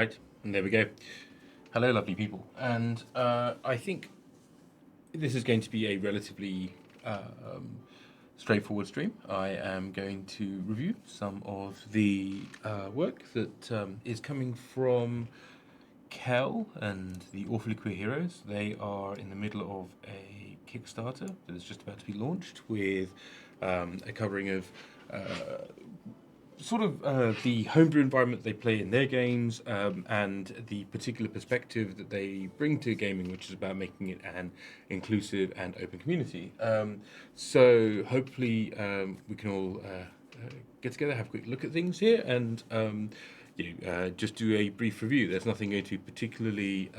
Right, and there we go. Hello, lovely people. And I think this is going to be a relatively straightforward stream. I am going to review some of the work that is coming from Kel and the Awfully Queer Heroes. They are in the middle of a Kickstarter that is just about to be launched with a covering of the homebrew environment they play in their games, and the particular perspective that they bring to gaming, which is about making it an inclusive and open community. So hopefully we can all get together, have a quick look at things here, and just do a brief review. There's nothing going to be particularly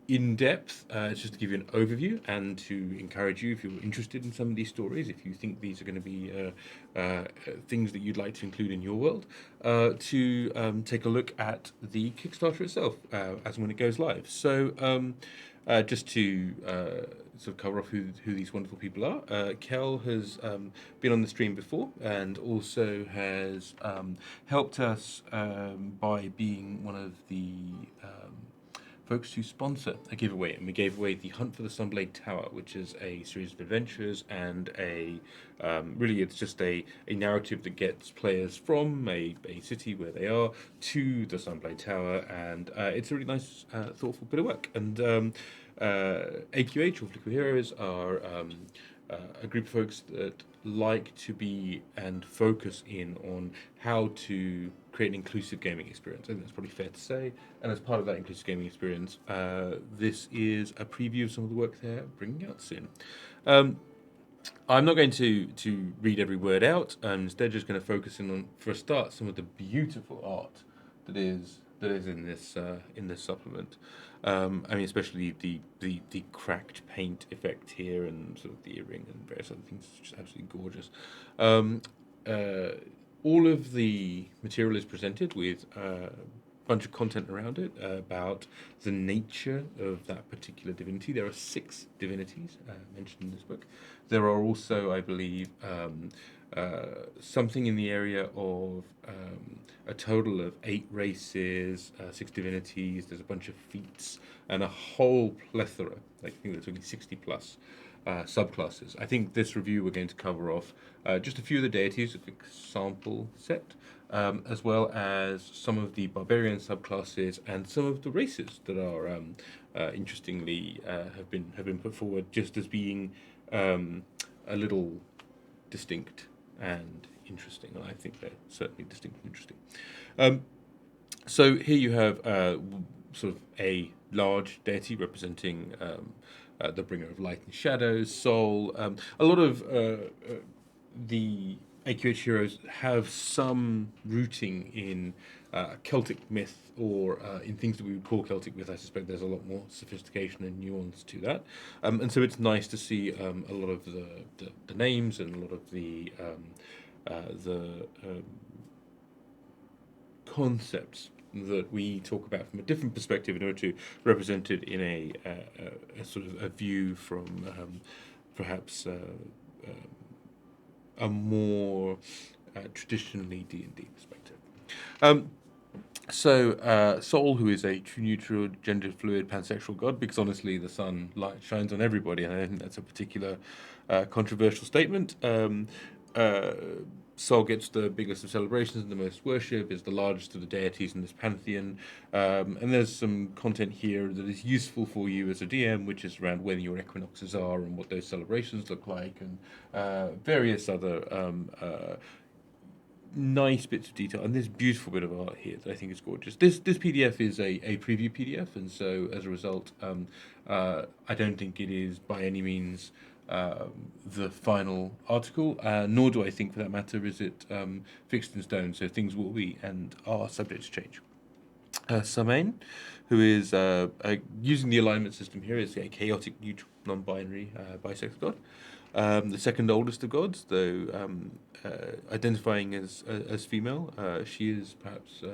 in depth. It's just to give you an overview and to encourage you, if you're interested in some of these stories, if you think these are going to be things that you'd like to include in your world, to take a look at the Kickstarter itself as and when it goes live. So just to sort of cover off who these wonderful people are. Kel has been on the stream before and also has helped us by being one of the folks to sponsor a giveaway, and we gave away the Hunt for the Sunblade Tower, which is a series of adventures and a really it's just a narrative that gets players from a city where they are to the Sunblade Tower, and it's a really nice, thoughtful bit of work. And AQH, or Flickr Heroes, are a group of folks that like to be and focus in on how to create an inclusive gaming experience. I think that's probably fair to say. And as part of that inclusive gaming experience, this is a preview of some of the work they're bringing out soon. I'm not going to read every word out. I'm instead just going to focus in on, for a start, some of the beautiful art that is in this supplement. I mean, especially the cracked paint effect here, and sort of the earring and various other things. It's just absolutely gorgeous. All of the material is presented with a bunch of content around it about the nature of that particular divinity. There are 6 divinities mentioned in this book. There are also, I believe, something in the area of a total of 8 races, 6 divinities. There's a bunch of feats and a whole plethora. I think there's only 60 plus subclasses. I think this review we're going to cover off just a few of the deities, a quick sample set, as well as some of the barbarian subclasses and some of the races that are interestingly have been put forward just as being a little distinct and interesting. And I think they're certainly distinct and interesting. So here you have sort of a large deity representing the bringer of light and shadows, Soul. A lot of the AQH heroes have some rooting in Celtic myth, or in things that we would call Celtic myth. I suspect there's a lot more sophistication and nuance to that, and so it's nice to see a lot of the names and a lot of the concepts that we talk about from a different perspective in order to represent it in a sort of a view from perhaps a more traditionally D&D perspective. So Sol, who is a true neutral, gender fluid, pansexual god, because honestly the sun light shines on everybody, and I think that's a particular controversial statement. Sol gets the biggest of celebrations and the most worship, is the largest of the deities in this pantheon, and there's some content here that is useful for you as a DM, which is around when your equinoxes are and what those celebrations look like, and various other nice bits of detail, and this beautiful bit of art here that I think is gorgeous. This PDF is a preview PDF, and so as a result, I don't think it is by any means the final article, nor do I think, for that matter, is it fixed in stone. So things will be and are subject to change. Samain, who is using the alignment system here, is a chaotic, neutral, non-binary bisexual god. The second oldest of gods, though identifying as female, she is perhaps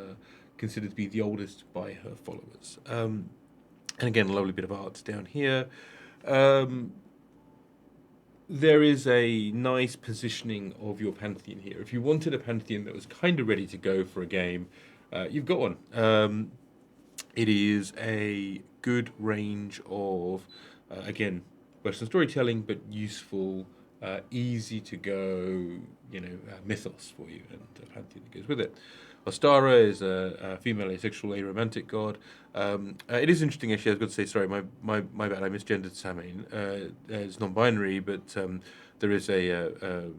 considered to be the oldest by her followers. And again, a lovely bit of art down here. There is a nice positioning of your pantheon here. If you wanted a pantheon that was kind of ready to go for a game, you've got one. It is a good range of, again, Western storytelling, but useful, easy to go, mythos for you and a pantheon that goes with it. Ostara is a female asexual aromantic god. It is interesting, actually. I was going to say, sorry, my bad. I misgendered Samhain. It's non-binary, but there is a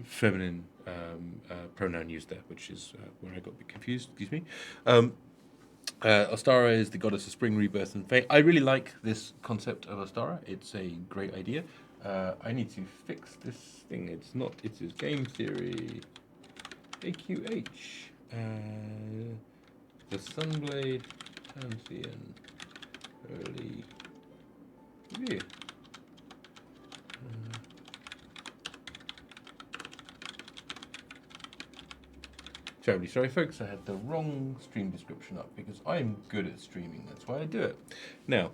feminine pronoun used there, which is where I got a bit confused. Excuse me. Ostara is the goddess of spring, rebirth, and fate. I really like this concept of Ostara. It's a great idea. I need to fix this thing. It's not. It is game theory. AQH. The Sunblade Pantheon. Early. Yeah. Terribly sorry, folks. I had the wrong stream description up because I'm good at streaming. That's why I do it. Now,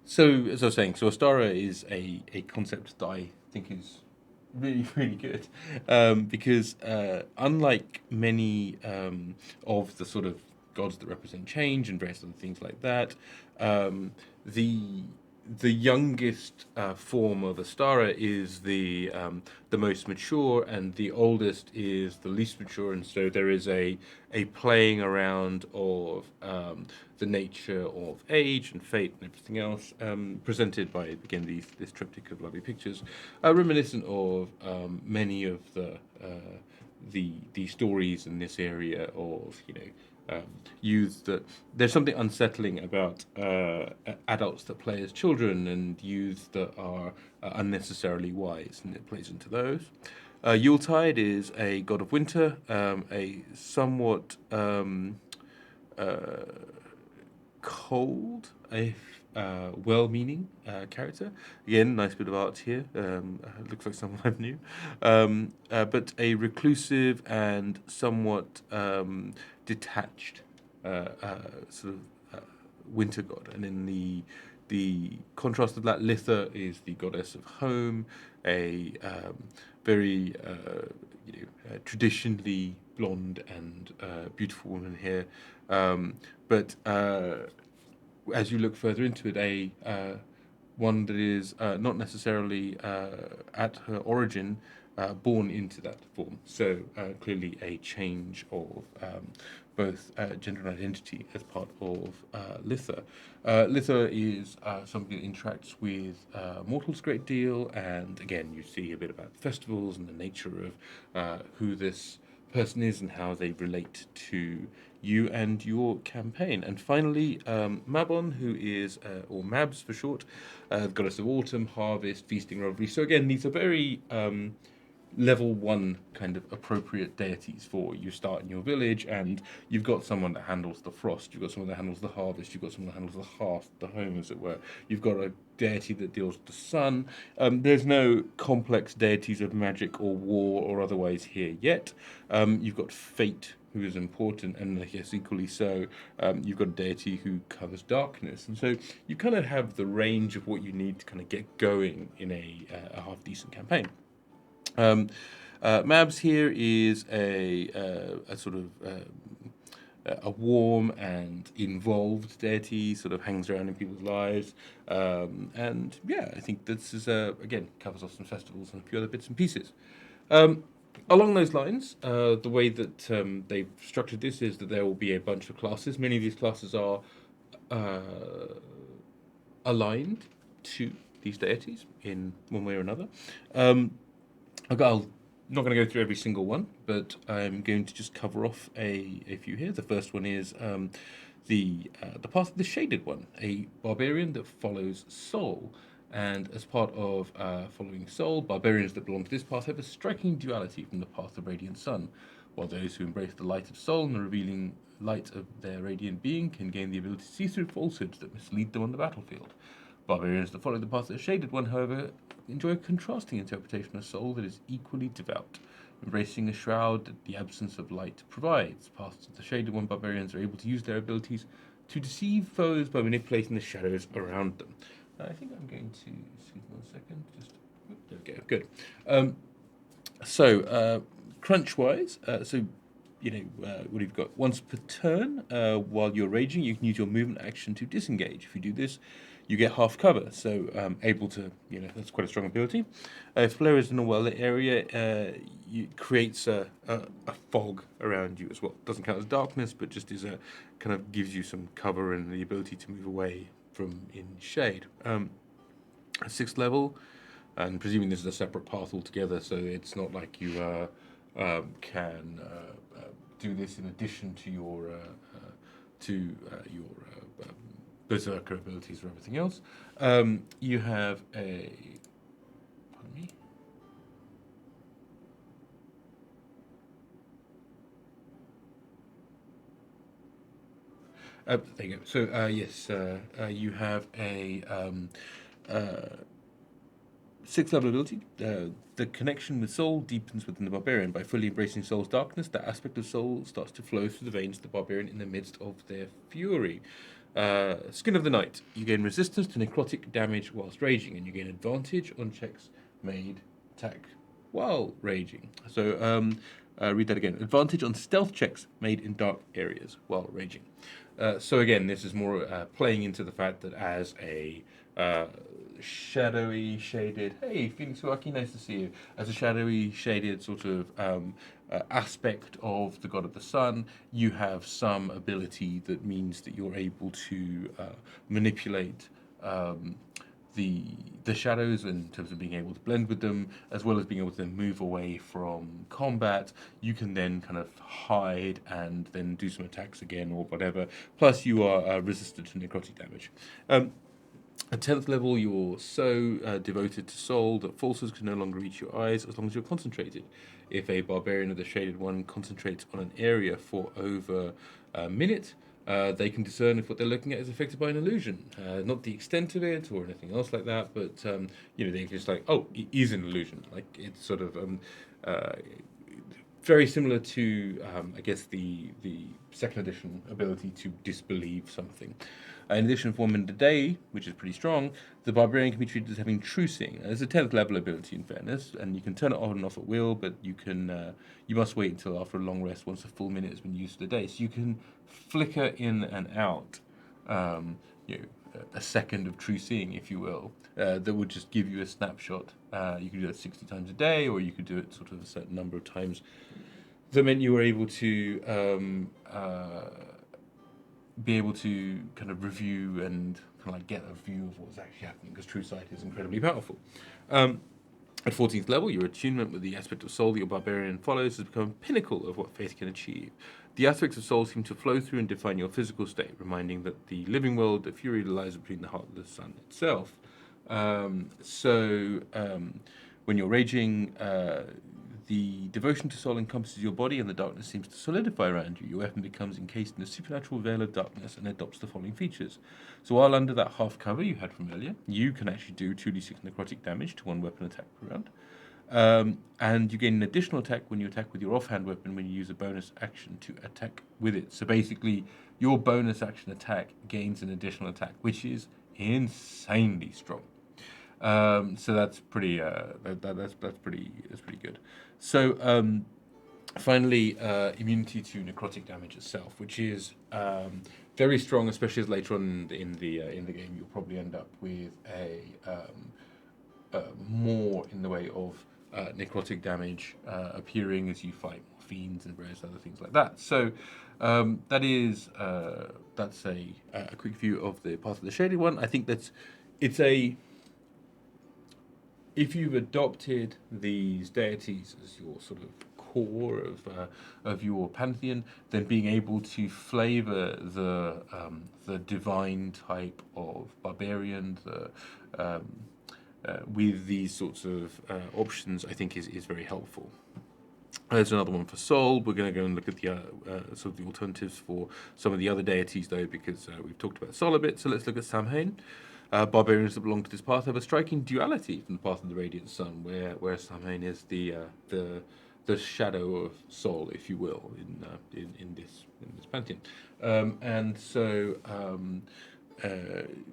so as I was saying, so Ostara is a concept that I think is really, really good because unlike many of the sort of gods that represent change and various other things like that, the youngest form of Astara is the most mature, and the oldest is the least mature, and so there is a playing around of the nature of age and fate and everything else, presented by again this triptych of lovely pictures, reminiscent of many of the stories in this area of youth. That there's something unsettling about adults that play as children and youths that are unnecessarily wise, and it plays into those. Yuletide is a god of winter, a somewhat cold, if well-meaning character. Again, nice bit of art here. Looks like someone I knew. But a reclusive and somewhat detached sort of winter god. And in the contrast of that, Litha is the goddess of home, a very traditionally blonde and beautiful woman here. But as you look further into it, one that is not necessarily at her origin born into that form. So clearly a change of both gender and identity as part of Litha. Litha is something that interacts with mortals a great deal, and again, you see a bit about festivals and the nature of who this person is and how they relate to you and your campaign. And finally, Mabon, who is, or Mabs for short, the goddess of autumn, harvest, feasting, revelry. So again, these are very level 1 kind of appropriate deities for you start in your village, and you've got someone that handles the frost, you've got someone that handles the harvest, you've got someone that handles the hearth, the home, as it were. You've got a deity that deals with the sun. There's no complex deities of magic or war or otherwise here yet. You've got fate, who is important, and I guess equally so, you've got a deity who covers darkness. And so you kind of have the range of what you need to kind of get going in a half-decent campaign. Mabs here is a sort of a warm and involved deity, sort of hangs around in people's lives, and yeah, I think this is again covers off some festivals and a few other bits and pieces. Along those lines, the way that they've structured this is that there will be a bunch of classes. Many of these classes are aligned to these deities in one way or another. I'm not going to go through every single one, but I'm going to just cover off a few here. The first one is the path of the shaded one, a barbarian that follows Soul. And as part of following Soul, barbarians that belong to this path have a striking duality from the path of Radiant Sun, while those who embrace the light of Soul and the revealing light of their radiant being can gain the ability to see through falsehoods that mislead them on the battlefield. Barbarians that follow the path of the shaded one, however, enjoy a contrasting interpretation of Soul that is equally devout, embracing a shroud that the absence of light provides. Paths of the shaded one, barbarians are able to use their abilities to deceive foes by manipulating the shadows around them. I think I'm going to, excuse me 1 second, just, there we go, good. So, crunch-wise, so what you've got. Once per turn, while you're raging, you can use your movement action to disengage. If you do this, you get half cover, so able to, that's quite a strong ability. If player is in a well-lit area, it creates a fog around you as well. Doesn't count as darkness, but just is a kind of gives you some cover and the ability to move away from in shade. 6th level, and presuming this is a separate path altogether, so it's not like you can do this in addition to your berserker abilities or everything else. You have a, pardon me. There you go. So yes, you have a 6th level ability. The connection with soul deepens within the barbarian. By fully embracing soul's darkness, that aspect of soul starts to flow through the veins of the barbarian in the midst of their fury. Skin of the Night. You gain resistance to necrotic damage whilst raging, and you gain advantage on checks made attack while raging. So read that again. Advantage on stealth checks made in dark areas while raging. So again, this is more playing into the fact that as a shadowy, shaded... Hey, Phoenix Waki, nice to see you. As a shadowy, shaded sort of aspect of the God of the Sun, you have some ability that means that you're able to manipulate the shadows in terms of being able to blend with them, as well as being able to then move away from combat. You can then kind of hide and then do some attacks again or whatever. Plus, you are resistant to necrotic damage. At 10th level, you're so devoted to soul that forces can no longer reach your eyes as long as you're concentrated. If a barbarian of the Shaded One concentrates on an area for over a minute, they can discern if what they're looking at is affected by an illusion. Not the extent of it or anything else like that, but they just like, oh, it is an illusion. Like it's sort of very similar to, I guess, the 2nd edition ability to disbelieve something. In addition, for 1 minute a day, which is pretty strong, the barbarian can be treated as having true seeing. It's a 10th level ability, in fairness, and you can turn it on and off at will, but you must wait until after a long rest once a full minute has been used for the day. So you can flicker in and out, a second of true seeing, if you will, that would just give you a snapshot. You could do that 60 times a day, or you could do it sort of a certain number of times. That meant you were able to be able to kind of review and kind of like get a view of what's actually happening, because true sight is incredibly powerful. At 14th level, your attunement with the aspect of soul that your barbarian follows has become a pinnacle of what faith can achieve. The aspects of soul seem to flow through and define your physical state, reminding that the living world, the fury lies between the heart and the sun itself. When you're raging, the devotion to soul encompasses your body, and the darkness seems to solidify around you. Your weapon becomes encased in a supernatural veil of darkness and adopts the following features. So while under that half cover you had from earlier, you can actually do 2d6 necrotic damage to one weapon attack per round. And you gain an additional attack when you attack with your offhand weapon when you use a bonus action to attack with it. So basically, your bonus action attack gains an additional attack, which is insanely strong. So that's pretty. That's pretty good. So finally, immunity to necrotic damage itself, which is very strong, especially as later on in the game you'll probably end up with a more in the way of necrotic damage appearing as you fight more fiends and various other things like that. So that's a quick view of the Path of the Shaded One. I think if you've adopted these deities as your sort of core of your pantheon, then being able to flavor the divine type of barbarian with these sorts of options, I think is very helpful. There's another one for soul. We're going to go and look at the sort of the alternatives for some of the other deities, though, because we've talked about soul a bit. So let's look at Samhain. Barbarians that belong to this path have a striking duality from the path of the Radiant Sun, where Samhain is the shadow of soul, if you will, in this pantheon.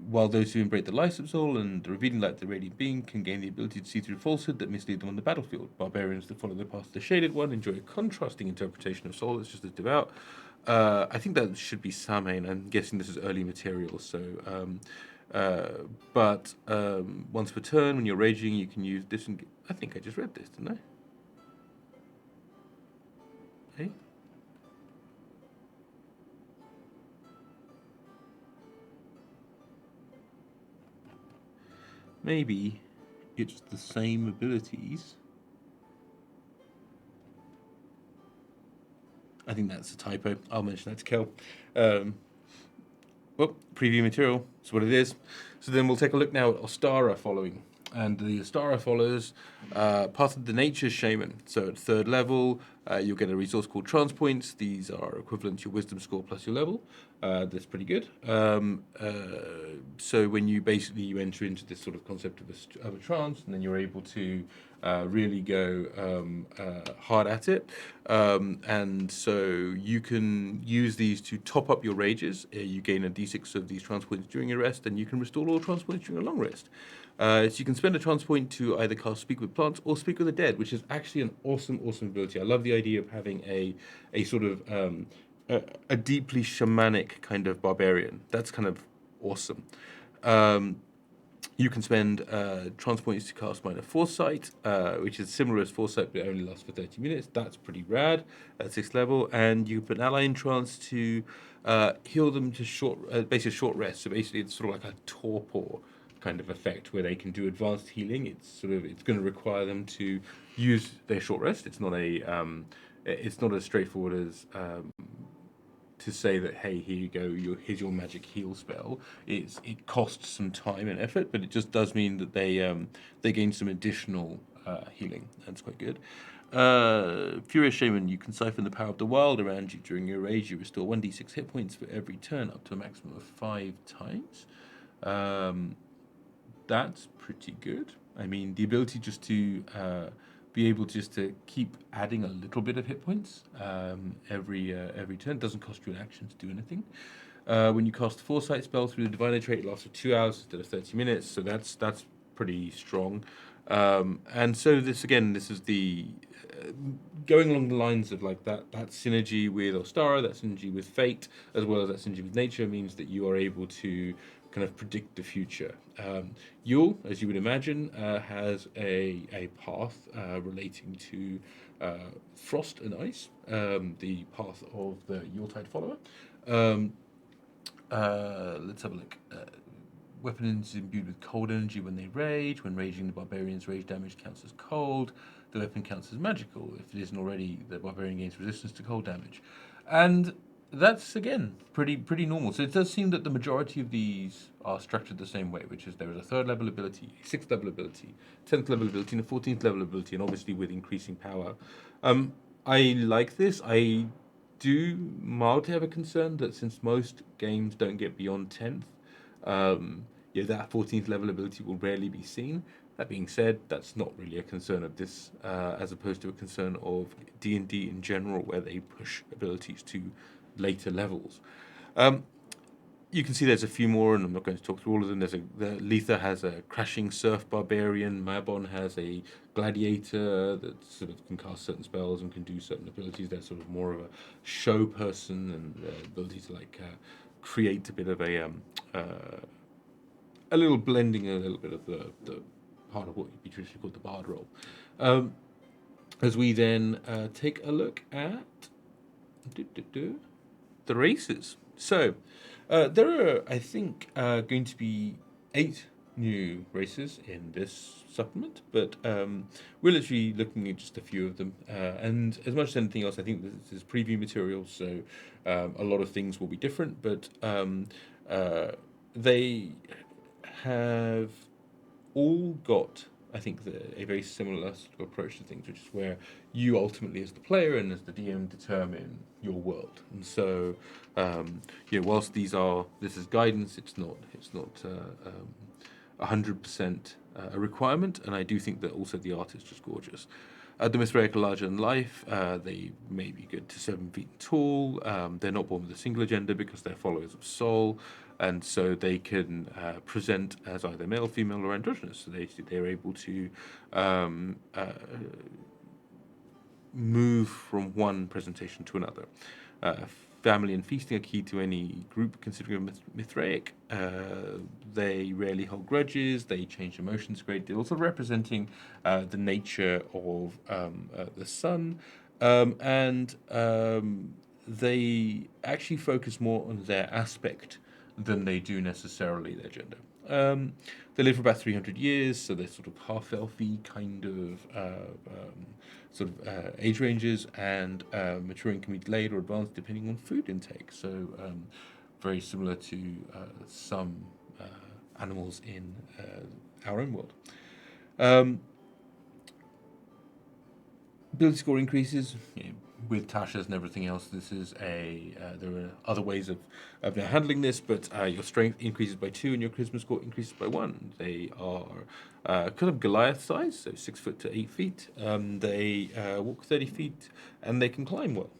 while those who embrace the light of soul and the revealing light of the radiant being can gain the ability to see through falsehood that mislead them on the battlefield. Barbarians that follow the path of the shaded one enjoy a contrasting interpretation of soul that's just as devout. I think that should be Samhain. I'm guessing this is early material, so. But once per turn, when you're raging, you can use this. I think I just read this, didn't I? Hey? Maybe it's the same abilities. I think that's a typo. I'll mention that to Kel. Well, preview material. That's what it is. So then we'll take a look now at Ostara following. And the Ostara follows Path of the Nature Shaman. So at 3rd level, you'll get a resource called Trance Points. These are equivalent to your Wisdom score plus your level. That's pretty good. So when you enter into this sort of concept of a trance, and then you're able to really go hard at it. And so you can use these to top up your rages. You gain a d6 of these trance points during your rest, and you can restore all trance points during a long rest. So you can spend a trance point to either cast Speak with Plants or Speak with the Dead, which is actually an awesome ability. I love the idea of having a sort of a deeply shamanic kind of barbarian. That's kind of awesome. You can spend trance points to cast Minor Foresight, which is similar as Foresight, but it only lasts for 30 minutes. That's pretty rad at 6th level. And you can put an ally in trance to heal them to basically short rest. So basically, it's sort of like a torpor kind of effect where they can do advanced healing. It's going to require them to use their short rest. It's not as straightforward as to say that, hey, here you go, here's your magic heal spell. It costs some time and effort, but it just does mean that they gain some additional healing. That's quite good. Furious Shaman, you can siphon the power of the wild around you during your rage. You restore 1d6 hit points for every turn, up to a maximum of 5 times. That's pretty good. I mean, the ability just to be able just to keep adding a little bit of hit points every turn doesn't cost you an action to do anything. When you cast a Foresight spell through the Diviner trait, it lasts for 2 hours instead of 30 minutes, so that's pretty strong. And so this is the going along the lines of like that synergy with Ostara, that synergy with Fate, as well as that synergy with Nature, means that you are able to kind of predict the future. Yule, as you would imagine, has a path relating to frost and ice, the path of the Yuletide follower. Let's have a look. Weapons imbued with cold energy when they rage. When raging, the barbarian's rage damage counts as cold. The weapon counts as magical. If it isn't already, the barbarian gains resistance to cold damage. And that's, again, pretty normal. So it does seem that the majority of these are structured the same way, which is there is a 3rd level ability, a 6th level ability, 10th level ability, and a 14th level ability, and obviously with increasing power. I like this. I do mildly have a concern that since most games don't get beyond 10th, that 14th level ability will rarely be seen. That being said, that's not really a concern of this, as opposed to a concern of D&D in general, where they push abilities to later levels. You can see there's a few more, and I'm not going to talk through all of them. Letha has a crashing surf barbarian. Mabon has a gladiator that sort of can cast certain spells and can do certain abilities. They're sort of more of a show person, and the ability to create a bit of a little blending, a little bit of the part of what would be traditionally called the bard role. As we then take a look at the races. So there are, I think, going to be 8 new races in this supplement, but we're literally looking at just a few of them. And as much as anything else, I think this is preview material, so a lot of things will be different, but they have all got, I think, a very similar sort of approach to things, which is where you ultimately, as the player and as the DM, determine your world. And so, whilst this is guidance, it's not 100% a requirement. And I do think that also the art is just gorgeous. The Mithraic are larger than life. They may be good to 7 feet tall. They're not born with a single agenda because they're followers of Sol, and so they can present as either male, female, or androgynous. So they're able to move from one presentation to another. Family and feasting are key to any group considering a Mithraic. They rarely hold grudges, they change emotions a great deal, also representing the nature of the sun. And they actually focus more on their aspect than they do necessarily their gender. They live for about 300 years, so they're sort of half-elfy kind of age ranges, and maturing can be delayed or advanced depending on food intake. So very similar to some animals in our own world. Ability score increases with Tasha's and everything else. This is there are other ways of now handling this, but your strength increases by 2 and your charisma score increases by 1. They are kind of Goliath size, so 6 foot to 8 feet. They walk 30 feet and they can climb well.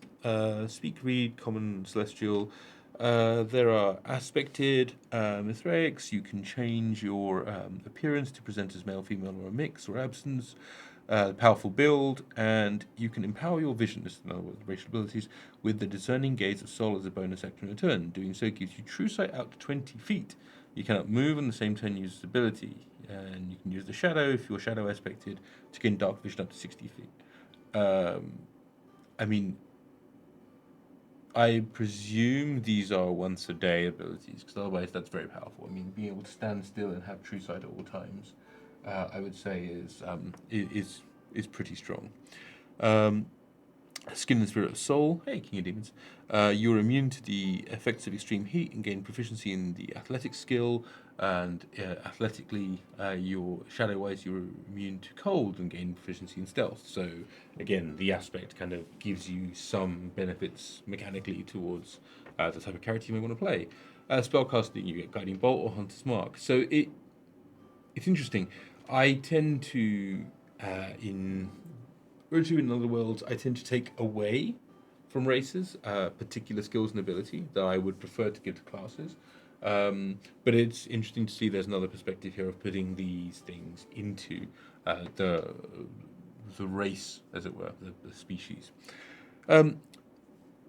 Speak, read, common, celestial. There are aspected Mithraics. You can change your appearance to present as male, female, or a mix, or absence. Powerful build, and you can empower your vision, in other words, racial abilities, with the discerning gaze of Sol as a bonus action in return. Doing so gives you true sight out to 20 feet. You cannot move on the same turn use this ability, and you can use the shadow if you're shadow aspected to gain dark vision up to 60 feet. I mean, I presume these are once a day abilities, because otherwise that's very powerful. I mean, being able to stand still and have true sight at all times, I would say is pretty strong. Skin and Spirit of Soul. Hey, King of Demons. You're immune to the effects of extreme heat and gain proficiency in the athletic skill. And athletically, your shadow-wise, you're immune to cold and gain proficiency in stealth. So again, the aspect kind of gives you some benefits mechanically towards the type of character you may want to play. Spellcasting, you get Guiding Bolt or Hunter's Mark. So it's interesting. I tend to, in other worlds, I tend to take away from races particular skills and ability that I would prefer to give to classes. But it's interesting to see there's another perspective here of putting these things into the race, as it were, the species.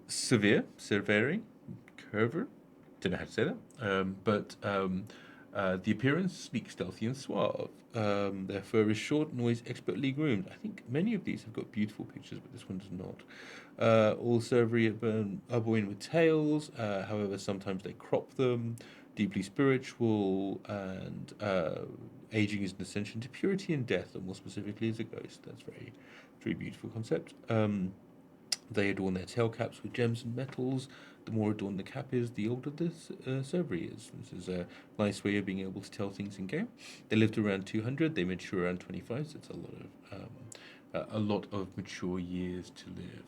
Severe, Curver, don't know how to say that, but the appearance speaks stealthy and suave. Their fur is short and always expertly groomed. I think many of these have got beautiful pictures, but this one does not. All servery are born with tails, however, sometimes they crop them. Deeply spiritual, and aging is an ascension to purity and death, and more specifically as a ghost. That's very beautiful concept. They adorn their tail caps with gems and metals. The more adorned the cap is, the older the servery is. This is a nice way of being able to tell things in game. They live to around 200. They mature around 25. So it's a lot of mature years to live.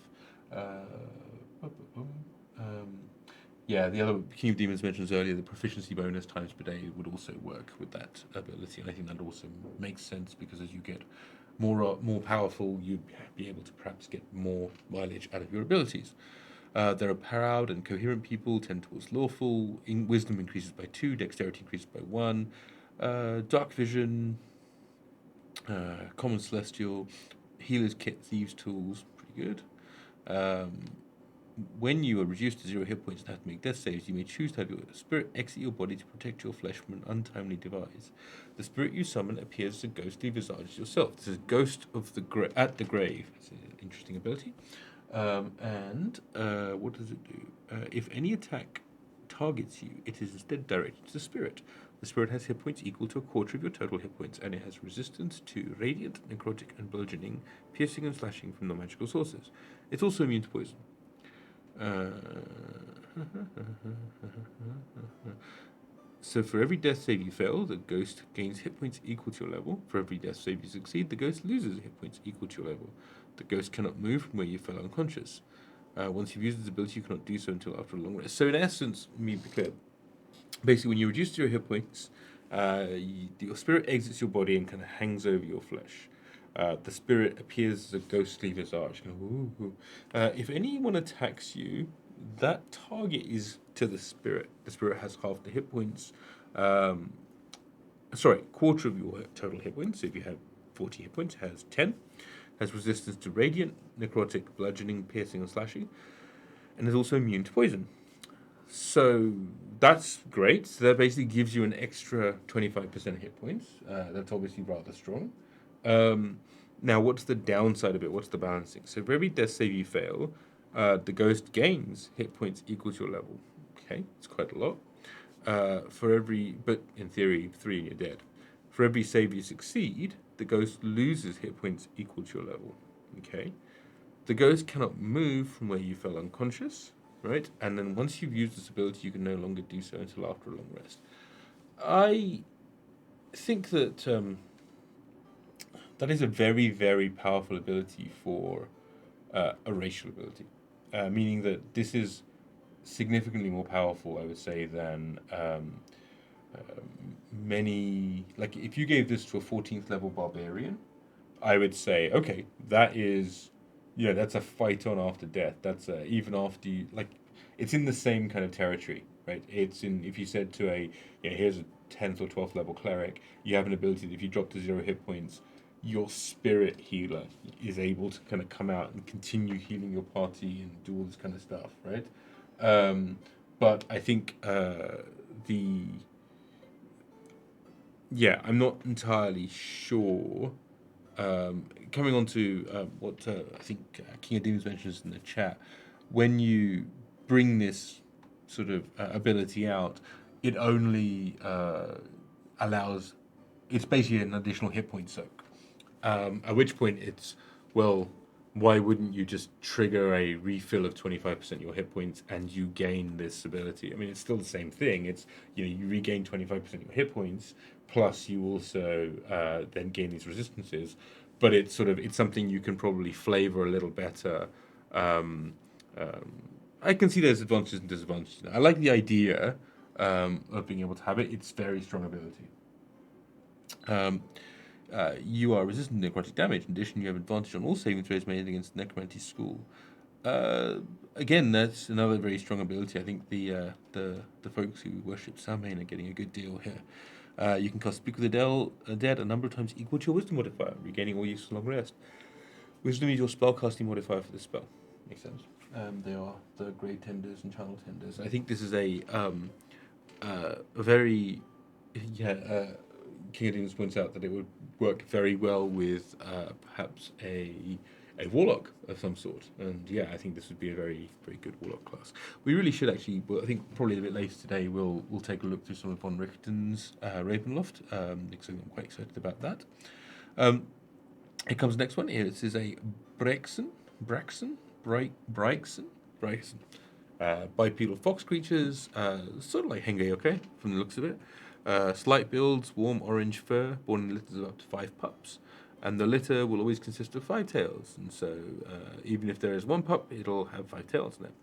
Yeah, the other King of Demons mentions earlier, the proficiency bonus times per day would also work with that ability, and I think that also makes sense because as you get more powerful, you'd be able to perhaps get more mileage out of your abilities. They're proud and coherent people, tend towards lawful. Wisdom increases by 2, dexterity increases by 1. Dark vision, common celestial, healer's kit, thieves' tools, pretty good. When you are reduced to 0 hit points and have to make death saves, you may choose to have your spirit exit your body to protect your flesh from an untimely demise. The spirit you summon appears as a ghostly visage as yourself. This is Ghost of the at the Grave. It's an interesting ability. And what does it do? If any attack targets you, it is instead directed to the spirit. The spirit has hit points equal to a quarter of your total hit points, and it has resistance to radiant, necrotic, and bludgeoning, piercing, and slashing from non-magical sources. It's also immune to poison. So for every death save you fail, the ghost gains hit points equal to your level. For every death save you succeed, the ghost loses hit points equal to your level. The ghost cannot move from where you fell unconscious. Once you've used this ability, you cannot do so until after a long rest. So in essence, let me be clear. Basically, when you reduce to your hit points, your spirit exits your body and kind of hangs over your flesh. The spirit appears as a ghostly visage. Ooh, ooh. If anyone attacks you, that target is to the spirit. The spirit has half the hit points. Um, sorry, quarter of your total hit points. So if you have 40 hit points, it has 10. Has resistance to radiant, necrotic, bludgeoning, piercing, and slashing, and is also immune to poison. So that's great. So that basically gives you an extra 25% hit points. That's obviously rather strong. Now, what's the downside of it? What's the balancing? So for every death save you fail, the ghost gains hit points equal to your level. Okay, it's quite a lot. But in theory, 3 and you're dead. For every save you succeed, the ghost loses hit points equal to your level. Okay. The ghost cannot move from where you fell unconscious, right? And then once you've used this ability, you can no longer do so until after a long rest. I think that that is a very, very powerful ability for a racial ability, meaning that this is significantly more powerful, I would say, than many. Like, if you gave this to a 14th level barbarian, I would say, okay, that is, yeah, that's a fight on after death. That's even after you, like, it's in the same kind of territory, right? It's in, if you said to a, yeah, here's a 10th or 12th level cleric, you have an ability that if you drop to 0 hit points, your spirit healer is able to kind of come out and continue healing your party and do all this kind of stuff, right? But I think the yeah, I'm not entirely sure. Coming on to what I think King of Demons mentions in the chat, when you bring this sort of ability out, it only allows, it's basically an additional hit point soak. At which point it's, well, why wouldn't you just trigger a refill of 25% of your hit points and you gain this ability? I mean, it's still the same thing. It's, you regain 25% of your hit points, plus you also then gain these resistances. But it's something you can probably flavor a little better. Um, I can see there's advantages and disadvantages. I like the idea of being able to have it. It's very strong ability. You are resistant to necrotic damage. In addition, you have advantage on all saving throws made against Necromancy School. Again, that's another very strong ability. I think the folks who worship Samhain are getting a good deal here. You can cast Speak with the Dead a number of times equal to your Wisdom modifier, regaining all useful long rest. Wisdom is your spellcasting modifier for this spell. Makes sense. They are the Grey Tenders and Channel Tenders. I think this is a very King of Demons points out that it would work very well with perhaps a warlock of some sort, and yeah, I think this would be a very, very good warlock class. We really should actually. Well, I think probably a bit later today we'll take a look through some of von Richten's Ravenloft, because I'm quite excited about that. Here comes the next one. Here this is a Braxton. Bipedal fox creatures, sort of like Hengeyoke from the looks of it. Slight builds, warm orange fur, born in litters of up to 5 pups. And the litter will always consist of 5 tails. And so, even if there is 1 pup, it'll have 5 tails in it.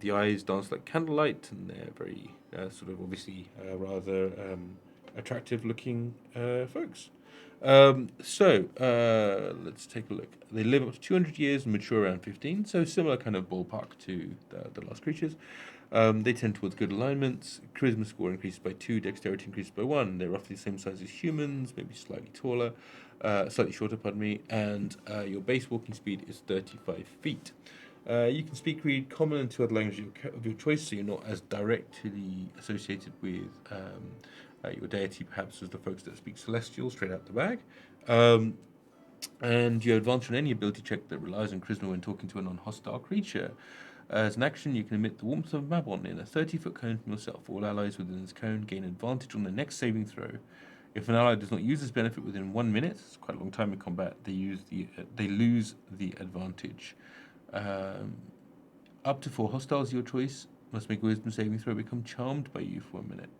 The eyes dance like candlelight, and they're very, sort of obviously rather attractive looking folks. Let's take a look. They live up to 200 years and mature around 15, so similar kind of ballpark to the last creatures. They tend towards good alignments. Charisma score increases by 2, dexterity increases by 1. They're roughly the same size as humans, maybe slightly taller, slightly shorter, pardon me, and your base walking speed is 35 feet. You can speak, read common and 2 other languages of your choice, so you're not as directly associated with your deity, perhaps, as the folks that speak Celestial straight out the bag. And you have advantage on any ability check that relies on charisma when talking to a non-hostile creature. As an action, you can emit the warmth of Mabon in a 30-foot cone from yourself. All allies within this cone gain advantage on the next saving throw. If an ally does not use this benefit within 1 minute, it's quite a long time in combat, they lose the advantage. Up to 4 hostiles of your choice must make a wisdom saving throw become charmed by you for 1 minute.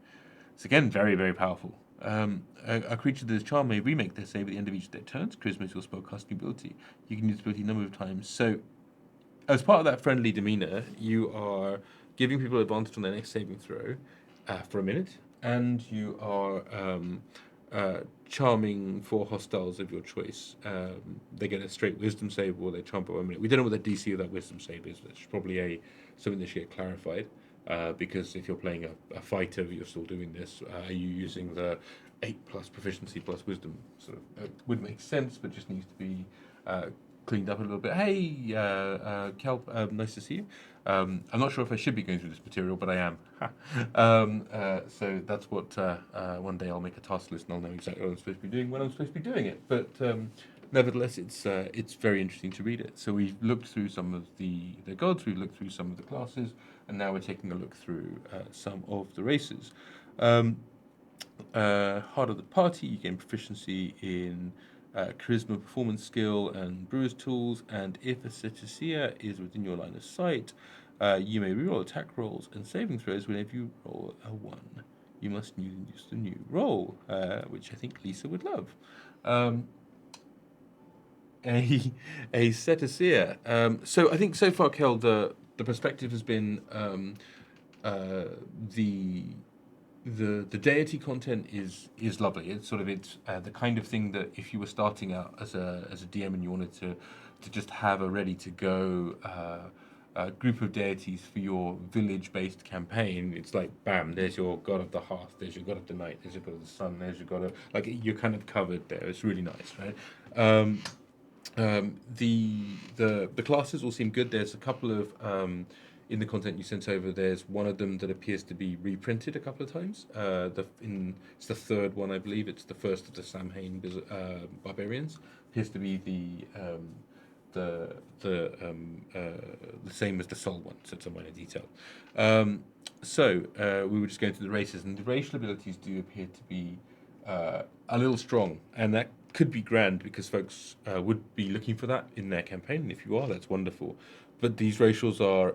It's again very, very powerful. A creature that is charmed may remake their save at the end of each of their turns. Charisma is your spellcasting ability. You can use the ability a number of times. So, as part of that friendly demeanor, you are giving people advantage on their next saving throw for 1 minute, and you are charming for hostiles of your choice. They get a straight wisdom save or they charm by 1 minute. We don't know what the DC of that wisdom save is. That's probably something that should get clarified. Because if you're playing a fighter, you're still doing this. Are you using the 8 plus proficiency plus wisdom? Sort of would make sense, but just needs to be cleaned up a little bit. Hey, Kelp, nice to see you. I'm not sure if I should be going through this material, but I am. So that's what one day I'll make a task list and I'll know exactly what I'm supposed to be doing when I'm supposed to be doing it. But nevertheless, it's very interesting to read it. So we've looked through some of the gods, we've looked through some of the classes, and now we're taking a look through some of the races. Heart of the party, you gain proficiency in charisma, performance skill, and brewer's tools. And if a cetacea is within your line of sight, you may reroll attack rolls and saving throws whenever you roll a 1. You must use the new roll, which I think Lisa would love. A cetacea. So I think so far, Kel, the perspective has been the deity content is lovely. It's sort of the kind of thing that if you were starting out as a DM and you wanted to just have a ready to go group of deities for your village based campaign, it's like bam, there's your god of the hearth, there's your god of the night, there's your god of the sun, there's your god of, like, you're kind of covered there. It's really nice, right? The classes all seem good. There's a couple of in the content you sent over. There's one of them that appears to be reprinted a couple of times. It's the third one, I believe. It's the first of the Samhain barbarians. Appears to be the same as the Sol one, so it's a minor detail. We were just going through the races, and the racial abilities do appear to be a little strong, and that could be grand because folks would be looking for that in their campaign. And if you are, that's wonderful. But these racials are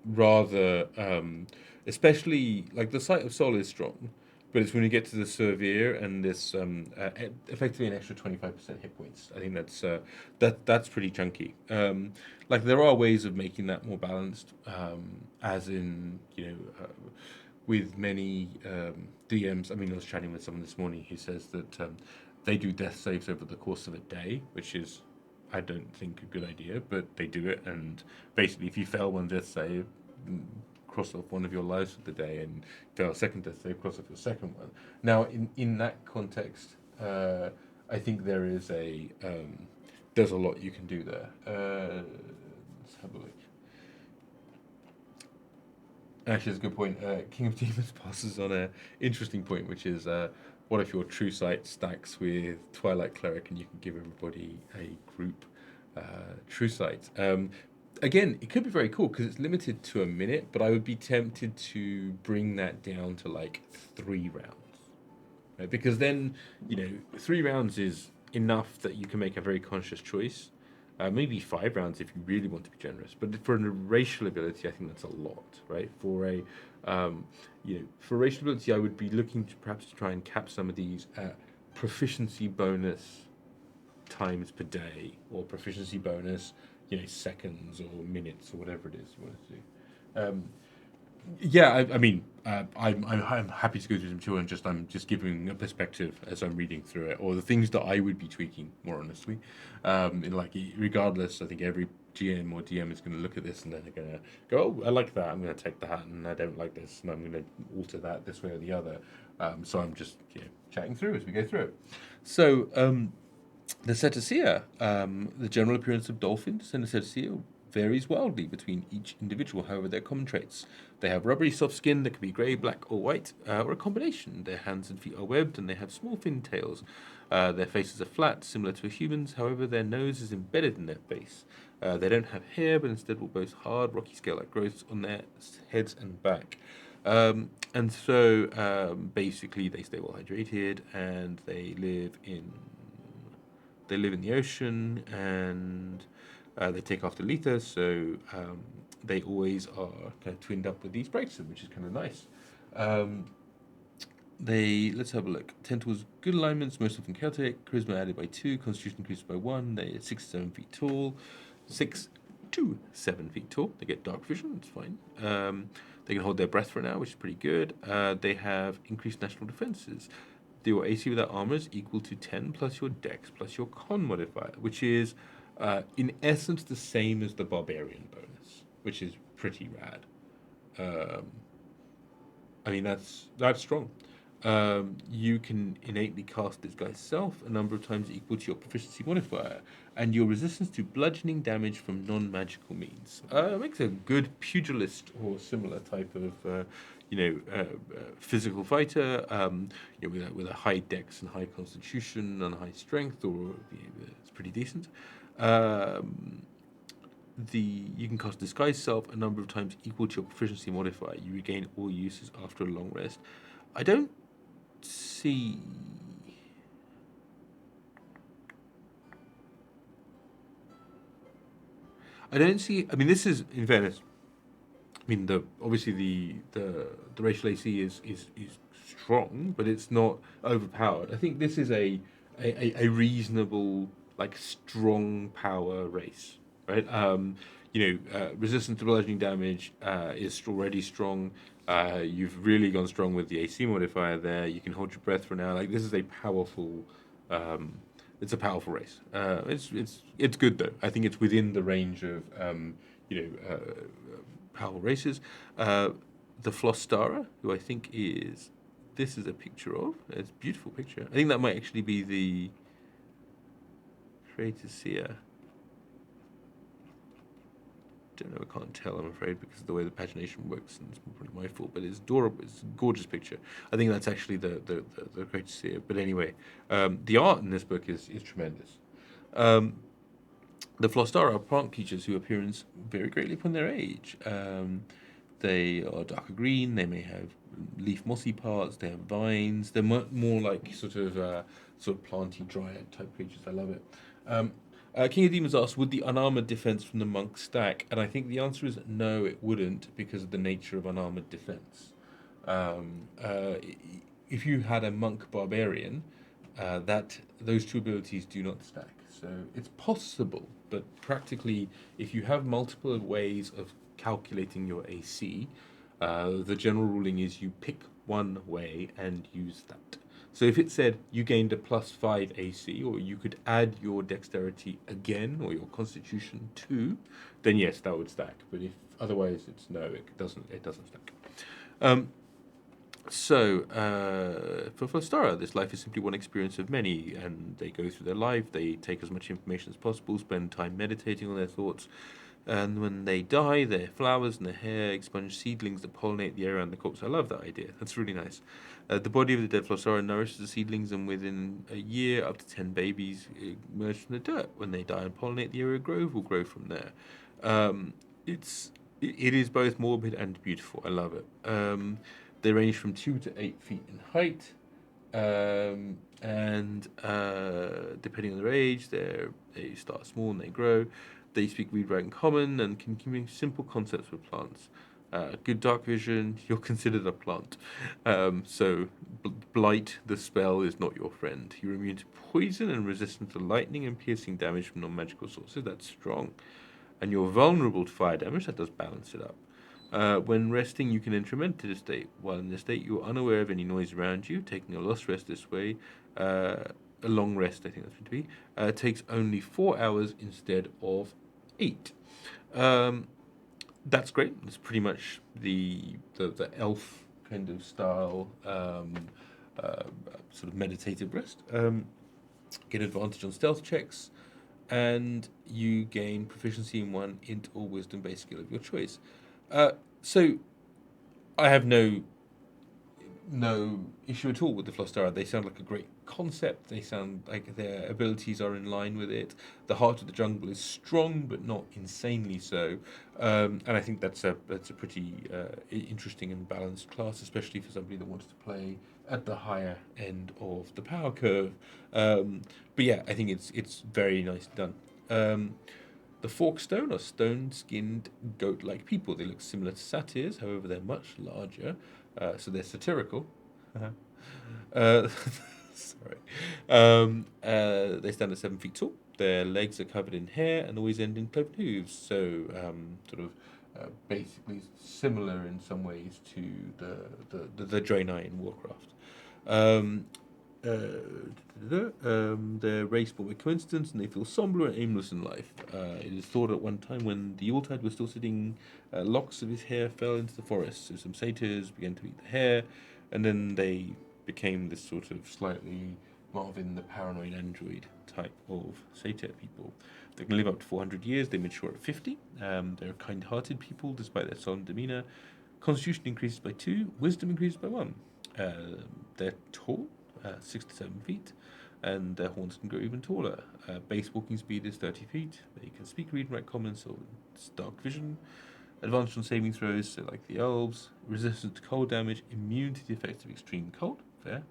rather, especially like the Sight of Sol is strong, but it's when you get to the Severe and this effectively an extra 25% hit points. I think that's pretty chunky. Like there are ways of making that more balanced, as in with many DMs. I mean, I was chatting with someone this morning who says that they do death saves over the course of a day, which is, I don't think, a good idea, but they do it. And basically, if you fail one death save, cross off one of your lives for the day, and fail a second death save, cross off your second one. Now, in that context, I think there's a lot you can do there. Let's have a look. Actually, that's a good point. King of Demons passes on an interesting point, which is what if your True Sight stacks with Twilight Cleric and you can give everybody a group True Sight? Again, it could be very cool because it's limited to a minute, but I would be tempted to bring that down to like 3 rounds. Right? Because then, 3 rounds is enough that you can make a very conscious choice. Maybe 5 rounds if you really want to be generous, but for a racial ability, I think that's a lot, right? For racial ability, I would be looking to perhaps try and cap some of these at proficiency bonus times per day, or proficiency bonus, seconds or minutes or whatever it is you want to do. I'm happy to go through some material, and I'm just giving a perspective as I'm reading through it, or the things that I would be tweaking more honestly. Regardless, I think every GM or DM is going to look at this and then they're going to go, "Oh, I like that. I'm going to take that, and I don't like this, and I'm going to alter that this way or the other." So I'm just chatting through as we go through it. So the cetacea, the general appearance of dolphins and the cetacea varies wildly between each individual. However, their common traits: they have rubbery soft skin that can be grey, black, or white, or a combination. Their hands and feet are webbed, and they have small fin tails. Their faces are flat, similar to a human's. However, their nose is embedded in their face. They don't have hair, but instead will boast hard, rocky scale-like growths on their heads and back. Basically, they stay well hydrated, and they live in the ocean, and they take after Letha, so they always are kind of twinned up with these Brightson, which is kind of nice. Let's have a look. Tentacles, good alignments, most often Celtic. Charisma added by 2, Constitution increased by 1. They're 6 to 7 feet tall. 6 to 7 feet tall. They get dark vision, it's fine. They can hold their breath for an hour, which is pretty good. They have increased natural defenses. Your AC without armor is equal to 10 plus your dex plus your con modifier, which is in essence the same as the barbarian bonus, which is pretty rad. I mean, that's strong. You can innately cast Disguise Self a number of times equal to your proficiency modifier, and your resistance to bludgeoning damage from non-magical means. Makes a good pugilist or similar type of, physical fighter. With a high dex and high constitution and high strength, it's pretty decent. You can cast Disguise Self a number of times equal to your proficiency modifier. You regain all uses after a long rest. I don't see. I don't see. I mean, this is in fairness. I mean, obviously the racial AC is strong, but it's not overpowered. I think this is a reasonable, like, strong power race, right? Resistance to bludgeoning damage is already strong. You've really gone strong with the AC modifier there. You can hold your breath for an hour. Like, this is a powerful. It's a powerful race. It's good though. I think it's within the range of powerful races. The Flostara, who I think this is a picture of. It's a beautiful picture. I think that might actually be the Creator Seer. Don't know, I can't tell, I'm afraid, because of the way the pagination works, and it's probably my fault, but it's adorable. It's a gorgeous picture. I think that's actually the Creator Seer. But anyway, the art in this book is tremendous. The Flostara are plant creatures who appearance vary greatly upon their age. They are darker green. They may have leaf mossy parts. They have vines. They're more like sort of planty dryad type creatures. I love it. King of Demons asks, would the unarmored defense from the monk stack? And I think the answer is no, it wouldn't, because of the nature of unarmored defense. If you had a monk barbarian, those two abilities do not stack. So it's possible, but practically, if you have multiple ways of calculating your AC, the general ruling is you pick one way and use that. So if it said you gained a +5 AC, or you could add your dexterity again, or your constitution too, then yes, that would stack. But if otherwise, it doesn't stack. For Flostara, this life is simply one experience of many, and they go through their life, they take as much information as possible, spend time meditating on their thoughts, and when they die, their flowers and their hair expunge seedlings that pollinate the air around the corpse. I love that idea. That's really nice. The body of the dead Flostara nourishes the seedlings, and within a year, up to 10 babies emerge from the dirt. When they die and pollinate, the area grove will grow from there. It is both morbid and beautiful. I love it. They range from 2 to 8 feet in height, and depending on their age, they start small and they grow. They speak read, write, and common, and can communicate simple concepts with plants. Good dark vision, you're considered a plant. So blight, the spell, is not your friend. You're immune to poison and resistant to lightning and piercing damage from non-magical sources. That's strong. And you're vulnerable to fire damage. That does balance it up. When resting, you can enter a meditative state. While in this state, you are unaware of any noise around you. Taking a lost rest this way, a long rest, I think that's meant to be, takes only 4 hours instead of 8. That's great. It's pretty much the elf kind of style, sort of meditative rest. Get advantage on stealth checks, and you gain proficiency in one int or wisdom-based skill of your choice. So I have no issue at all with the Flostara. They sound like a great concept. They sound like their abilities are in line with it. The Heart of the Jungle is strong, but not insanely so. And I think that's a pretty interesting and balanced class, especially for somebody that wants to play at the higher end of the power curve. But yeah, I think it's very nicely done. The Forkstone are stone-skinned goat-like people. They look similar to satyrs, however, they're much larger, so they're satirical. Sorry. They stand at 7 feet tall. Their legs are covered in hair and always end in cloven hooves. So basically similar in some ways to the Draenei in Warcraft. Um, they're race born by coincidence, and they feel somber and aimless in life. It is thought at one time when the Yuletide was still sitting, locks of his hair fell into the forest. So some satyrs began to eat the hair, and then they became this sort of slightly Marvin the paranoid android type of satyr people. They can live up to 400 years. They mature at 50. They're kind-hearted people despite their solemn demeanor. Constitution increases by 2. Wisdom increases by 1. They're tall, 6 to 7 feet, and their horns can grow even taller. Base walking speed is 30 feet. They can speak, read, and write common, so it's dark vision. Advantage on saving throws, so like the elves. Resistance to cold damage, immune to the effects of extreme cold. Fair.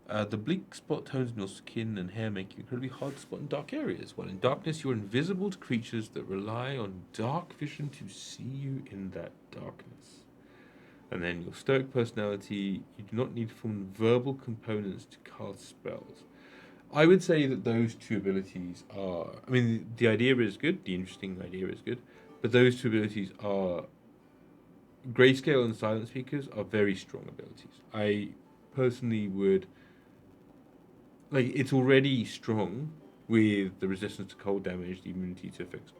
The bleak spot tones in your skin and hair make you incredibly hard to spot in dark areas. While in darkness, you're invisible to creatures that rely on dark vision to see you in that darkness. And then your stoic personality, you do not need to form verbal components to cast spells. I would say that those two abilities are. I mean, the idea is good, the interesting idea is good, but those two abilities are. Grayscale and Silent Speakers are very strong abilities. I personally would. Like, it's already strong with the resistance to cold damage, the immunity to effects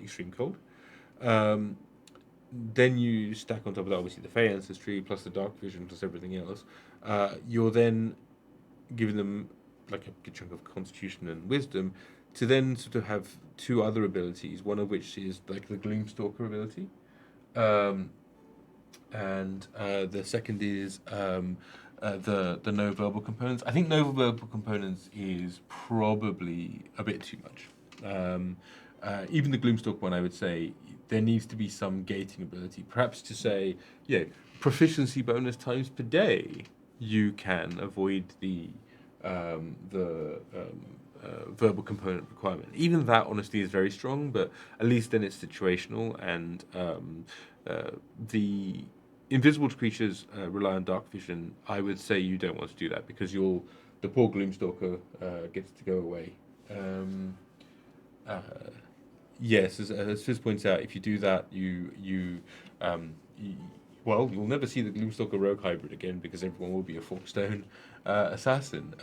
extreme cold. Um, then you stack on top of that, obviously, the Fey ancestry, plus the dark vision, plus everything else. You're then giving them like a good chunk of constitution and wisdom to then sort of have two other abilities, one of which is like the Gloomstalker ability. Um, and the second is the no verbal components. I think no verbal components is probably a bit too much. Even the Gloomstalk one, I would say there needs to be some gating ability, perhaps to say, proficiency bonus times per day. You can avoid the verbal component requirement. Even that, honestly, is very strong, but at least then it's situational, and the invisible creatures rely on dark vision. I would say you don't want to do that because the poor Gloomstalker gets to go away. Uh, yes, as Fizz points out, if you do that, you'll never see the Gloomstalker Rogue hybrid again because everyone will be a Forkstone assassin.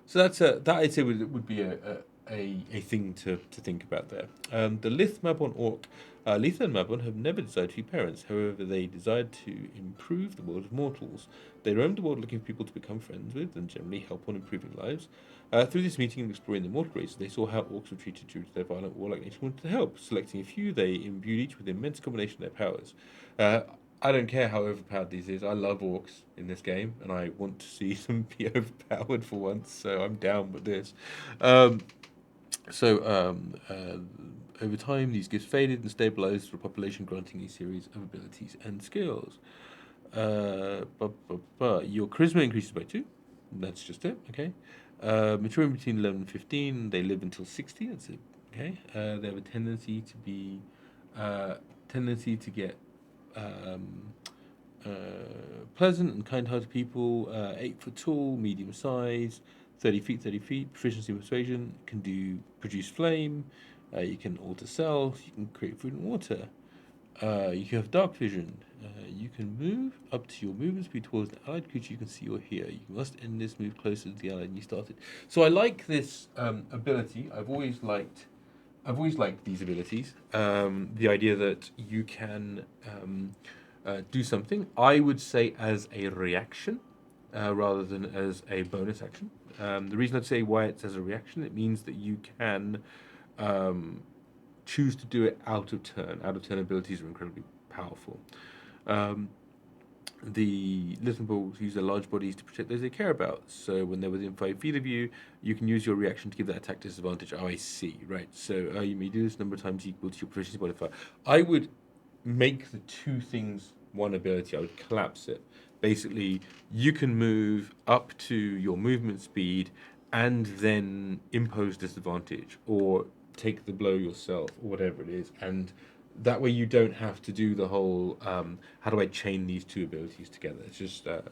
So that I'd say would be a thing to think about there. The Lith Mabon Orc. Letha and Mabon have never desired to be parents. However, they desired to improve the world of mortals. They roamed the world looking for people to become friends with and generally help on improving lives. Through this meeting and exploring the mortal race, they saw how orcs were treated due to their violent warlike nature and wanted to help. Selecting a few, they imbued each with an immense combination of their powers. I don't care how overpowered these is. I love orcs in this game, and I want to see them be overpowered for once, so I'm down with this. Over time, these gifts faded and stabilized for a population granting a series of abilities and skills. Your charisma increases by 2. That's just it, okay? Maturing between 11 and 15, they live until 60, that's it, okay? They have a tendency to get pleasant and kind-hearted people, 8 foot tall, medium size, 30 feet, proficiency in persuasion, can produce flame, you can alter cells, you can create food and water, you can have dark vision, you can move up to your movement speed towards an allied creature you can see or hear. You must end this move closer to the allied you started. So I like this ability. I've always liked these abilities. The idea that you can do something, I would say, as a reaction rather than as a bonus action. The reason I'd say why it's as a reaction, it means that you can choose to do it out of turn. Out of turn abilities are incredibly powerful. The little balls use their large bodies to protect those they care about. So when they're within 5 feet of you, you can use your reaction to give that attack disadvantage. Oh, I see. Right. So you may do this number of times equal to your proficiency modifier. I would make the two things one ability. I would collapse it. Basically, you can move up to your movement speed and then impose disadvantage or take the blow yourself or whatever it is. And that way you don't have to do the whole how do I chain these two abilities together. It's just a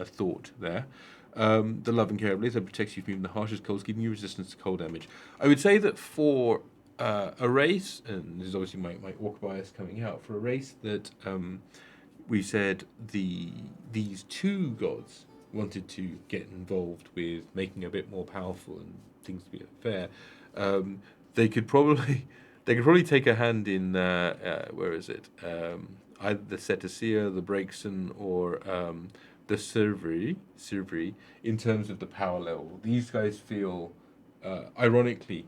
thought there. The Love and Care Blazer protects you from even the harshest colds, giving you resistance to cold damage. I would say that for a race, and this is obviously my orc bias coming out, for a race that we said these two gods wanted to get involved with making it a bit more powerful and things to be fair, they could probably take a hand in where is it? Either the Cetacea, the Braixen, or the Silvery, in terms of the power level. These guys feel, ironically,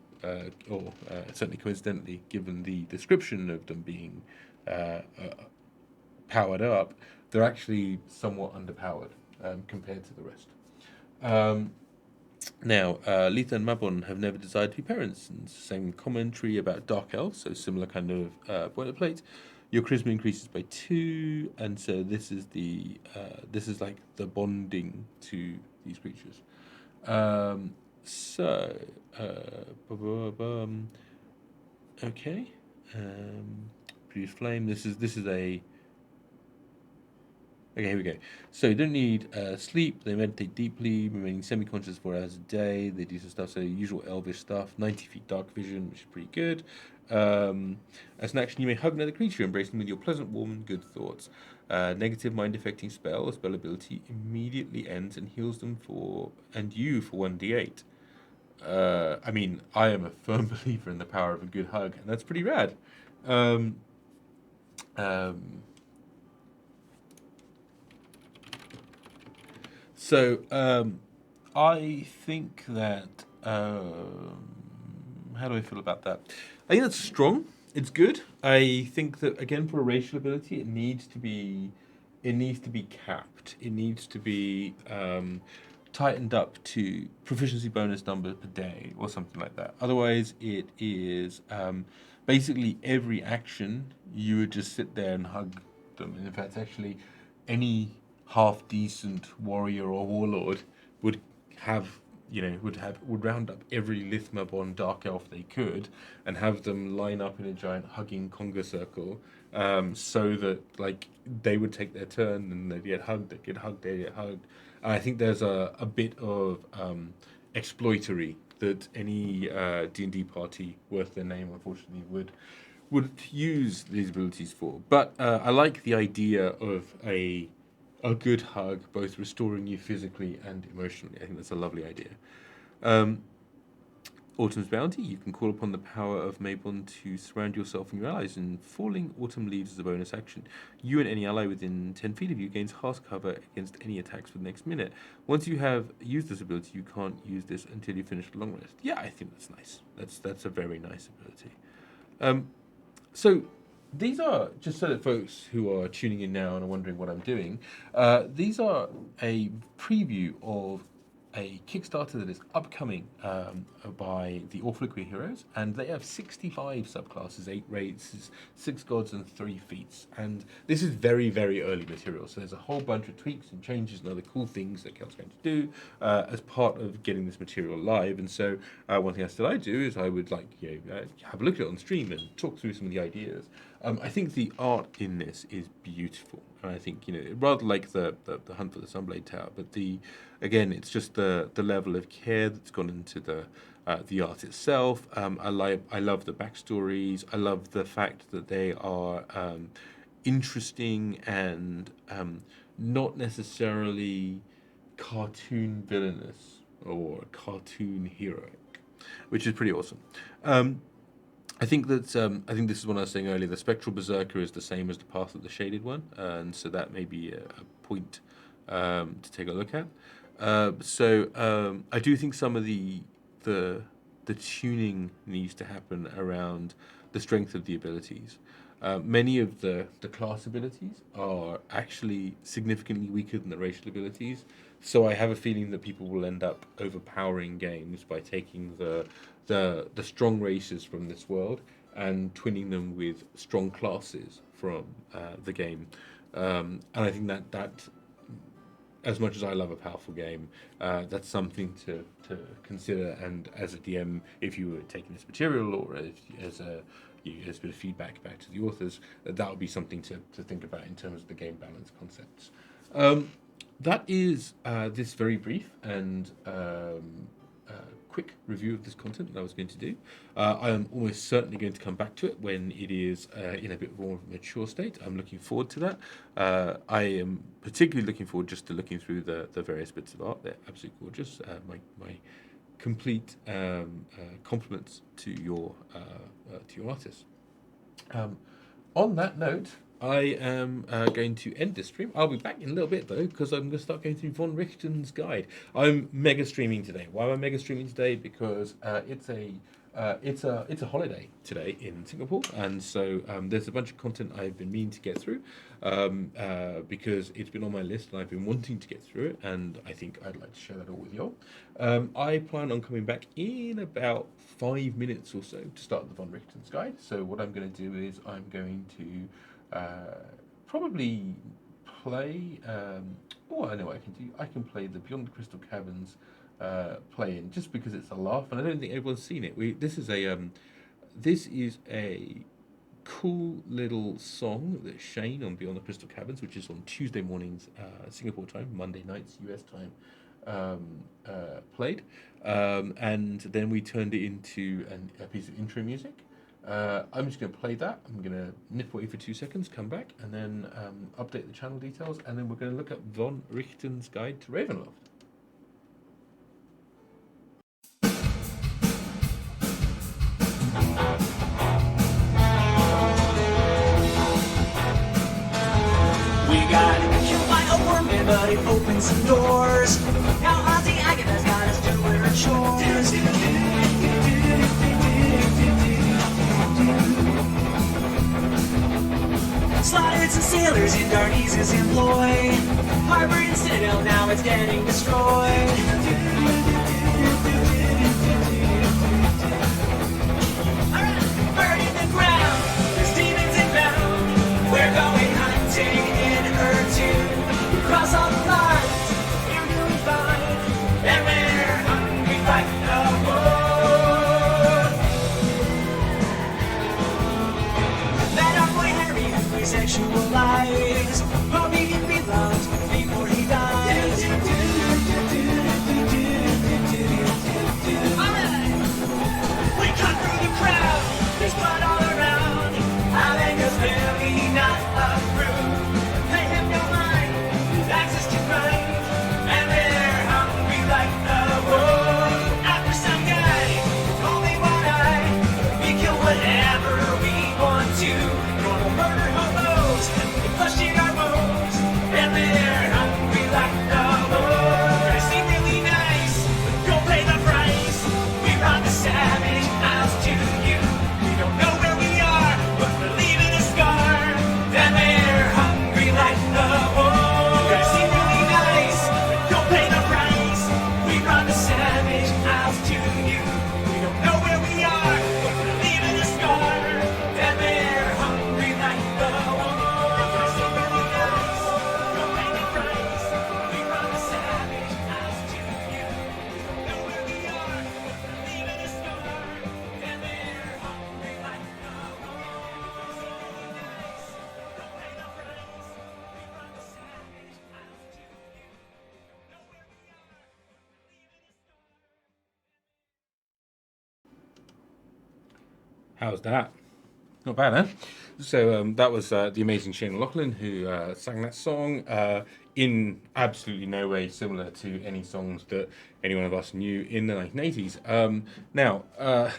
or certainly coincidentally, given the description of them being powered up, they're actually somewhat underpowered compared to the rest. Now, Letha and Mabon have never desired to be parents, and same commentary about Dark Elves, so similar kind of boilerplate. Your charisma increases by 2, and so this is like the bonding to these creatures. So, okay. Produce flame. This is a. Okay, here we go. So you don't need sleep. They meditate deeply, remaining semi-conscious 4 hours a day. They do some stuff, so usual elvish stuff. 90 feet dark vision, which is pretty good. As an action, you may hug another creature, embrace them with your pleasant, warm, and good thoughts. Negative mind-affecting spell. A spell ability immediately ends and heals them for 1d8. I mean, I am a firm believer in the power of a good hug, and that's pretty rad. So I think that how do I feel about that? I think that's strong. It's good. I think that again for a racial ability, it needs to be capped. It needs to be tightened up to proficiency bonus number per day or something like that. Otherwise, it is basically every action you would just sit there and hug them. And in fact, actually, any half decent warrior or warlord would have would round up every Lithmabon dark elf they could and have them line up in a giant hugging conga circle, so that like they would take their turn and they'd get hugged, they'd get hugged. And I think there's a bit of exploitery that any D&D party worth their name unfortunately would use these abilities for. But I like the idea of a good hug, both restoring you physically and emotionally. I think that's a lovely idea. Autumn's Bounty, you can call upon the power of Mabon to surround yourself and your allies, and falling autumn leaves as a bonus action. You and any ally within 10 feet of you gains half cover against any attacks for the next minute. Once you have used this ability, you can't use this until you finish the long rest. Yeah, I think that's nice. That's a very nice ability. So these are, just so that folks who are tuning in now and are wondering what I'm doing, these are a preview of a Kickstarter that is upcoming by the Awfully Queer Heroes, and they have 65 subclasses, 8 races, 6 gods, and 3 feats. And this is very, very early material, so there's a whole bunch of tweaks and changes and other cool things that Kel's going to do as part of getting this material live. And so one thing I do is I would like have a look at it on stream and talk through some of the ideas. I think the art in this is beautiful, and I think rather like the Hunt for the Sunblade Tower, but it's just the level of care that's gone into the art itself. I love the backstories. I love the fact that they are interesting and not necessarily cartoon villainous or cartoon heroic, which is pretty awesome. I think this is what I was saying earlier. The Spectral Berserker is the same as the Path of the Shaded one, and so that may be a point to take a look at. I do think some of the tuning needs to happen around the strength of the abilities. Many of the class abilities are actually significantly weaker than the racial abilities, so I have a feeling that people will end up overpowering games by taking the strong races from this world and twinning them with strong classes from the game. And I think that as much as I love a powerful game, that's something to consider. And as a DM, if you were taking this material or as a bit of feedback back to the authors, that would be something to think about in terms of the game balance concepts. that is this very brief and quick review of this content that I was going to do. I am almost certainly going to come back to it when it is in a bit more mature state. I'm looking forward to that. I am particularly looking forward just to looking through the various bits of art. They're absolutely gorgeous. My complete compliments to your artist. On that note, I am going to end this stream. I'll be back in a little bit though, because I'm going to start going through Von Richten's guide. I'm mega streaming today. Why am I mega streaming today? Because it's a holiday today in Singapore, and so there's a bunch of content I've been meaning to get through because it's been on my list and I've been wanting to get through it, and I think I'd like to share that all with you all. I plan on coming back in about 5 minutes or so to start the Von Richten's guide. So what I'm going to do is I'm going to probably play. Oh, I know what I can do. I can play the Beyond the Crystal Caverns play-in just because it's a laugh, and I don't think everyone's seen it. This is a cool little song that Shane on Beyond the Crystal Caverns, which is on Tuesday mornings Singapore time, Monday nights US time, played, and then we turned it into a piece of intro music. I'm just going to play that. I'm going to nip away for 2 seconds, come back, and then update the channel details, and then we're going to look at Von Richten's guide to Ravenloft. We got killed by a worm, but it opened some doors. Now Ozzy Agatha's got us doing her chores. Slaughtered some sailors in Darnies' employ. Harbor and Citadel, now it's getting destroyed. Alright, burning the ground, there's demons inbound. We're going hunting in Ur-2. We cross all the lines, you're doing fine. And we're hungry like the wolf. That our boy Harry who we sexualize, hope he can be loved before he dies. Alright, we cut through the crowd, there's blood all around. Alanga's really not approved. They have no mind, access to crime, and they're hungry like the wolf. After some guy, only one eye, we kill whatever we want to. Gonna murder hobos, flushing our bones, and they're hungry like the wolf. Gonna seem really nice, go pay the price. We brought the savage house to you. We don't know where we are, but we're leaving a scar. And they're hungry like the wolf. Gonna seem really nice, go pay the price. We brought the savage house to you. We don't know where we are, but we're leaving a scar. And they're hungry like the wolf. Gonna seem really nice, go pay the price. We brought the savage house to you. We don't know where we are, but we're leaving a scar. And they're hungry like the wolf. Gonna seem really nice, go pay the price. We brought the savage house to you. We don't know where we are, but we're leaving a scar. How's that? Not bad, huh? So that was the amazing Shane O'Loughlin who sang that song in absolutely no way similar to any songs that any one of us knew in the 1980s. Now,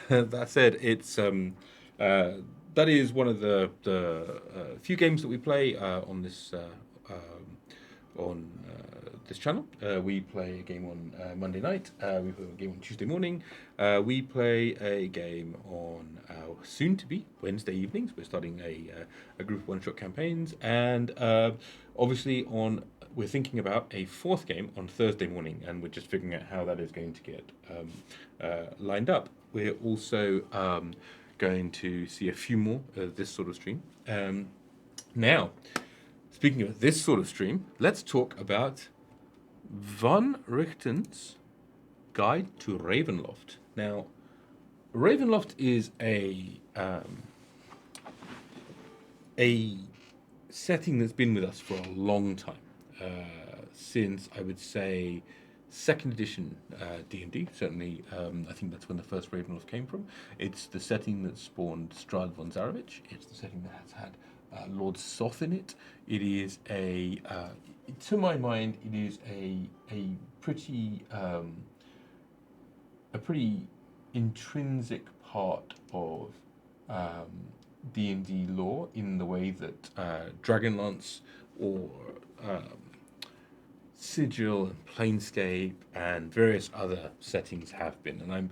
that said, it's that is one of the few games that we play on this this channel. We play a game on Monday night. We play a game on Tuesday morning. We play a game on our soon-to-be Wednesday evenings. We're starting a group of one-shot campaigns, and obviously we're thinking about a fourth game on Thursday morning, and we're just figuring out how that is going to get lined up. We're also going to see a few more of this sort of stream. Now, speaking of this sort of stream, let's talk about Von Richten's Guide to Ravenloft. Now, Ravenloft is a setting that's been with us for a long time. since I would say second edition D&D. Certainly, I think that's when the first Ravenloft came from. It's the setting that spawned Strahd von Zarovich. It's the setting that has had Lord Soth in it. It is to my mind, it is a pretty intrinsic part of D&D lore in the way that Dragonlance or Sigil and Planescape and various other settings have been, and I'm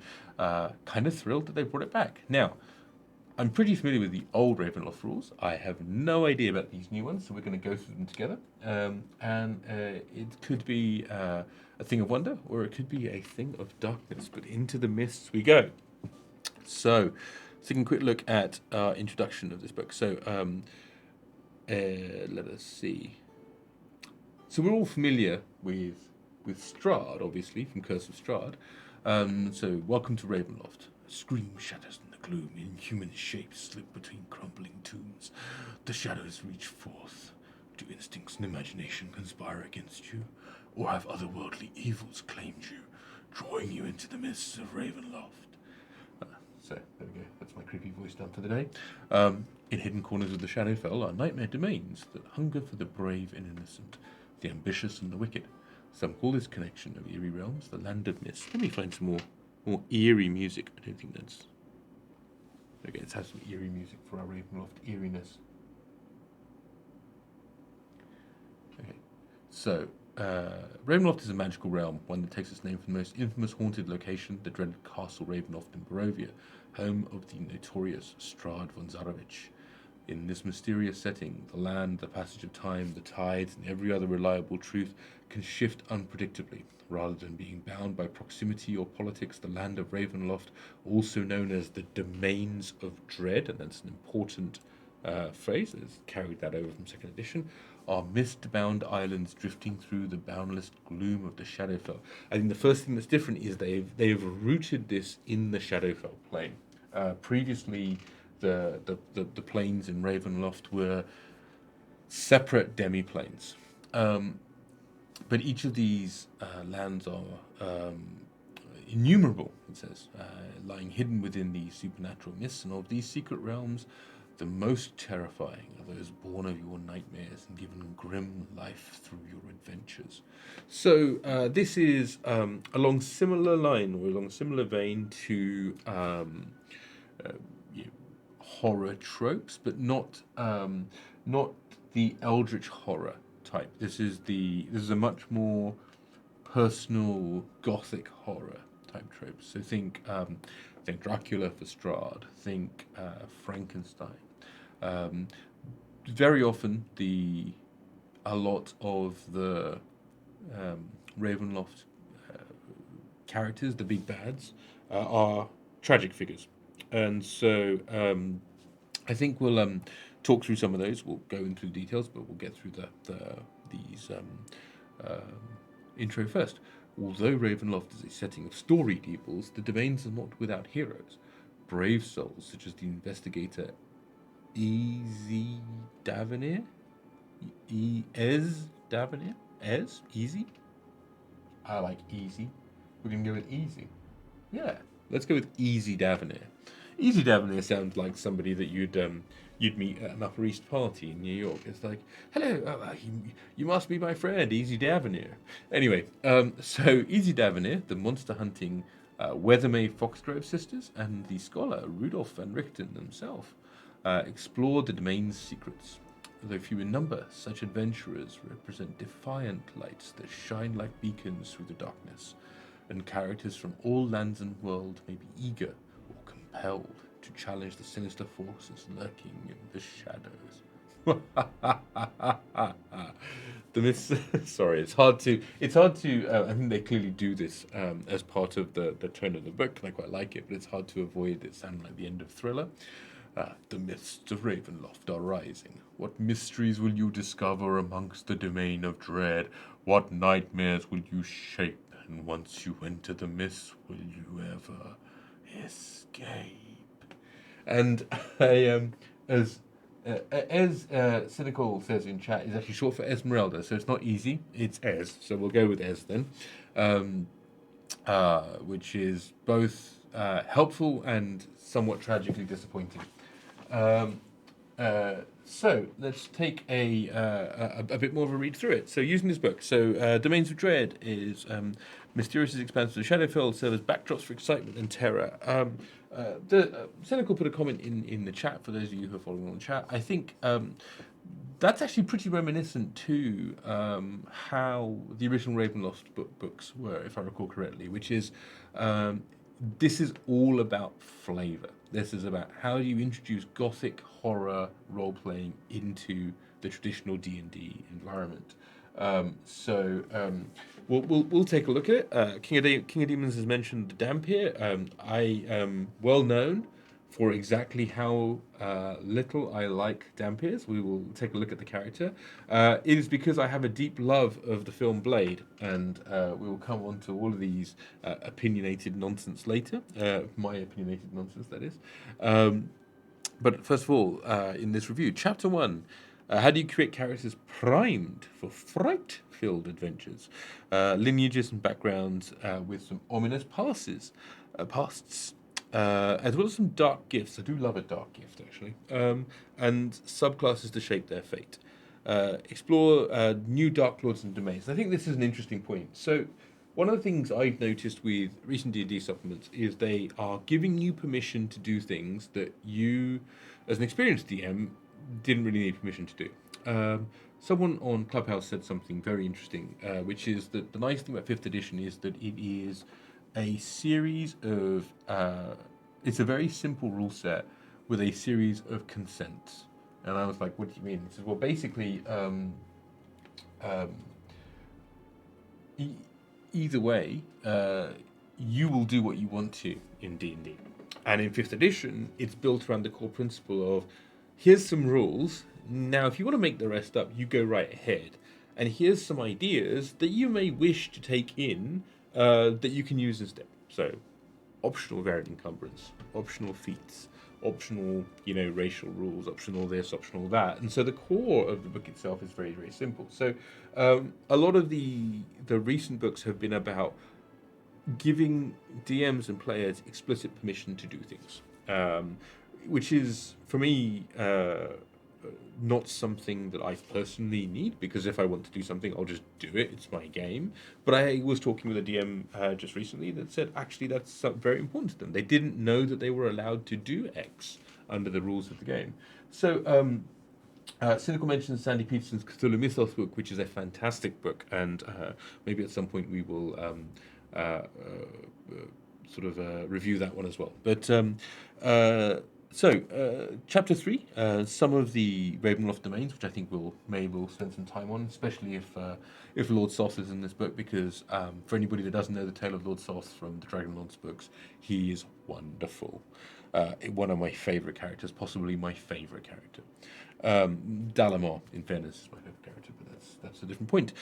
kind of thrilled that they brought it back. Now, I'm pretty familiar with the old Ravenloft rules. I have no idea about these new ones, so we're going to go through them together. It could be a thing of wonder, or it could be a thing of darkness, but into the mists we go. So, taking a quick look at our introduction of this book. So, let us see. So we're all familiar with Strahd, obviously, from Curse of Strahd. So, welcome to Ravenloft. Scream shatters in the gloom, inhuman shapes slip between crumbling tombs. The shadows reach forth. Do instincts and imagination conspire against you? Or have otherworldly evils claimed you, drawing you into the mists of Ravenloft? So, there we go. That's my creepy voice done for the day. In hidden corners of the Shadowfell are nightmare domains that hunger for the brave and innocent, the ambitious and the wicked. Some call this connection of eerie realms the land of mist. Let me find some more eerie music. I don't think that's... Okay, let's have some eerie music for our Ravenloft eeriness. Okay, so Ravenloft is a magical realm, one that takes its name from the most infamous haunted location, the dreaded Castle Ravenloft in Barovia, home of the notorious Strahd von Zarovich. In this mysterious setting, the land, the passage of time, the tides, and every other reliable truth can shift unpredictably. Rather than being bound by proximity or politics, the land of Ravenloft, also known as the Domains of Dread, and that's an important phrase, it's carried that over from second edition, are mist-bound islands drifting through the boundless gloom of the Shadowfell. I think the first thing that's different is they've rooted this in the Shadowfell plane. Previously, the planes in Ravenloft were separate demi-planes. But each of these lands are innumerable, it says, lying hidden within the supernatural mists, and of these secret realms, the most terrifying are those born of your nightmares and given grim life through your adventures. So this is along similar line, or along similar vein to horror tropes, but not the eldritch horror type. This is a much more personal gothic horror type trope. So think Dracula for Strahd. Think Frankenstein. Very often, a lot of the Ravenloft characters, the big bads, are tragic figures, and so I think we'll talk through some of those. We'll go into the details, but we'll get through these intro first. Although Ravenloft is a setting of storied evils, the domains are not without heroes. Brave souls such as the investigator Easy Davenir? Easy? I like Easy. We're going to go with Easy. Yeah, let's go with Easy Davenir. Easy Davenir sounds like somebody that you'd meet at an Upper East party in New York. It's like, hello, you must be my friend, Easy Davenir. Anyway, so Easy Davenir, the monster hunting Weathermay Foxgrove sisters, and the scholar Rudolf van Richten himself explore the domain's secrets. Though few in number, such adventurers represent defiant lights that shine like beacons through the darkness, and characters from all lands and world may be eager or compelled to challenge the sinister forces lurking in the shadows. The myths. Sorry, it's hard to. I think they clearly do this as part of the tone of the book, and I quite like it. But it's hard to avoid it sounding like the end of Thriller. The mists of Ravenloft are rising. What mysteries will you discover amongst the domain of dread? What nightmares will you shape? And once you enter the mists, will you ever escape? And as Ez, Cynical says in chat, is actually short for Esmeralda, so it's not easy. It's Ez, so we'll go with Ez then, which is both helpful and somewhat tragically disappointing. So let's take a bit more of a read through it. So using this book, Domains of Dread is mysterious expanses of Shadowfell serve as backdrops for excitement and terror. Cynical put a comment in the chat for those of you who are following on the chat. I think that's actually pretty reminiscent to how the original Ravenloft books were, if I recall correctly, which is this is all about flavor. This is about how do you introduce gothic horror role-playing into the traditional D&D environment. We'll take a look at it. King of Demons has mentioned the damp here. I am well known for exactly how little I like Dampiers. We will take a look at the character. It is because I have a deep love of the film Blade, and we will come on to all of these opinionated nonsense later. My opinionated nonsense, that is. But first of all, in this review, Chapter 1, how do you create characters primed for fright-filled adventures? Lineages and backgrounds with some ominous pasts. As well as some dark gifts. I do love a dark gift, actually. And subclasses to shape their fate. Explore new Dark Lords and domains. I think this is an interesting point. So, one of the things I've noticed with recent D&D supplements is they are giving you permission to do things that you, as an experienced DM, didn't really need permission to do. Someone on Clubhouse said something very interesting, which is that the nice thing about 5th edition is that it is a series of it's a very simple rule set with a series of consents. And I was like, what do you mean? He says, well, basically, either way, you will do what you want to in D&D. And in 5th edition, it's built around the core principle of, here's some rules. Now, if you want to make the rest up, you go right ahead. And here's some ideas that you may wish to take in that you can use instead. So, optional variant encumbrance, optional feats, optional, racial rules, optional this, optional that. And so the core of the book itself is very, very simple. So a lot of the recent books have been about giving DMs and players explicit permission to do things, which is, for me, not something that I personally need, because if I want to do something, I'll just do it. It's my game. But I was talking with a DM just recently that said, actually, that's very important to them. They didn't know that they were allowed to do X under the rules of the game. So, Cynical mentions Sandy Peterson's Cthulhu Mythos book, which is a fantastic book, and maybe at some point we will review that one as well. But Chapter 3, some of the Ravenloft domains, which I think we'll spend some time on, especially if Lord Soth is in this book, because for anybody that doesn't know the tale of Lord Soth from the Dragonlance books, he is wonderful. One of my favourite characters, possibly my favourite character. Dalamar, in fairness, is my favourite character, but that's a different point.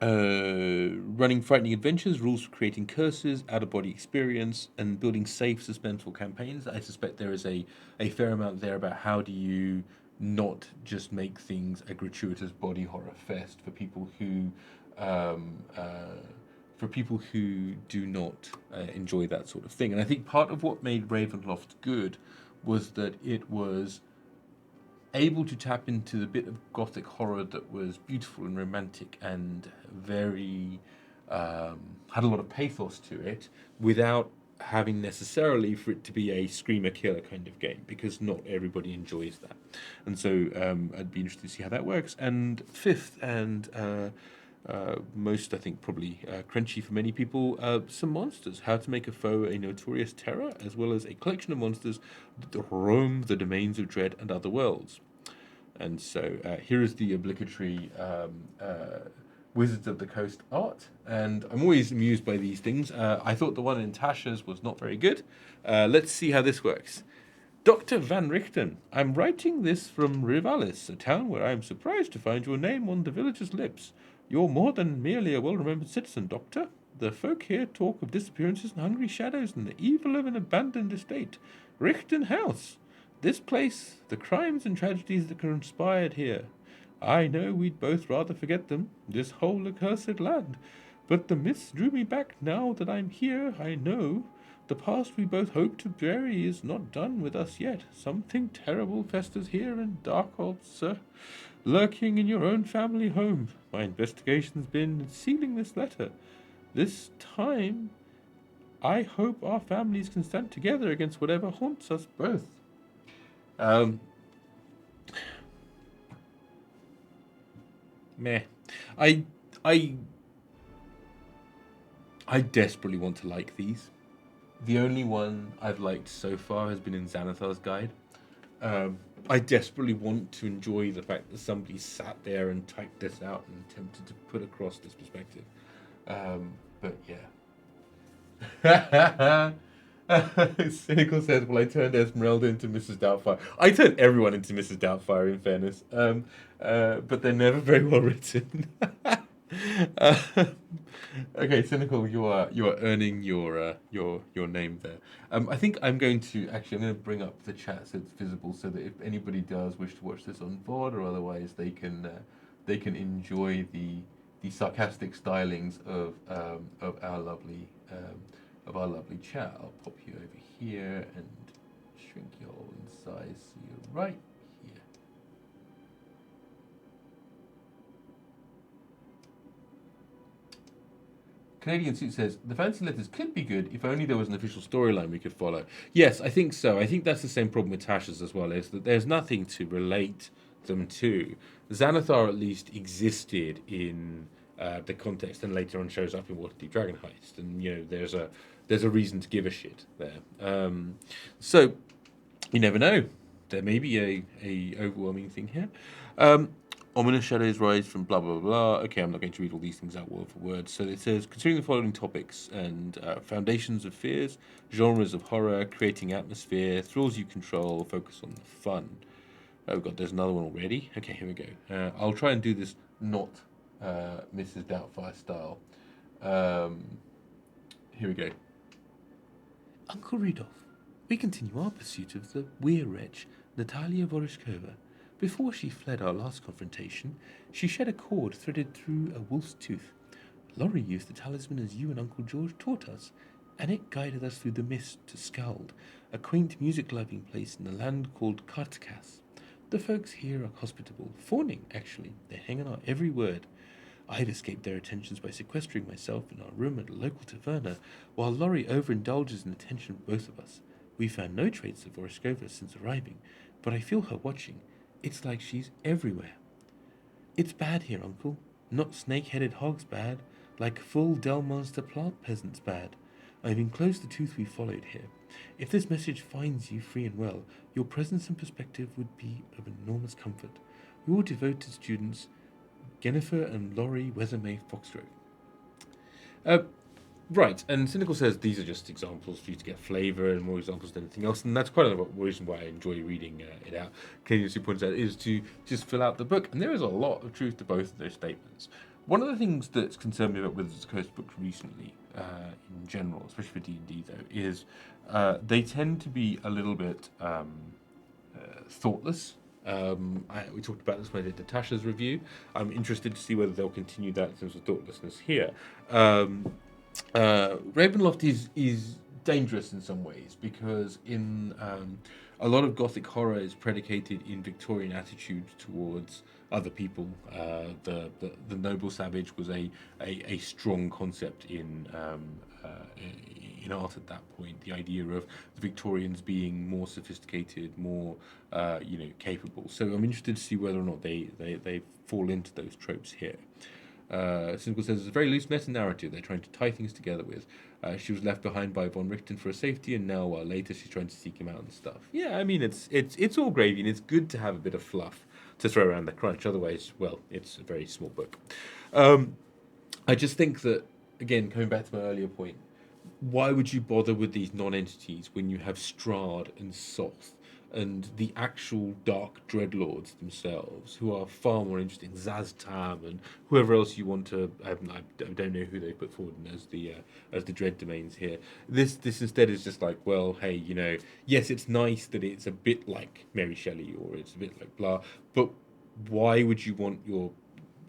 Running frightening adventures, rules for creating curses, out-of-body experience, and building safe, suspenseful campaigns. I suspect there is a fair amount there about how do you not just make things a gratuitous body horror fest for people who do not enjoy that sort of thing. And I think part of what made Ravenloft good was that it was able to tap into the bit of gothic horror that was beautiful and romantic and very had a lot of pathos to it, without having necessarily for it to be a screamer killer kind of game, because not everybody enjoys that. And so I'd be interested to see how that works. And fifth, and most, I think, probably crunchy for many people, some monsters. How to make a foe a notorious terror, as well as a collection of monsters that roam the domains of dread and other worlds. And so here is the obligatory Wizards of the Coast art. And I'm always amused by these things. I thought the one in Tasha's was not very good. Let's see how this works. Dr. Van Richten, I'm writing this from Rivalis, a town where I am surprised to find your name on the villagers' lips. You're more than merely a well-remembered citizen, Doctor. The folk here talk of disappearances and hungry shadows and the evil of an abandoned estate. Richten House. This place, the crimes and tragedies that conspired here. I know we'd both rather forget them, this whole accursed land. But the myths drew me back now that I'm here, I know. The past we both hope to bury is not done with us yet. Something terrible festers here in Darkhold, sir, lurking in your own family home. My investigation's been in sealing this letter. This time, I hope our families can stand together against whatever haunts us both. Meh. I I I desperately want to like these. The only one I've liked so far has been in Xanathar's Guide. I desperately want to enjoy the fact that somebody sat there and typed this out and attempted to put across this perspective. But yeah. Cynical says, well, I turned Esmeralda into Mrs. Doubtfire. I turned everyone into Mrs. Doubtfire, in fairness. But they're never very well written. Okay, Cynical, you are earning your name there. I think I'm going to bring up the chat so it's visible, so that if anybody does wish to watch this on VOD or otherwise, they can enjoy the sarcastic stylings of our lovely chat. I'll pop you over here and shrink you all in size so you're right here. Canadian Suit says, the fancy letters could be good if only there was an official storyline we could follow. Yes, I think so. I think that's the same problem with Tasha's as well, is that there's nothing to relate them to. Xanathar at least existed in the context and later on shows up in Waterdeep Dragon Heist. And, there's a reason to give a shit there. So, you never know. There may be a overwhelming thing here. Ominous shadows rise from blah, blah, blah. Okay, I'm not going to read all these things out word for word. So it says, considering the following topics and foundations of fears, genres of horror, creating atmosphere, thrills you control, focus on the fun. Oh, God, there's another one already. Okay, here we go. I'll try and do this not Mrs. Doubtfire style. Here we go. Uncle Rudolph, we continue our pursuit of the weir wretch, Natalia Vorishkova. Before she fled our last confrontation, she shed a cord threaded through a wolf's tooth. Laurie used the talisman as you and Uncle George taught us, and it guided us through the mist to Skald, a quaint music-loving place in a land called Kartkas. The folks here are hospitable, fawning, actually. They hang on our every word. I've escaped their attentions by sequestering myself in our room at a local taverna, while Laurie overindulges in the attention of both of us. We found no trace of Vorishkova since arriving, but I feel her watching. It's like she's everywhere. It's bad here, Uncle. Not snake-headed hogs bad, like full Del Monster plant peasants bad. I've enclosed the tooth we followed here. If this message finds you free and well, your presence and perspective would be of enormous comfort. Your devoted students, Jennifer and Laurie Weathermay Foxgrove. Right, and Cynical says these are just examples for you to get flavour and more examples than anything else, and that's quite a reason why I enjoy reading it out. Canadian points out is to just fill out the book, and there is a lot of truth to both of those statements. One of the things that's concerned me about Wizards of the Coast books recently, in general, especially for D&D though, is they tend to be a little bit thoughtless. We talked about this when I did Natasha's review. I'm interested to see whether they'll continue that sense of thoughtlessness here. Ravenloft is dangerous in some ways because in a lot of Gothic horror is predicated in Victorian attitude towards other people. The noble savage was a strong concept in art at that point. The idea of the Victorians being more sophisticated, more capable. So I'm interested to see whether or not they fall into those tropes here. Cynical says it's a very loose meta-narrative they're trying to tie things together with. She was left behind by von Richten for a safety, and now a while later she's trying to seek him out and stuff. Yeah, I mean it's all gravy, and it's good to have a bit of fluff to throw around the crunch. Otherwise, well, it's a very small book. I just think that, again, coming back to my earlier point, why would you bother with these non-entities when you have Strahd and Soth and the actual Dark Dreadlords themselves, who are far more interesting, Zaztam and whoever else you want to. I don't know who they put forward as the Dread domains here. This instead is just like, well, hey, yes, it's nice that it's a bit like Mary Shelley or it's a bit like blah, but why would you want your,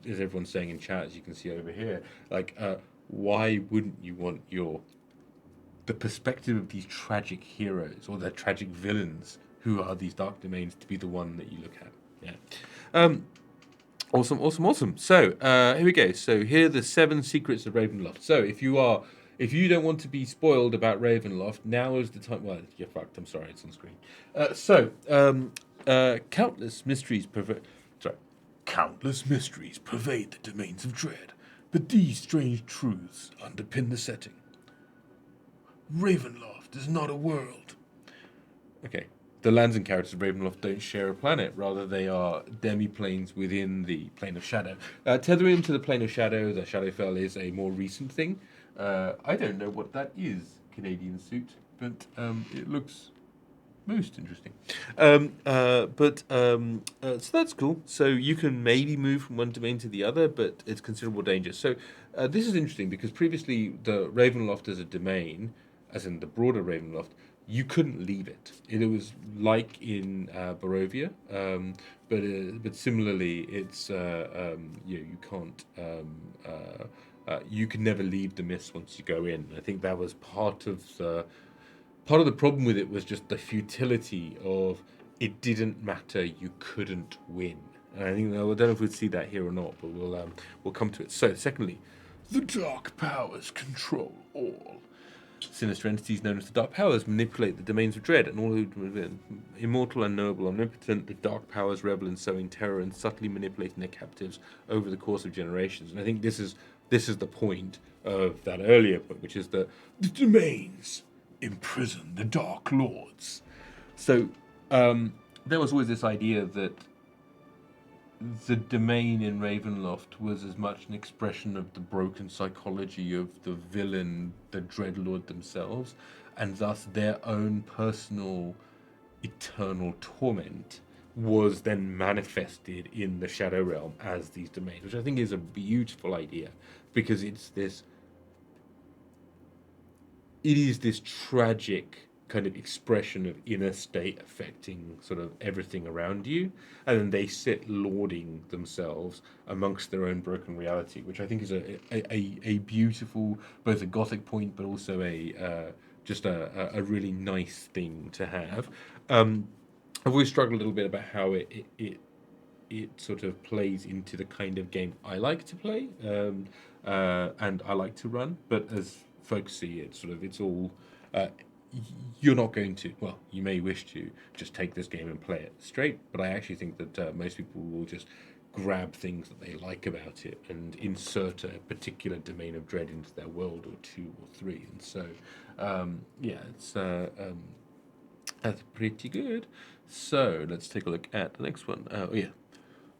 as everyone's saying in chat, as you can see over here, like, why wouldn't you want the perspective of these tragic heroes or their tragic villains who are these dark domains to be the one that you look at? Yeah. Awesome. So here we go. So here are the 7 secrets of Ravenloft. So if you don't want to be spoiled about Ravenloft, now is the time. Well, you're fucked. I'm sorry, it's on screen. Countless mysteries pervade the domains of dread, but these strange truths underpin the setting. Ravenloft is not a world. Okay. The lands and characters of Ravenloft don't share a planet. Rather, they are demi-planes within the plane of shadow. Tethering them to the plane of shadow, the Shadowfell, is a more recent thing. I don't know what that is, Canadian suit, but it looks most interesting. So that's cool. So you can maybe move from one domain to the other, but it's considerable danger. So this is interesting because previously the Ravenloft as a domain, as in the broader Ravenloft, you couldn't leave it. It was like in Barovia, but similarly, it's you can't. You can never leave the mist once you go in. I think that was part of the problem with it was just the futility of it didn't matter. You couldn't win. And I think I don't know if we'd see that here or not, but we'll come to it. So, secondly, the dark powers control all. Sinister entities known as the Dark Powers manipulate the domains of dread, and all who immortal, unknowable, omnipotent, the Dark Powers revel in sowing terror and subtly manipulating their captives over the course of generations. And I think this is the point of that earlier point, which is that the domains imprison the Dark Lords. So there was always this idea that the domain in Ravenloft was as much an expression of the broken psychology of the villain, the Dreadlord themselves, and thus their own personal eternal torment was then manifested in the Shadow Realm as these domains, which I think is a beautiful idea, because it is this tragic kind of expression of inner state affecting sort of everything around you, and then they sit lording themselves amongst their own broken reality, which I think is a beautiful, both a gothic point, but also a really nice thing to have. I've always struggled a little bit about how it sort of plays into the kind of game I like to play, and I like to run, but as folks see it, it's all. You're not going to, well, you may wish to just take this game and play it straight, but I actually think that most people will just grab things that they like about it and insert a particular domain of dread into their world, or 2 or 3. And so, that's pretty good. So let's take a look at the next one.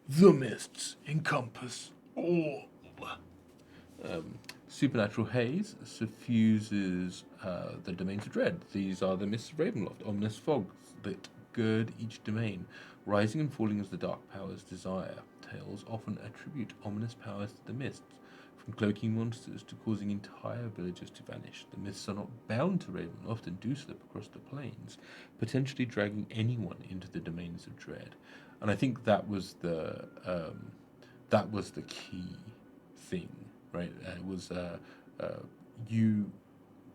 The mists encompass all. Supernatural haze suffuses the domains of dread. These are the mists of Ravenloft, ominous fogs that gird each domain, rising and falling as the dark powers desire. Tales often attribute ominous powers to the mists, from cloaking monsters to causing entire villages to vanish. The mists are not bound to Ravenloft and do slip across the plains, potentially dragging anyone into the domains of dread. And I think that was the key thing. Right, it was you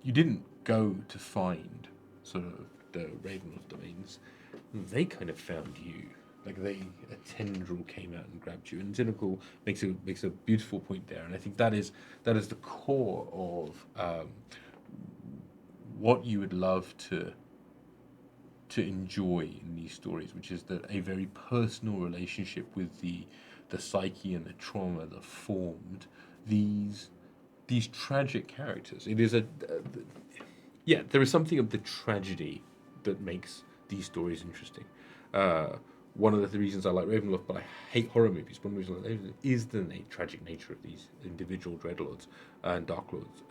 didn't go to find sort of the Ravenloft domains; they kind of found you. Like a tendril came out and grabbed you. And Cynical makes a beautiful point there, and I think that is the core of what you would love to enjoy in these stories, which is that a very personal relationship with the psyche and the trauma that formed these tragic characters. It is there is something of the tragedy that makes these stories interesting. One of the reasons I like Ravenloft, but I hate horror movies, one of the reasons I like Ravenloft is the tragic nature of these individual Dreadlords and Dark Lords.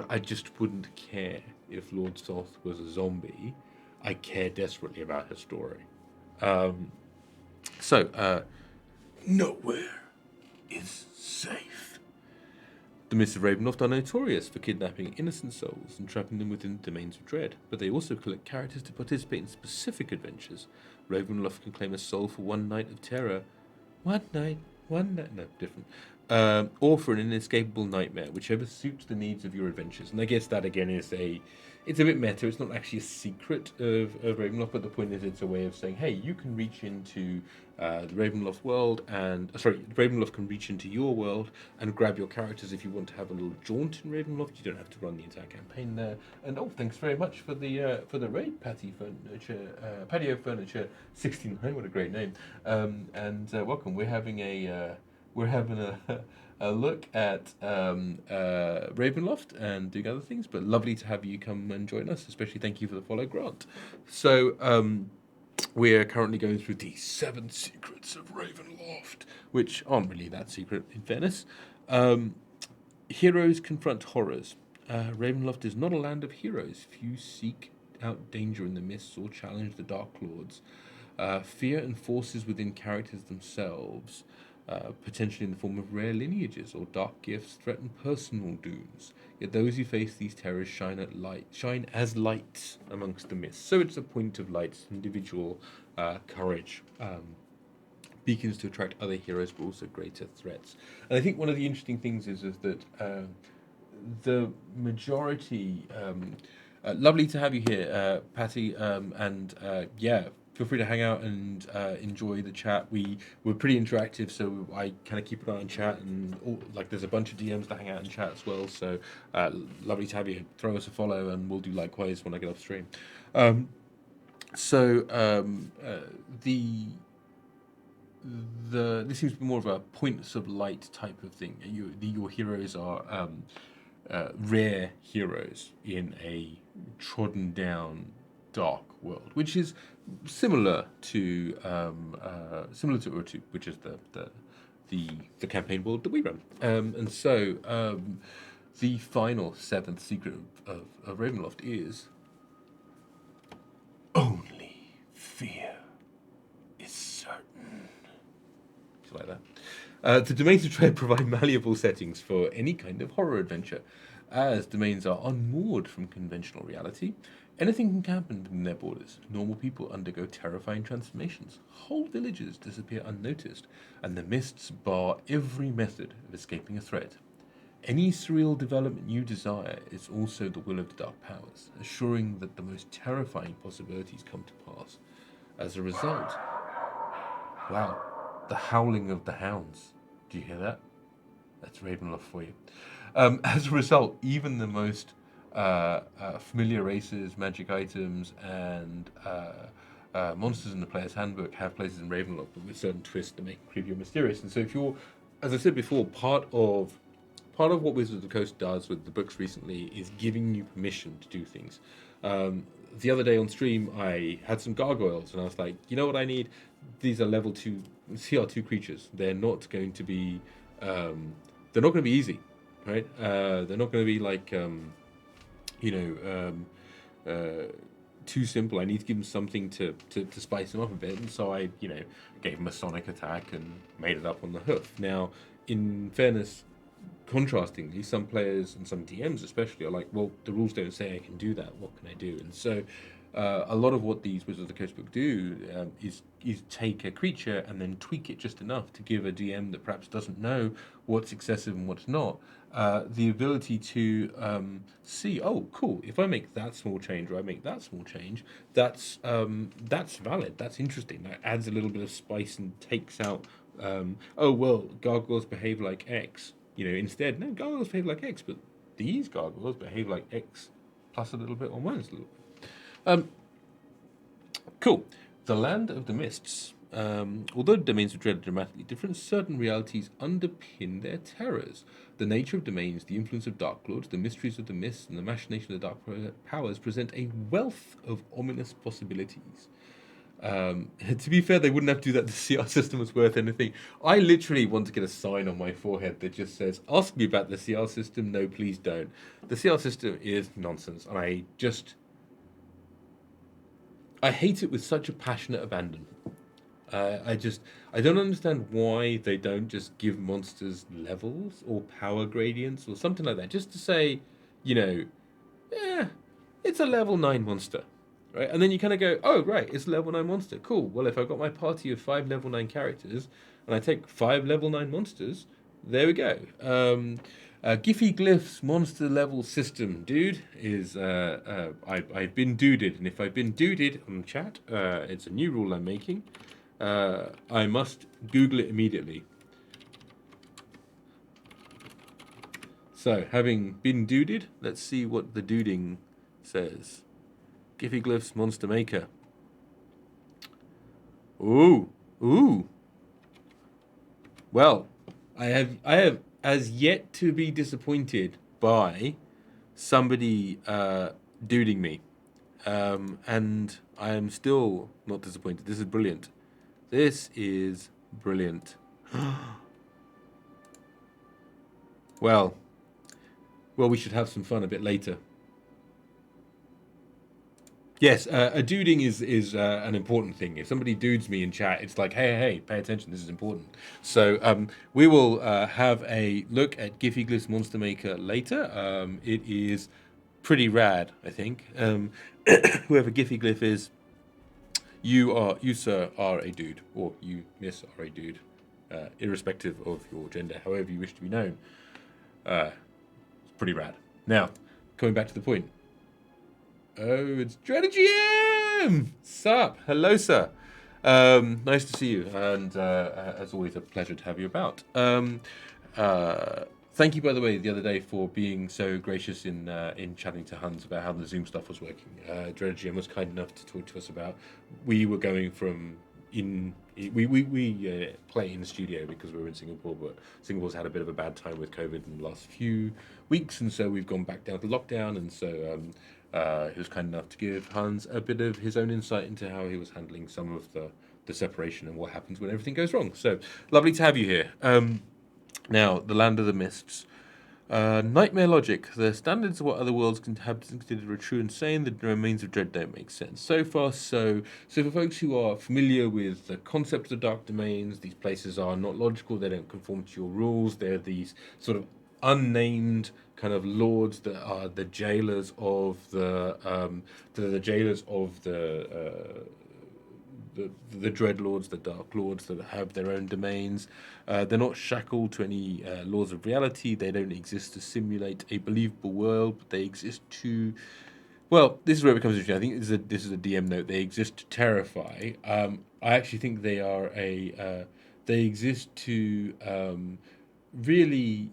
I just wouldn't care if Lord Soth was a zombie, I care desperately about her story. So, nowhere is safe. The Mists of Ravenloft are notorious for kidnapping innocent souls and trapping them within the domains of dread, but they also collect characters to participate in specific adventures. Ravenloft can claim a soul for one night of terror. One night, no, different. Or for an inescapable nightmare, whichever suits the needs of your adventures. And I guess that again is it's a bit meta. It's not actually a secret of Ravenloft, but the point is it's a way of saying, hey, you can reach into the Ravenloft world, and Ravenloft can reach into your world and grab your characters if you want to have a little jaunt in Ravenloft. You don't have to run the entire campaign there. And thanks very much for the raid, Patio Furniture 69. What a great name! And welcome. We're having a look at Ravenloft and doing other things, but lovely to have you come and join us. Especially thank you for the follow, Grant. So we're currently going through the 7 secrets of Ravenloft, which aren't really that secret, in fairness. Heroes confront horrors. Ravenloft is not a land of heroes. Few seek out danger in the mists or challenge the Dark Lords. Fear and forces within characters themselves, potentially in the form of rare lineages or dark gifts, threaten personal dooms. Yet those who face these terrors shine as lights amongst the mists. So it's a point of light, individual courage, beacons to attract other heroes, but also greater threats. And I think one of the interesting things is that the majority. Lovely to have you here, Patty, and feel free to hang out and enjoy the chat. We're pretty interactive, so I kind of keep an eye on chat, and there's a bunch of DMs that hang out in chat as well. So lovely to have you. Throw us a follow, and we'll do likewise when I get off stream. This seems to be more of a points of light type of thing. Your heroes are rare heroes in a trodden down dark world, which is similar to Urtu, which is the campaign world that we run. And so the final 7th secret of Ravenloft is only fear is certain. Like that. The domains of dread provide malleable settings for any kind of horror adventure. As domains are unmoored from conventional reality, anything can happen within their borders. Normal people undergo terrifying transformations. Whole villages disappear unnoticed, and the mists bar every method of escaping a threat. Any surreal development you desire is also the will of the Dark Powers, assuring that the most terrifying possibilities come to pass. As a result, wow, the howling of the hounds. Do you hear that? That's Ravenloft for you. As a result, even the most familiar races, magic items, and monsters in the player's handbook have places in Ravenloft, but with certain twists that make it creepy or mysterious. And so, if you're, as I said before, part of what Wizards of the Coast does with the books recently is giving you permission to do things. The other day on stream, I had some gargoyles, and I was like, you know what I need? These are level 2 CR2 creatures. They're not going to be easy, right? They're not going to be like too simple. I need to give them something to spice them up a bit, and so I gave them a sonic attack and made it up on the hoof. Now, in fairness, contrastingly, some players and some DMs especially are like, well, the rules don't say I can do that. What can I do? And so a lot of what these Wizards of the Coast book do is take a creature and then tweak it just enough to give a DM that perhaps doesn't know what's excessive and what's not the ability to see, oh, cool, if I make that small change or I make that small change, that's valid, that's interesting, that adds a little bit of spice and takes out, oh, well, gargoyles behave like X. Instead, no, gargoyles behave like X, but these gargoyles behave like X plus a little bit or minus a little bit. Cool. The Land of the Mists. Although domains of dread are dramatically different, certain realities underpin their terrors. The nature of domains, the influence of Dark Lords, the mysteries of the mists, and the machination of the Dark Powers present a wealth of ominous possibilities. To be fair, they wouldn't have to do that. The CR system was worth anything. I literally want to get a sign on my forehead that just says, ask me about the CR system. No, please don't. The CR system is nonsense. And I just... I hate it with such a passionate abandon. I don't understand why they don't just give monsters levels or power gradients or something like that, just to say, you know, yeah, it's a level 9 monster, right? And then you kind of go, oh, right, it's a level 9 monster. Cool. Well, if I've got my party of 5 level 9 characters and I take 5 level 9 monsters, there we go. Giphy Glyph's monster level system, dude, is I've been duded. And if I've been duded on chat, it's a new rule I'm making. I must Google it immediately. So, having been duded, let's see what the duding says. Giphy Glyph's Monster Maker. Ooh, ooh. Well, I have as yet to be disappointed by somebody duding me, and I am still not disappointed. This is brilliant. This is brilliant. Well, we should have some fun a bit later. Yes, a duding is an important thing. If somebody dudes me in chat, it's like, hey, pay attention. This is important. So we will have a look at Giphy Glyph's Monster Maker later. It is pretty rad, I think. Whoever Giphy Glyph is, you sir are a dude, or you miss are a dude, irrespective of your gender, however you wish to be known. It's pretty rad. Now, coming back to the point. Oh, it's GM! Sup? Hello, sir. Nice to see you, and as always, a pleasure to have you about. Thank you, by the way, the other day for being so gracious in chatting to Hans about how the Zoom stuff was working. GM was kind enough to talk to us about. We were going from we play in the studio because we were in Singapore, but Singapore's had a bit of a bad time with COVID in the last few weeks, and so we've gone back down to lockdown, and so he was kind enough to give Hans a bit of his own insight into how he was handling some of the separation and what happens when everything goes wrong. So lovely to have you here. Now, the Land of the Mists. Nightmare logic. The standards of what other worlds can have considered are true and sane. The remains of dread don't make sense. So far, so for folks who are familiar with the concept of the dark domains, these places are not logical. They don't conform to your rules. They're these sort of unnamed kind of lords that are the jailers of the the Dreadlords, the Dark Lords that have their own domains. They're not shackled to any laws of reality. They don't exist to simulate a believable world, but they exist to... Well, this is where it becomes interesting. I think this is a DM note. They exist to terrify. I actually think they are they exist to really...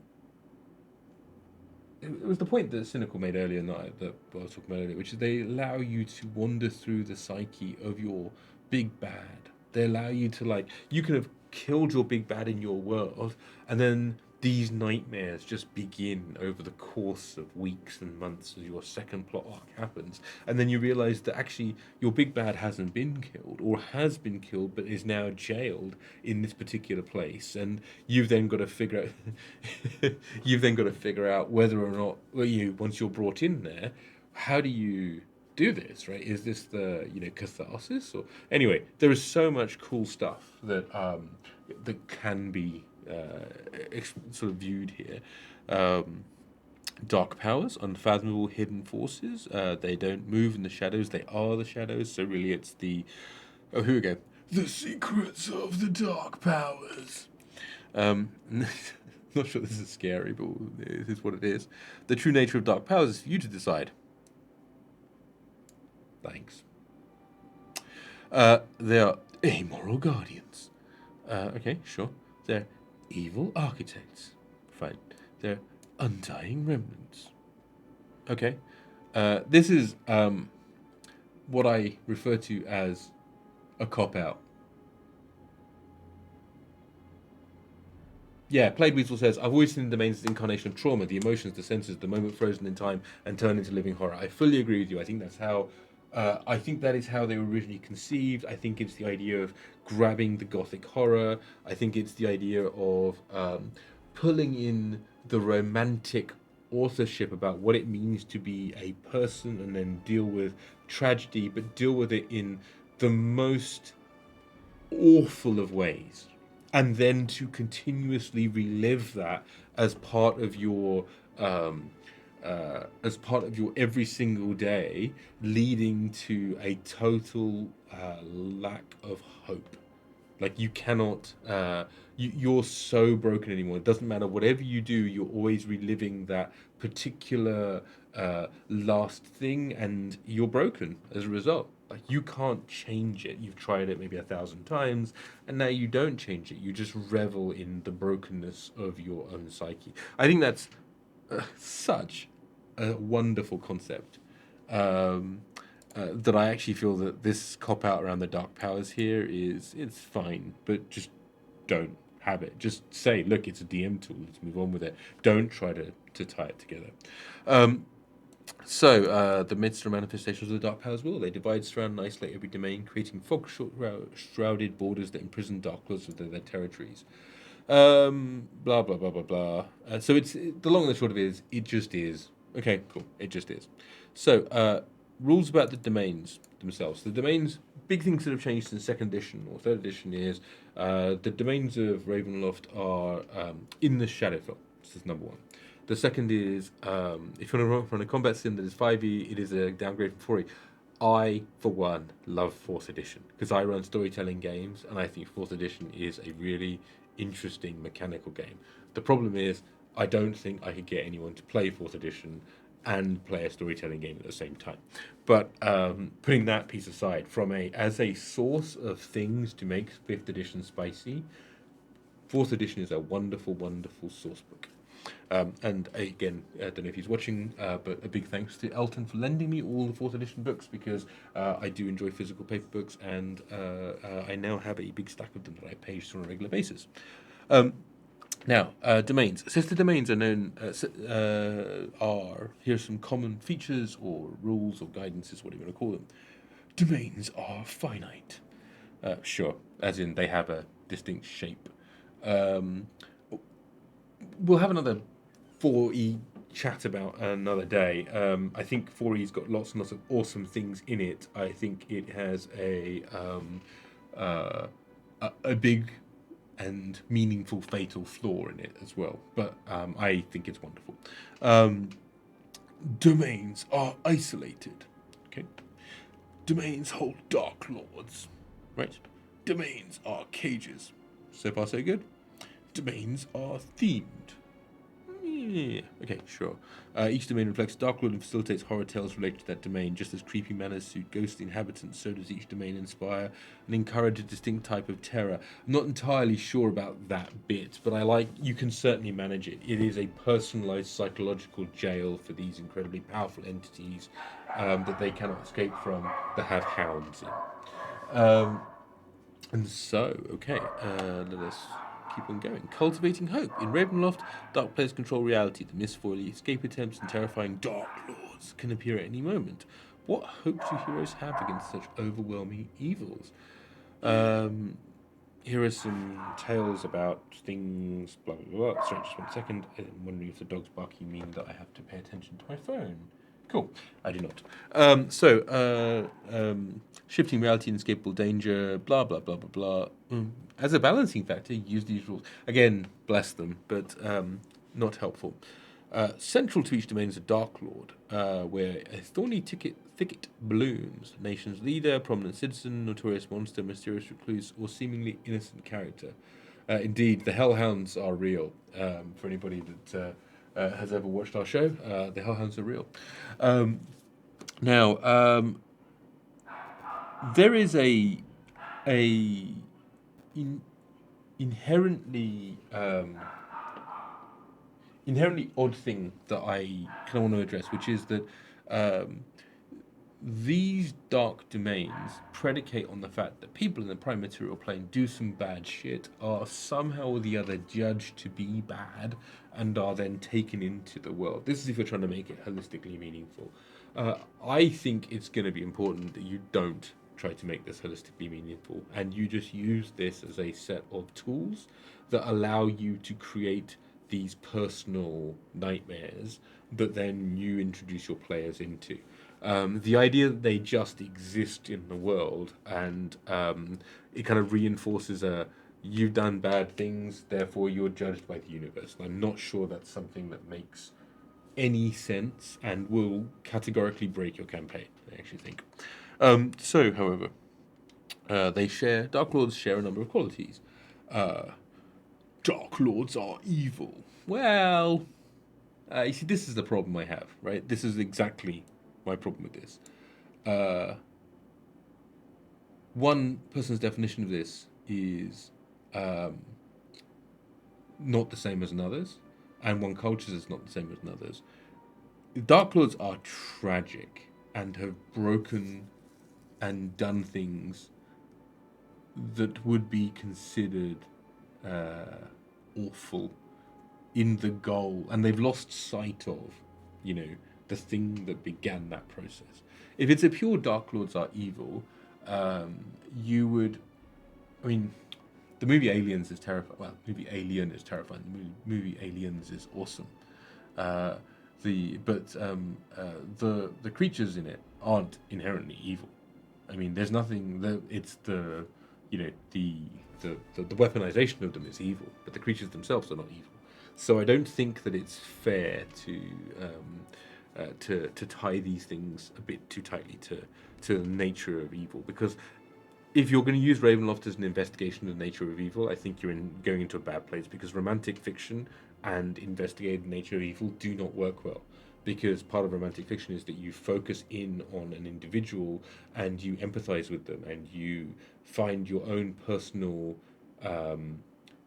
It was the point that Cynical made earlier, that I was talking about earlier, which is they allow you to wander through the psyche of your big bad. They allow you to, you could have killed your big bad in your world, and then these nightmares just begin over the course of weeks and months as your second plot arc happens, and then you realize that actually your big bad hasn't been killed, or has been killed but is now jailed in this particular place, and you've then got to figure out whether or not, once you're brought in there, how do you do this, right? Is this the catharsis? Or anyway, there is so much cool stuff that that can be sort of viewed here. Dark powers, unfathomable hidden forces. They don't move in the shadows; they are the shadows. So really, it's the here we go. The secrets of the dark powers. Not sure this is scary, but it is what it is. The true nature of dark powers is for you to decide. Thanks. They are amoral guardians. Okay, sure. They're evil architects. Fine. They're undying remnants. Okay. This is what I refer to as a cop-out. Yeah, Plague Weasel says, I've always seen the domains as incarnation of trauma, the emotions, the senses, the moment frozen in time and turned into living horror. I fully agree with you. I think that's how... I think that is how they were originally conceived. I think it's the idea of grabbing the gothic horror. I think it's the idea of pulling in the romantic authorship about what it means to be a person and then deal with tragedy, but deal with it in the most awful of ways, and then to continuously relive that as part of your um, every single day, leading to a total lack of hope. Like you cannot, you're so broken anymore. It doesn't matter whatever you do. You're always reliving that particular last thing, and you're broken as a result. Like you can't change it. You've tried it maybe 1,000 times, and now you don't change it. You just revel in the brokenness of your own psyche. I think that's such a wonderful concept. Um, that I actually feel that this cop out around the dark powers here is it's fine, but just don't have it. Just say, look, it's a DM tool. Let's move on with it. Don't try to tie it together. The midst of manifestations of the dark powers will. They divide, surround, and isolate every domain, creating fog-shrouded borders that imprison dark lords within their territories. Blah blah blah blah blah. The long and the short of it is, it just is. Okay, cool. It just is. Rules about the domains themselves. The domains, big things that have changed since second edition or third edition is the domains of Ravenloft are in the Shadowfell. This is number one. The second is if you want to run a combat sim that is 5e, it is a downgrade from 4e. I, for one, love 4th edition because I run storytelling games and I think 4th edition is a really interesting mechanical game. The problem is I don't think I could get anyone to play 4th edition and play a storytelling game at the same time. But putting that piece aside, as a source of things to make 5th edition spicy, 4th edition is a wonderful, wonderful source book. And again, I don't know if he's watching, but a big thanks to Elton for lending me all the 4th edition books because I do enjoy physical paper books, and I now have a big stack of them that I page through on a regular basis. Now, domains. Sister domains are known here's some common features or rules or guidances, what do you want to call them. Domains are finite. Sure, as in they have a distinct shape. We'll have another 4E chat about another day. I think 4E's got lots and lots of awesome things in it. I think it has a big and meaningful fatal flaw in it as well. But I think it's wonderful. Domains are isolated. Okay. Domains hold dark lords. Right. Domains are cages. So far, so good. Domains are themed. Yeah. Okay, sure. Each domain reflects Dark Lord and facilitates horror tales related to that domain. Just as creepy manners suit ghostly inhabitants, so does each domain inspire and encourage a distinct type of terror. I'm not entirely sure about that bit, but you can certainly manage it. It is a personalized psychological jail for these incredibly powerful entities that they cannot escape from, that have hounds in. Let us keep on going. Cultivating hope. In Ravenloft, dark players control reality. The misfoily escape attempts and terrifying dark lords can appear at any moment. What hope do heroes have against such overwhelming evils? Here are some tales about things, blah, blah, blah. Sorry, just 1 second. I'm wondering if the dog's barking mean that I have to pay attention to my phone. Cool. I do not. Shifting reality and escapable danger, blah, blah, blah, blah, blah. As a balancing factor, use these rules. Again, bless them, but not helpful. Central to each domain is a Dark Lord, where a thorny thicket blooms. Nation's leader, prominent citizen, notorious monster, mysterious recluse, or seemingly innocent character. Indeed, the Hellhounds are real. For anybody that has ever watched our show, the Hellhounds are real. There is a inherently odd thing that I kind of want to address, which is that these dark domains predicate on the fact that people in the prime material plane do some bad shit, are somehow or the other judged to be bad, and are then taken into the world. This is if you're trying to make it holistically meaningful. I think it's going to be important that you don't try to make this holistically meaningful, and you just use this as a set of tools that allow you to create these personal nightmares that then you introduce your players into. The idea that they just exist in the world, and it kind of reinforces a you've done bad things, therefore you're judged by the universe. And I'm not sure that's something that makes any sense and will categorically break your campaign, I actually think. However, Dark Lords share a number of qualities. Dark Lords are evil. Well, you see, this is the problem I have, right? This is exactly my problem with this. One person's definition of this is not the same as another's, and one culture's is not the same as another's. Dark Lords are tragic and have broken and done things that would be considered awful in the goal, and they've lost sight of, the thing that began that process. If it's a pure Dark Lords are evil, you would, I mean, the movie Aliens is terrifying. Well, the movie Alien is terrifying. The movie Aliens is awesome. The creatures in it aren't inherently evil. I mean, there's nothing. It's the weaponization of them is evil, but the creatures themselves are not evil. So I don't think that it's fair to tie these things a bit too tightly to the nature of evil, because if you're going to use Ravenloft as an investigation of the nature of evil, I think you're going into a bad place, because romantic fiction and investigating the nature of evil do not work well. Because part of romantic fiction is that you focus in on an individual and you empathize with them, and you find your own personal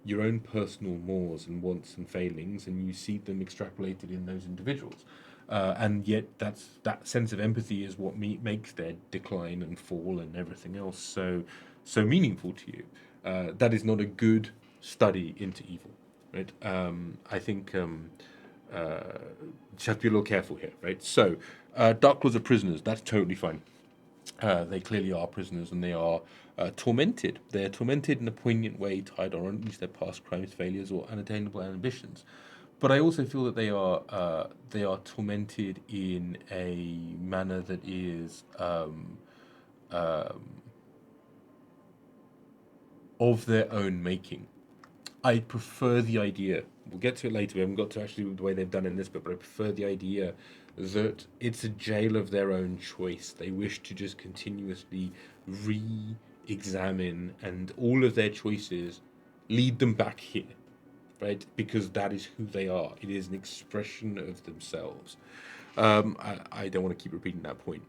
mores and wants and failings, and you see them extrapolated in those individuals. And yet that sense of empathy is what makes their decline and fall and everything else so meaningful to you. That is not a good study into evil, right? I think just have to be a little careful here, right? So, Dark Lords are prisoners. That's totally fine. They clearly are prisoners, and they are tormented. They're tormented in a poignant way, tied on at least their past crimes, failures, or unattainable ambitions. But I also feel that they are tormented in a manner that is of their own making. I prefer the idea. We'll get to it later. We haven't got to actually the way they've done it in this bit, but I prefer the idea that it's a jail of their own choice. They wish to just continuously re-examine, and all of their choices lead them back here, right? Because that is who they are. It is an expression of themselves. I don't want to keep repeating that point.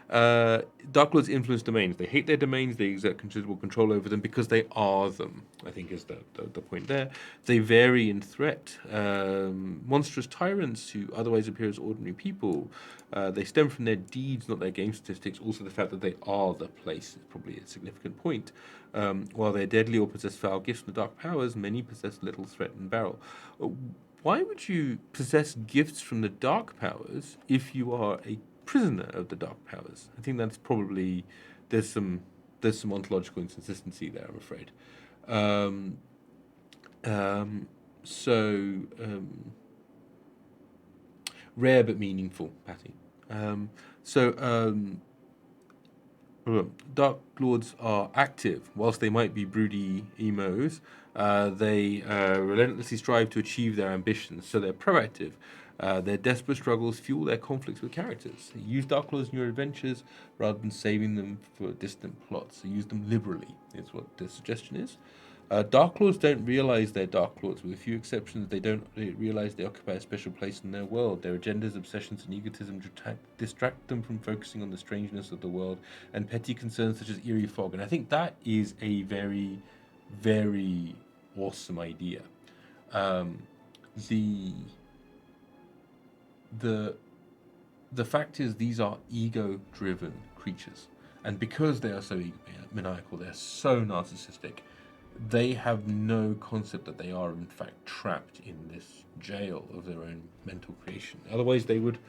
Dark Lords influence domains. They hate their domains. They exert considerable control over them because they are them, I think is the point there. They vary in threat. Monstrous tyrants who otherwise appear as ordinary people. They stem from their deeds, not their game statistics. Also, the fact that they are the place is probably a significant point. While they're deadly or possess foul gifts from the dark powers, many possess little threat and barrel. Why would you possess gifts from the dark powers if you are a prisoner of the dark powers? I think that's probably there's some ontological inconsistency there, I'm afraid. Rare but meaningful, Patty. Dark Lords are active. Whilst they might be broody emos, they relentlessly strive to achieve their ambitions, so they're proactive. Their desperate struggles fuel their conflicts with characters. Use Dark Lords in your adventures rather than saving them for distant plots. So use them liberally, is what the suggestion is. Dark Lords don't realize they're Dark Lords. With a few exceptions, they don't realize they occupy a special place in their world. Their agendas, obsessions, and egotism distract them from focusing on the strangeness of the world and petty concerns such as eerie fog. And I think that is a very, very awesome idea. The fact is, these are ego-driven creatures, and because they are so maniacal, they're so narcissistic. They have no concept that they are in fact trapped in this jail of their own mental creation. Otherwise, they would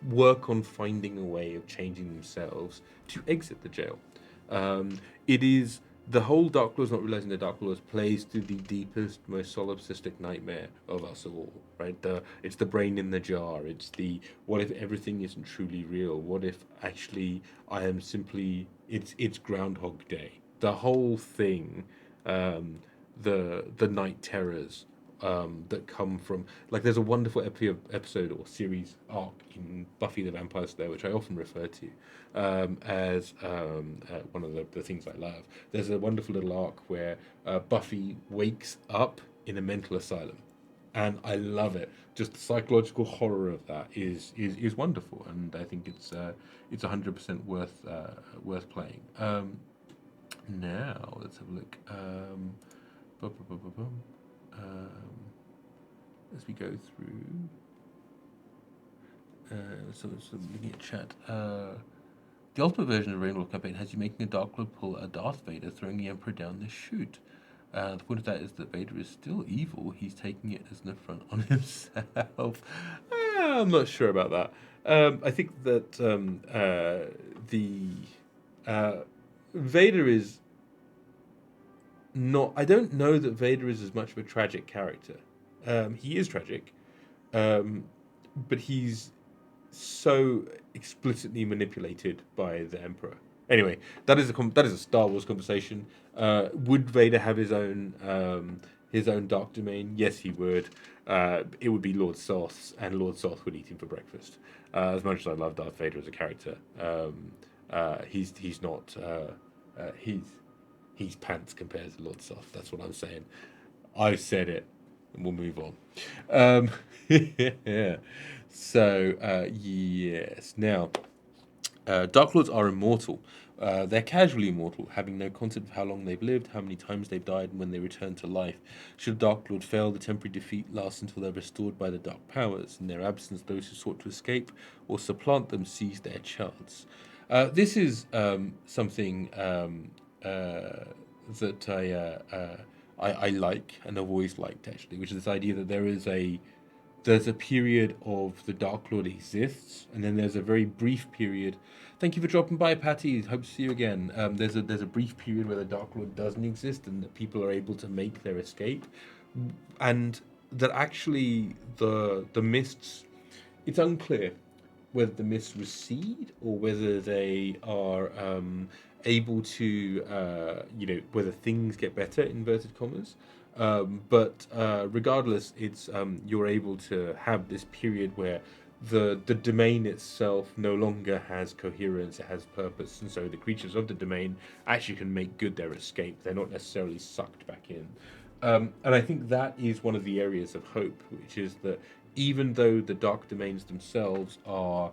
work on finding a way of changing themselves to exit the jail. It is the whole Dark Lords not realizing the Dark Lords plays to the deepest, most solipsistic nightmare of us all, right? It's the brain in the jar. It's the what if everything isn't truly real? What if actually I am simply it's Groundhog Day? The whole thing, the night terrors that come from like there's a wonderful episode or series arc in Buffy the Vampire Slayer which I often refer to as one of the things I love. There's a wonderful little arc where Buffy wakes up in a mental asylum, and I love it. Just the psychological horror of that is wonderful, and I think it's 100% worth playing. Now let's have a look. Bum, bum, bum, bum, bum. As we go through, so looking at chat. The ultimate version of Ravenloft campaign has you making a Dark Lord pull a Darth Vader, throwing the Emperor down the chute. The point of that is that Vader is still evil. He's taking it as an affront on himself. I'm not sure about that. I think that the Vader is not. I don't know that Vader is as much of a tragic character. He is tragic, but he's so explicitly manipulated by the Emperor. Anyway, that is a Star Wars conversation. Would Vader have his own dark domain? Yes, he would. It would be Lord Soth's, and Lord Soth would eat him for breakfast. As much as I love Darth Vader as a character, he's not. He's pants compared to Lord Soth. That's what I'm saying. I've said it, and we'll move on. Yeah. So yes. Now, Dark Lords are immortal. They're casually immortal, having no concept of how long they've lived, how many times they've died, and when they return to life. Should a Dark Lord fail, the temporary defeat lasts until they're restored by the Dark Powers. In their absence, those who sought to escape or supplant them seize their chance. This is something that I like and have always liked, actually, which is this idea that there's a period of the Dark Lord exists, and then there's a very brief period. Thank you for dropping by, Patty. Hope to see you again. There's a brief period where the Dark Lord doesn't exist, and that people are able to make their escape, and that actually the mists. It's unclear whether the mists recede or whether they are able to, whether things get better, inverted commas. But regardless, it's you're able to have this period where the domain itself no longer has coherence, it has purpose, and so the creatures of the domain actually can make good their escape. They're not necessarily sucked back in. And I think that is one of the areas of hope, which is that even though the dark domains themselves are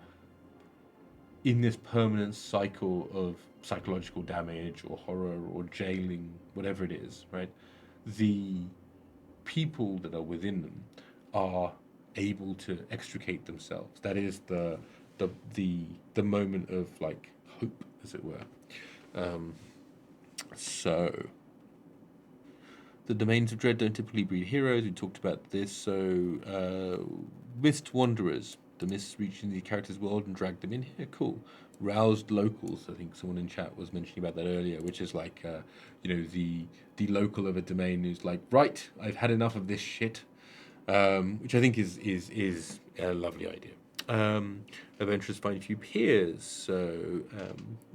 in this permanent cycle of psychological damage or horror or jailing, whatever it is, right? The people that are within them are able to extricate themselves. That is the moment of like hope, as it were. So the domains of dread don't typically breed heroes. We talked about this. So mist wanderers. The mists reach into the character's world and drag them in here. Cool. Roused locals. I think someone in chat was mentioning about that earlier, which is like, the local of a domain who's like, right, I've had enough of this shit, which I think is a lovely idea. Adventurers find few peers. So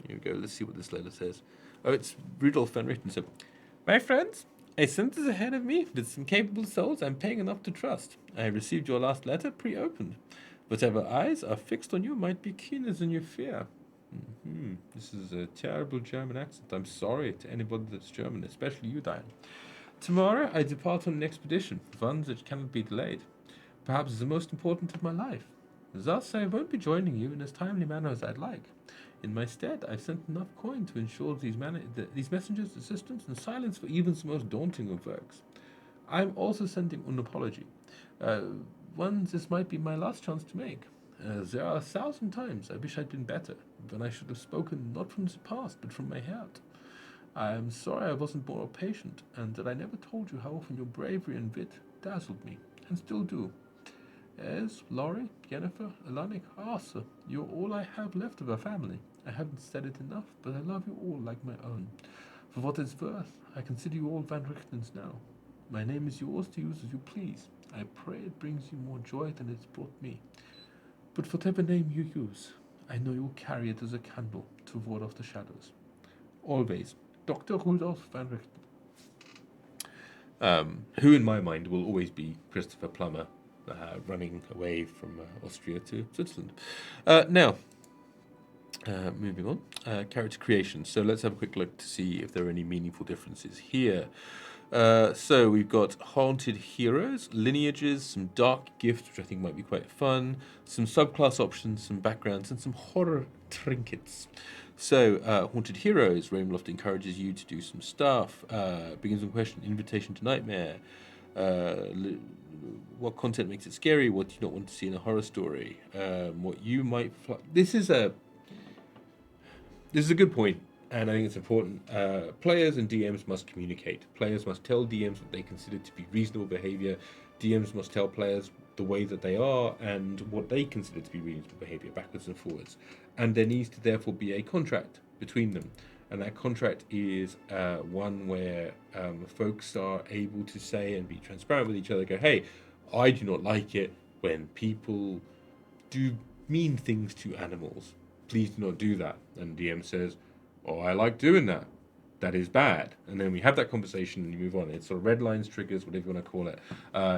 here we go. Let's see what this letter says. Oh, it's Rudolph van Richten. So, my friends, a sentence is ahead of me with some capable souls I'm paying enough to trust. I have received your last letter pre-opened. Whatever eyes are fixed on you might be keener than you fear. This is a terrible German accent. I'm sorry to anybody that's German, especially you, Diane. Tomorrow I depart on an expedition, one that cannot be delayed. Perhaps the most important of my life. Thus I won't be joining you in as timely manner as I'd like. In my stead, I've sent enough coin to ensure these messengers' assistance and silence for even the most daunting of works. I'm also sending an apology. This might be my last chance to make. There are 1,000 times I wish I'd been better, when I should have spoken not from the past, but from my heart. I am sorry I wasn't more patient, and that I never told you how often your bravery and wit dazzled me, and still do. As Laurie, Jennifer, Alanic, Arthur, you're all I have left of our family. I haven't said it enough, but I love you all like my own. For what it's worth, I consider you all Van Richtens now. My name is yours to use as you please. I pray it brings you more joy than it's brought me. But whatever name you use, I know you'll carry it as a candle to ward off the shadows. Always, Dr. Rudolf Van Richten. Who in my mind will always be Christopher Plummer, running away from Austria to Switzerland. Now, moving on, character creation. So let's have a quick look to see if there are any meaningful differences here. So we've got haunted heroes, lineages, some dark gifts, which I think might be quite fun, some subclass options, some backgrounds, and some horror trinkets. So, haunted heroes, Ravenloft encourages you to do some stuff. Begins with a question, invitation to nightmare. What content makes it scary? What do you not want to see in a horror story? What you might... This is a good point, and I think it's important. Players and DMs must communicate. Players must tell DMs what they consider to be reasonable behavior. DMs must tell players the way that they are and what they consider to be reasonable behavior, backwards and forwards. And there needs to therefore be a contract between them. And that contract is one where folks are able to say and be transparent with each other, go, hey, I do not like it when people do mean things to animals. Please do not do that. And DM says, oh, I like doing that. That is bad. And then we have that conversation and you move on. It's sort of red lines, triggers, whatever you want to call it.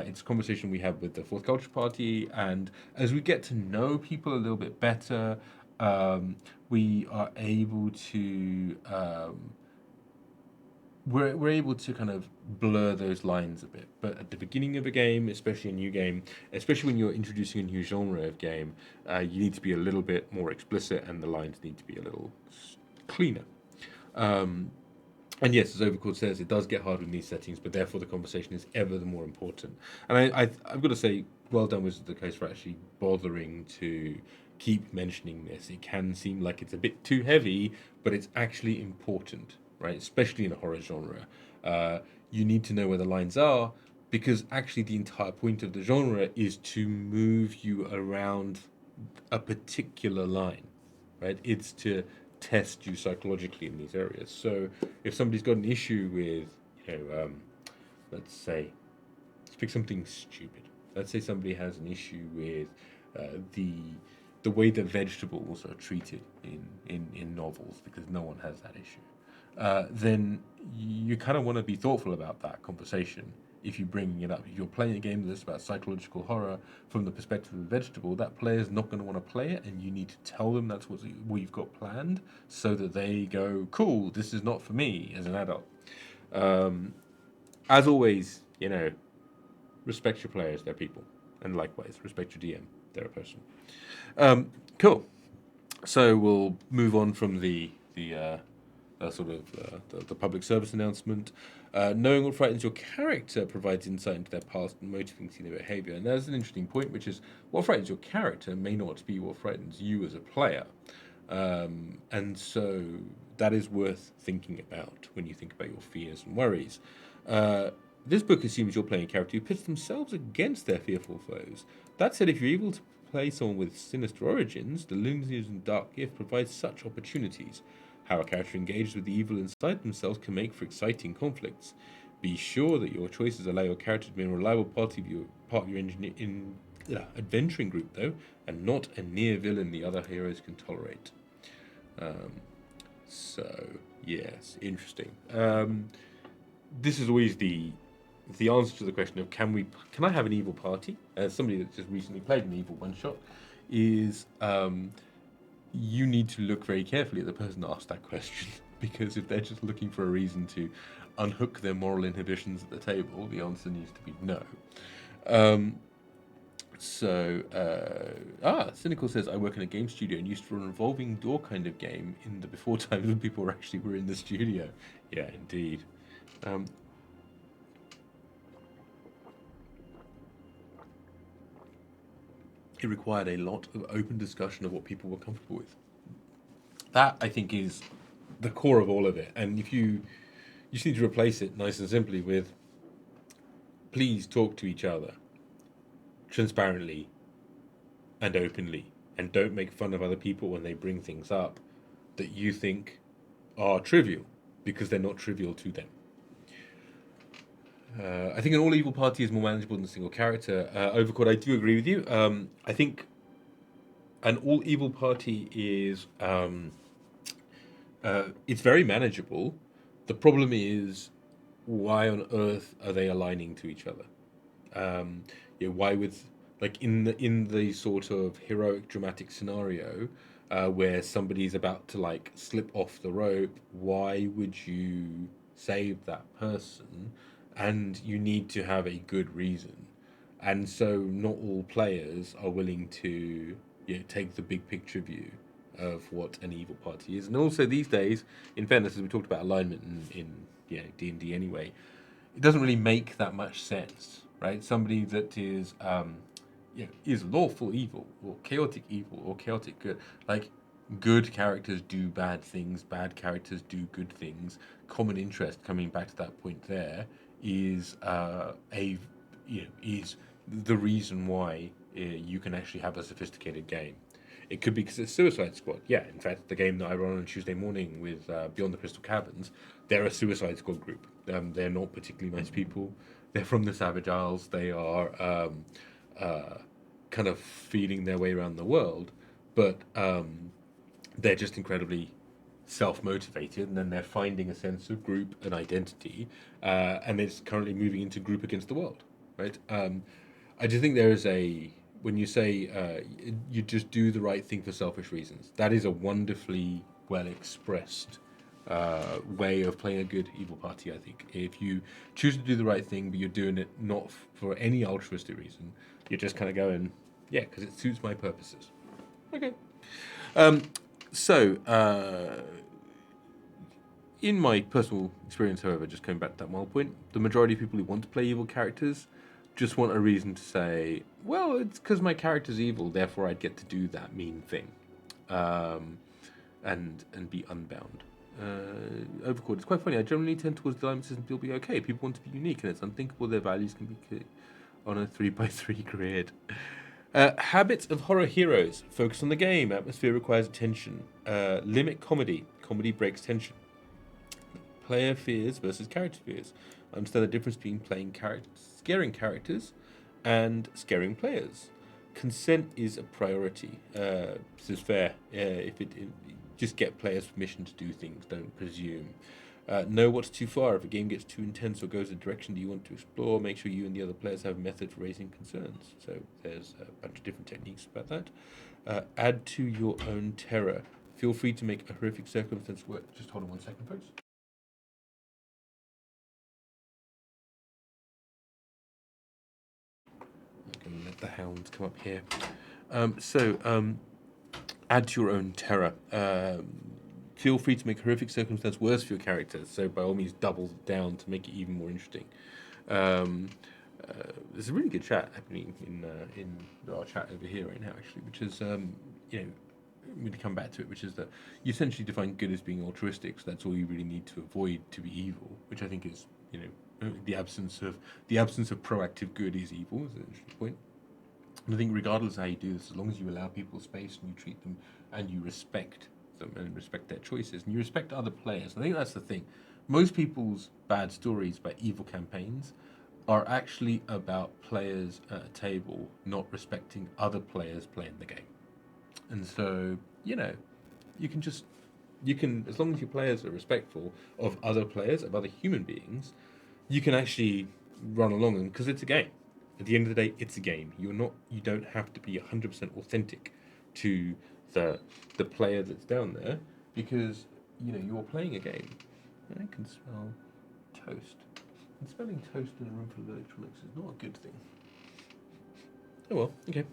It's a conversation we have with the Fourth Culture Party. And as we get to know people a little bit better, we are able to... We're able to kind of blur those lines a bit. But at the beginning of a game, especially a new game, especially when you're introducing a new genre of game, you need to be a little bit more explicit and the lines need to be a little cleaner. And yes, as Overcourt says, it does get hard in these settings, but therefore the conversation is ever the more important. And I've got to say, well done Wizards of the Coast for actually bothering to keep mentioning this. It can seem like it's a bit too heavy, but it's actually important, right? Especially in a horror genre. You need to know where the lines are, because actually the entire point of the genre is to move you around a particular line, right? It's to test you psychologically in these areas. So if somebody's got an issue with, let's pick something stupid. Let's say somebody has an issue with the way that vegetables are treated in novels, because no one has that issue. Then you kind of want to be thoughtful about that conversation. If you're bringing it up, if you're playing a game that's about psychological horror from the perspective of a vegetable, that player's not going to want to play it, and you need to tell them that's what you've got planned, so that they go, cool, this is not for me as an adult. As always, respect your players, they're people, and likewise, respect your DM, they're a person. Cool. So we'll move on from the public service announcement. Knowing what frightens your character provides insight into their past and motivating their behavior. And there's an interesting point, which is what frightens your character may not be what frightens you as a player. And so that is worth thinking about when you think about your fears and worries. This book assumes you're playing a character who pits themselves against their fearful foes. That said, if you're able to play someone with sinister origins, the Lunacies and Dark Gift provides such opportunities. How a character engages with the evil inside themselves can make for exciting conflicts. Be sure that your choices allow your character to be a reliable part of your adventuring group, though, and not a near villain the other heroes can tolerate. So, yes, interesting. This is always the answer to the question of can I have an evil party? As somebody that just recently played an evil one-shot, is you need to look very carefully at the person that asked that question, because if they're just looking for a reason to unhook their moral inhibitions at the table, the answer needs to be no. Cynical says, I work in a game studio and used to run a revolving door kind of game in the before times when people were in the studio. Yeah, indeed. It required a lot of open discussion of what people were comfortable with. That, I think, is the core of all of it. And if you just need to replace it nice and simply with, please talk to each other transparently and openly, and don't make fun of other people when they bring things up that you think are trivial. because they're not trivial to them. I think an all-evil party is more manageable than a single character. Overcourt, I do agree with you. I think an all-evil party is it's very manageable. The problem is, why on earth are they aligning to each other? Why with like in the sort of heroic dramatic scenario where somebody's about to like slip off the rope, why would you save that person? And you need to have a good reason. And so not all players are willing to take the big picture view of what an evil party is. And also these days, in fairness, as we talked about alignment in D&D anyway, it doesn't really make that much sense, right? Somebody that is is lawful evil or chaotic good. Like, good characters do bad things, bad characters do good things. Common interest, coming back to that point there, is is the reason why you can actually have a sophisticated game. It could be because it's Suicide Squad. Yeah, in fact, the game that I run on Tuesday morning with Beyond the Crystal Caverns, they're a Suicide Squad group. They're not particularly nice people. They're from the Savage Isles. They are kind of feeling their way around the world, but they're just incredibly self-motivated, and then they're finding a sense of group and identity, and it's currently moving into group against the world, right? I just think there is when you say you just do the right thing for selfish reasons, that is a wonderfully well expressed way of playing a good evil party. I think if you choose to do the right thing, but you're doing it not for any altruistic reason, you're just kind of going, yeah, because it suits my purposes. Okay. In my personal experience, however, just coming back to that mild point, the majority of people who want to play evil characters just want a reason to say, well, it's because my character's evil, therefore I'd get to do that mean thing, and be unbound. Overcourt, it's quite funny. I generally tend towards the alignment system. Still be okay. People want to be unique, and it's unthinkable their values can be on a 3x3 grid. Habits of horror heroes. Focus on the game. Atmosphere requires attention. Limit comedy. Comedy breaks tension. Player fears versus character fears. Understand the difference between playing scaring characters and scaring players. Consent is a priority. This is fair. Just get players' permission to do things. Don't presume. Know what's too far. If a game gets too intense or goes a direction that you want to explore, make sure you and the other players have a method for raising concerns. So there's a bunch of different techniques about that. Add to your own terror. Feel free to make a horrific circumstance work. Just hold on 1 second, folks. I'm going to let the hounds come up here. Add to your own terror. Feel free to make a horrific circumstance worse for your character. So by all means, double down to make it even more interesting. There's a really good chat happening in our chat over here right now, actually, which is I'm going to come back to it, which is that you essentially define good as being altruistic. So that's all you really need to avoid to be evil, which I think is the absence of proactive good is evil. Is an interesting point. And I think regardless of how you do this, as long as you allow people space and you treat them and you respect them and respect their choices and you respect other players, I think that's the thing. Most people's bad stories about evil campaigns are actually about players at a table not respecting other players playing the game. And so, you can as long as your players are respectful of other players, of other human beings, you can actually run along them because it's a game. At the end of the day, it's a game. You don't have to be 100% authentic to the player that's down there because you're playing a game. I can smell toast. And smelling toast in a room full of electronics is not a good thing. Oh well, okay.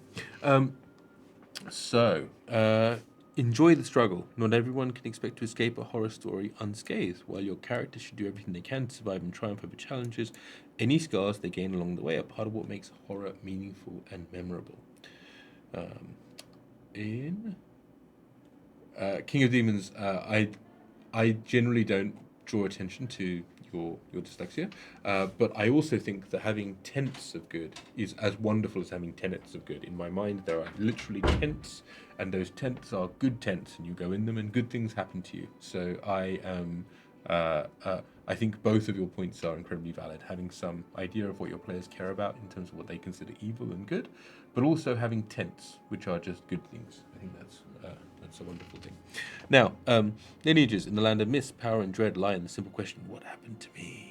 Enjoy the struggle. Not everyone can expect to escape a horror story unscathed. While your characters should do everything they can to survive and triumph over challenges, any scars they gain along the way are part of what makes horror meaningful and memorable. In King of Demons, I generally don't draw attention to your dyslexia, but I also think that having tenets of good is as wonderful as having tenets of good. In my mind, there are literally tents, and those tents are good tents, and you go in them and good things happen to you. So I am I think both of your points are incredibly valid. Having some idea of what your players care about in terms of what they consider evil and good, but also having tents, which are just good things. I think that's a wonderful thing. Now, lineages in the land of mist, power, and dread lie in the simple question: what happened to me?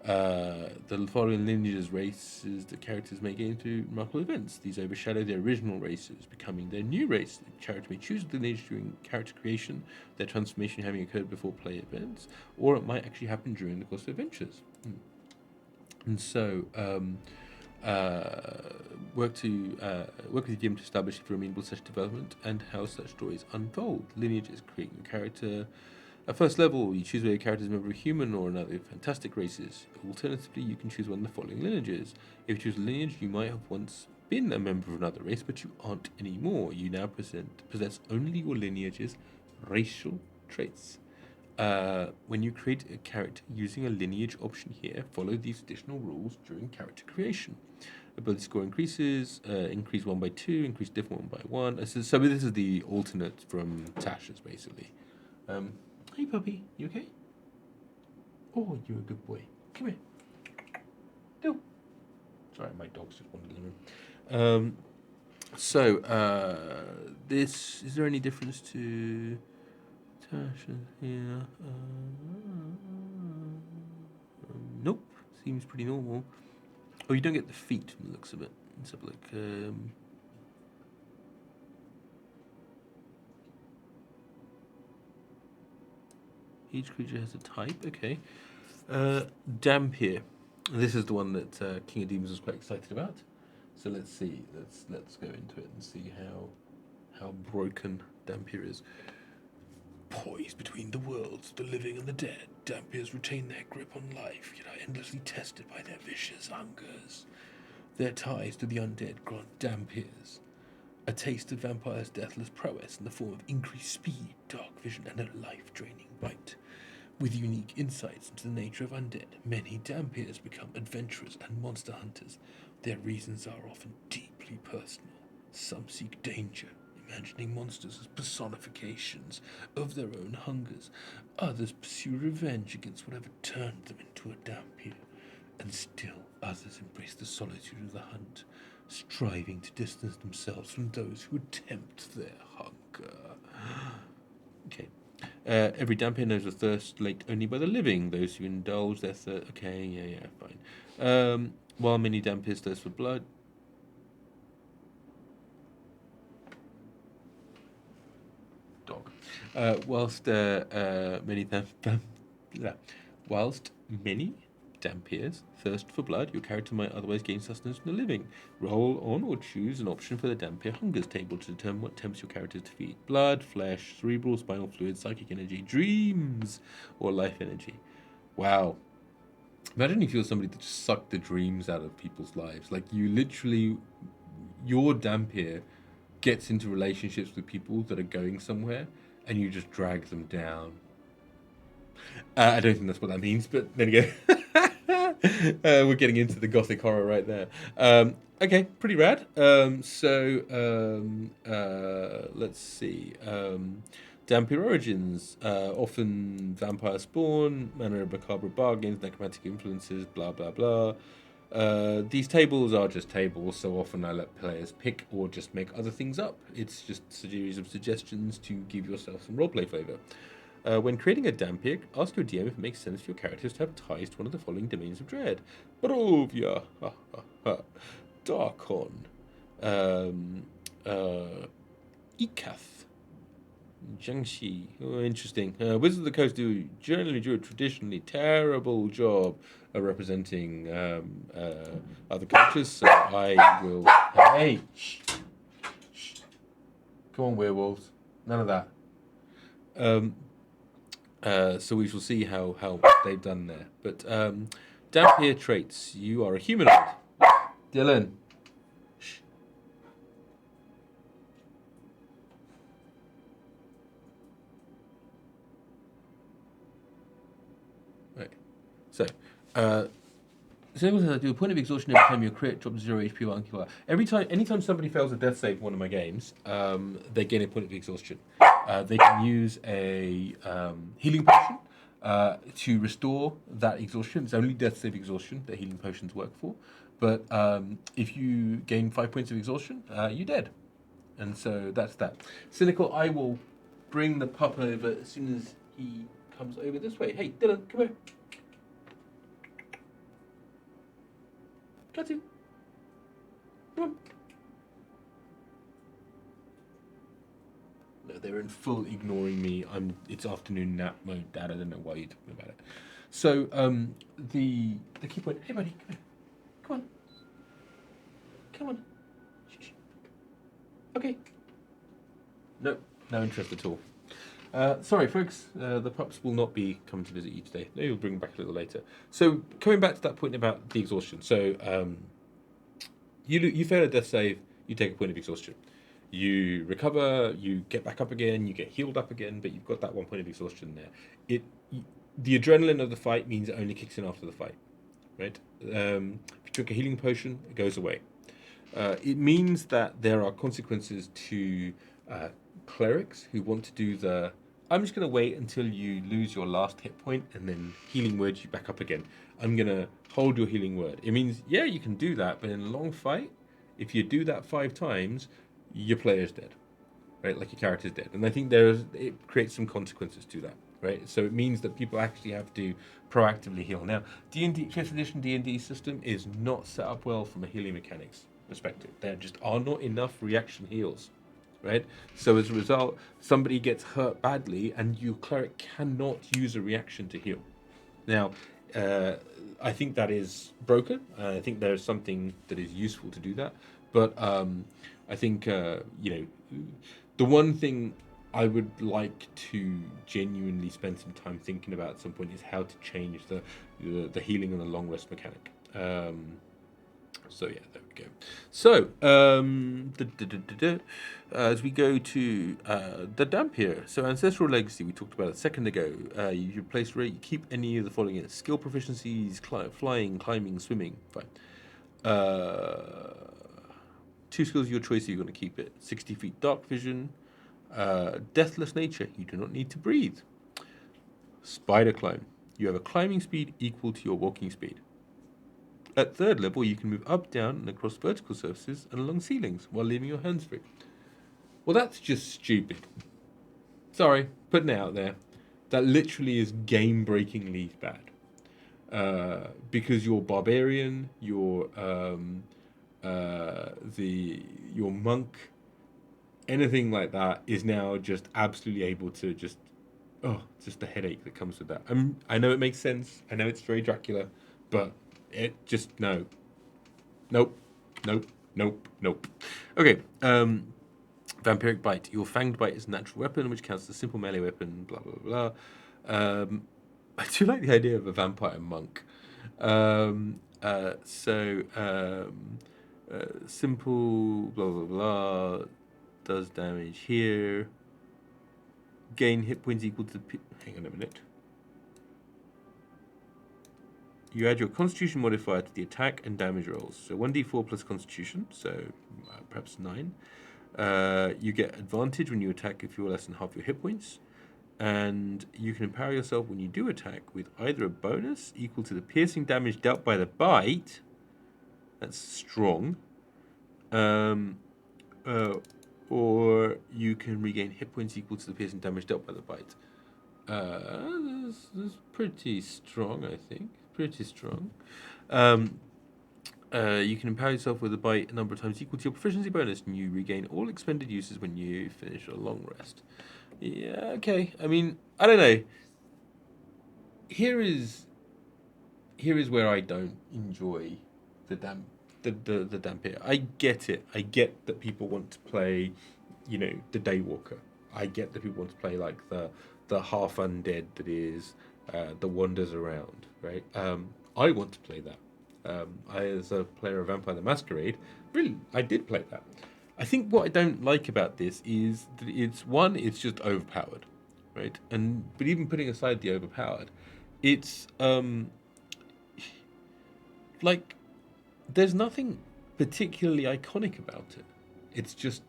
The following lineages races the characters may gain through remarkable events. These overshadow their original races, becoming their new race. The character may choose the lineage during character creation, their transformation having occurred before play events, or it might actually happen during the course of adventures. And so, work with the DM to establish if you're amenable to such development and how such stories unfold. Lineages create your character. At first level, you choose whether your character is a member of human or another fantastic races. Alternatively, you can choose one of the following lineages. If you choose a lineage, you might have once been a member of another race, but you aren't anymore. You now possess only your lineage's racial traits. When you create a character using a lineage option here, follow these additional rules during character creation. Ability score increases, increase 1 by 2, increase diff 1 by 1. So this is the alternate from Tasha's, basically. Hey puppy, you okay? Oh, you're a good boy. Come here. No. Sorry, my dog's just wandered in the room. This is there any difference to Tasha here? Nope. Seems pretty normal. Oh, you don't get the feet from the looks of it. Let's have a look. Each creature has a type. Okay. Dampier. This is the one that King of Demons was quite excited about. So let's see. Let's go into it and see how broken Dampier is. Poised between the worlds, the living and the dead, Dampiers retain their grip on life, yet are endlessly tested by their vicious hungers. Their ties to the undead grant Dampiers a taste of vampire's deathless prowess in the form of increased speed, dark vision, and a life-draining bite. With unique insights into the nature of undead, many Dampiers become adventurers and monster hunters. Their reasons are often deeply personal. Some seek danger, imagining monsters as personifications of their own hungers. Others pursue revenge against whatever turned them into a Dampier. And still others embrace the solitude of the hunt, striving to distance themselves from those who would tempt their hunger. Okay. Every Dampier knows a thirst laked only by the living. Those who indulge their thirst... Okay, yeah, fine. While many Dampiers thirst for blood... Dog. Whilst many Dampiers thirst for blood, your character might otherwise gain sustenance from the living. Roll on or choose an option for the Dampier Hungers table to determine what tempts your character to feed. Blood, flesh, cerebral, spinal fluid, psychic energy, dreams, or life energy. Wow. Imagine if you're somebody that just sucked the dreams out of people's lives. Like, you literally, your Dampier gets into relationships with people that are going somewhere, and you just drag them down. I don't think that's what that means, but then again, we're getting into the gothic horror right there. Okay, pretty rad. Let's see. Dampier origins, often vampire spawn, manner of macabre bargains, necromantic influences, blah blah blah. These tables are just tables, so often I let players pick or just make other things up. It's just a series of suggestions to give yourself some roleplay flavour. When creating a Dampier, ask your DM if it makes sense for your characters to have ties to one of the following domains of dread. Barovia, Darkon, Ikath, Jiangxi. Oh, interesting. Wizards of the Coast generally do a traditionally terrible job of representing other cultures, so I will... Hey! Shh. Come on, werewolves. None of that. So we shall see how they've done there. But Dampier traits. You are a humanoid. Dylan. Shh. Right. So, do a point of exhaustion every time you crit, drop 0 HP while unkillable. Anytime somebody fails a death save in one of my games, they gain a point of exhaustion. They can use a healing potion, to restore that exhaustion. It's only death save exhaustion that healing potions work for. But if you gain 5 points of exhaustion, you're dead. And so that's that. Cynical, I will bring the pup over as soon as he comes over this way. Hey, Dylan, come here. Got you. Come on. No, they're in full ignoring me. It's afternoon nap mode, Dad. I don't know why you're talking about it. So the key point. Hey, buddy, come here. Come on. Come on. Shh. Okay. No interest at all. Sorry, folks. The pups will not be coming to visit you today. Maybe we'll bring them back a little later. So coming back to that point about the exhaustion. So you fail a death save, you take a point of exhaustion. You recover, you get back up again, you get healed up again, but you've got that 1 point of exhaustion there. The adrenaline of the fight means it only kicks in after the fight, right? If you drink a healing potion, it goes away. It means that there are consequences to clerics who want to do I'm just going to wait until you lose your last hit point and then healing word you back up again. I'm going to hold your healing word. It means, yeah, you can do that, but in a long fight, if you do that 5 times, your player's dead, right? Like your character's dead. And I think it creates some consequences to that, right? So it means that people actually have to proactively heal. Now, D&D, 5th edition D&D system is not set up well from a healing mechanics perspective. There just are not enough reaction heals, right? So as a result, somebody gets hurt badly and your cleric cannot use a reaction to heal. Now, I think that is broken. I think there's something that is useful to do that. But I think, the one thing I would like to genuinely spend some time thinking about at some point is how to change the healing and the long rest mechanic. So yeah, there we go. So as we go to the damp here. So ancestral legacy we talked about a second ago. You replace rate. You keep any of the following skill proficiencies: flying, climbing, swimming. Fine. 2 skills of your choice. You're going to keep it. 60 feet dark vision. Deathless nature. You do not need to breathe. Spider climb. You have a climbing speed equal to your walking speed. At 3rd level, you can move up, down, and across vertical surfaces and along ceilings while leaving your hands free. Well, that's just stupid. Sorry, putting it out there. That literally is game-breakingly bad. Because your barbarian, your monk, anything like that is now just absolutely able to just the headache that comes with that. I know it makes sense. I know it's very Dracula, but it just nope. Okay. Vampiric bite. Your fanged bite is a natural weapon, which counts as a simple melee weapon. Blah blah blah. I do like the idea of a vampire monk. Simple blah blah blah does damage here. Gain hit points equal to hang on a minute. You add your Constitution modifier to the attack and damage rolls. So 1d4 plus Constitution, so perhaps 9. You get advantage when you attack if you're less than half your hit points. And you can empower yourself when you do attack with either a bonus equal to the piercing damage dealt by the bite. That's strong. Or you can regain hit points equal to the piercing damage dealt by the bite. That's pretty strong, I think. Pretty strong. You can empower yourself with a bite a number of times equal to your proficiency bonus, and you regain all expended uses when you finish a long rest. Yeah, okay. I mean, I don't know. Here is where I don't enjoy the damp here. I get it. I get that people want to play, the Daywalker. I get that people want to play like the half undead that is that wanders around, right? I want to play that. I, as a player of Vampire the Masquerade, really, I did play that. I think what I don't like about this is that it's just overpowered, right? But even putting aside the overpowered, it's like there's nothing particularly iconic about it. It's just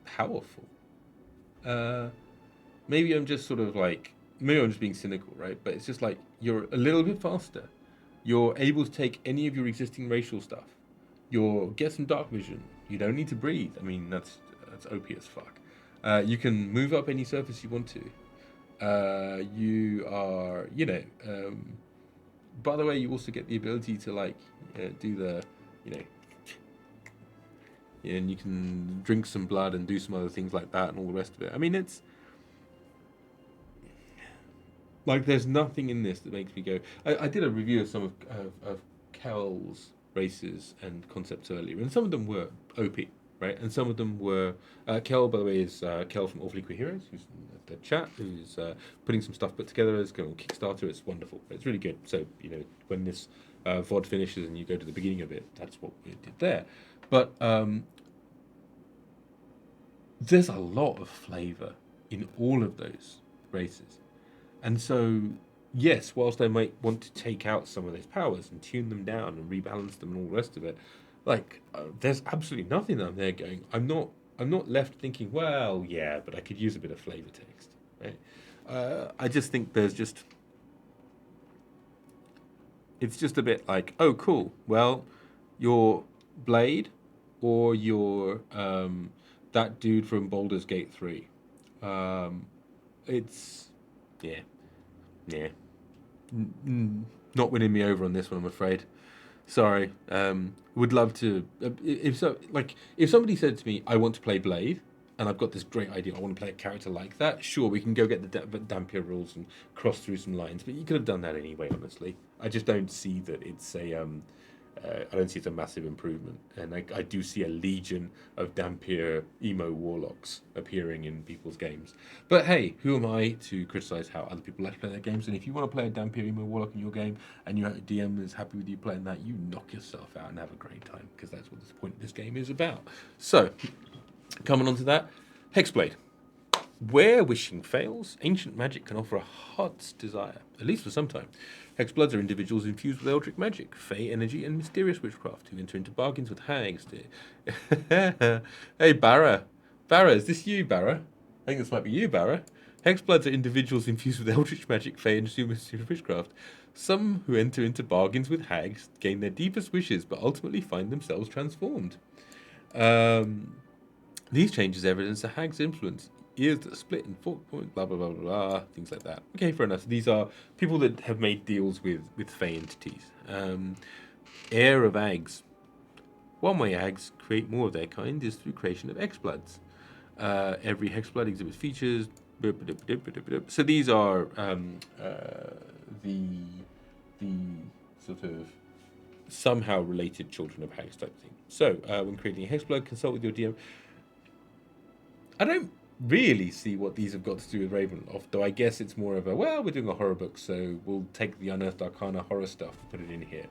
powerful. Maybe I'm just sort of like maybe I'm just being cynical, right? But it's just like you're a little bit faster. You're able to take any of your existing racial stuff. You'll get some dark vision. You don't need to breathe. I mean, that's OP as fuck. You can move up any surface you want to. You are, by the way, you also get the ability to like do the, you know, and you can drink some blood and do some other things like that and all the rest of it. I mean, it's like there's nothing in this that makes me go. I did a review of some of Kel's races and concepts earlier, and some of them were OP, right? And some of them were Kel, by the way, is Kel from Awfully Queer Heroes, who's in the chat, who's putting some stuff put together as going on Kickstarter. It's wonderful. It's really good. So when this VOD finishes and you go to the beginning of it, that's what we did there. But there's a lot of flavor in all of those races. And so, yes, whilst I might want to take out some of those powers and tune them down and rebalance them and all the rest of it, like there's absolutely nothing that I'm there going. I'm not left thinking, well, yeah, but I could use a bit of flavor text, right? I just think it's just a bit like, oh, cool. Well, your Blade or your that dude from Baldur's Gate 3. It's yeah, not winning me over on this one, I'm afraid. Sorry. Would love to. If somebody said to me, I want to play Blade, and I've got this great idea, I want to play a character like that. Sure, we can go get the Dampier rules and cross through some lines, but you could have done that anyway. Honestly, I just don't see that it's a. I don't see it's a massive improvement, and I do see a legion of Dampier emo warlocks appearing in people's games. But hey, who am I to criticize how other people like to play their games? And if you want to play a Dampier emo warlock in your game, and your DM is happy with you playing that, you knock yourself out and have a great time, because that's what the point of this game is about. So, coming on to that, Hexblade. Where wishing fails, ancient magic can offer a heart's desire, at least for some time. Hexbloods are individuals infused with eldritch magic, fey energy, and mysterious witchcraft who enter into bargains with hags. Hey, Barra. Barra, is this you, Barra? I think this might be you, Barra. Hexbloods are individuals infused with eldritch magic, fey, and mysterious witchcraft. Some who enter into bargains with hags gain their deepest wishes, but ultimately find themselves transformed. These changes evidence a hag's influence. Ears that split in 4 points, blah, blah, blah, blah, blah, things like that. Okay, fair enough. So these are people that have made deals with fey entities. Heir of Ags. One way Ags create more of their kind is through creation of Hexbloods. Every Hexblood exhibits features. So these are the sort of somehow related children of hags type thing. So when creating a Hexblood, consult with your DM. I don't really see what these have got to do with Ravenloft, though I guess it's more of a, well, we're doing a horror book, so we'll take the Unearthed Arcana horror stuff and put it in here.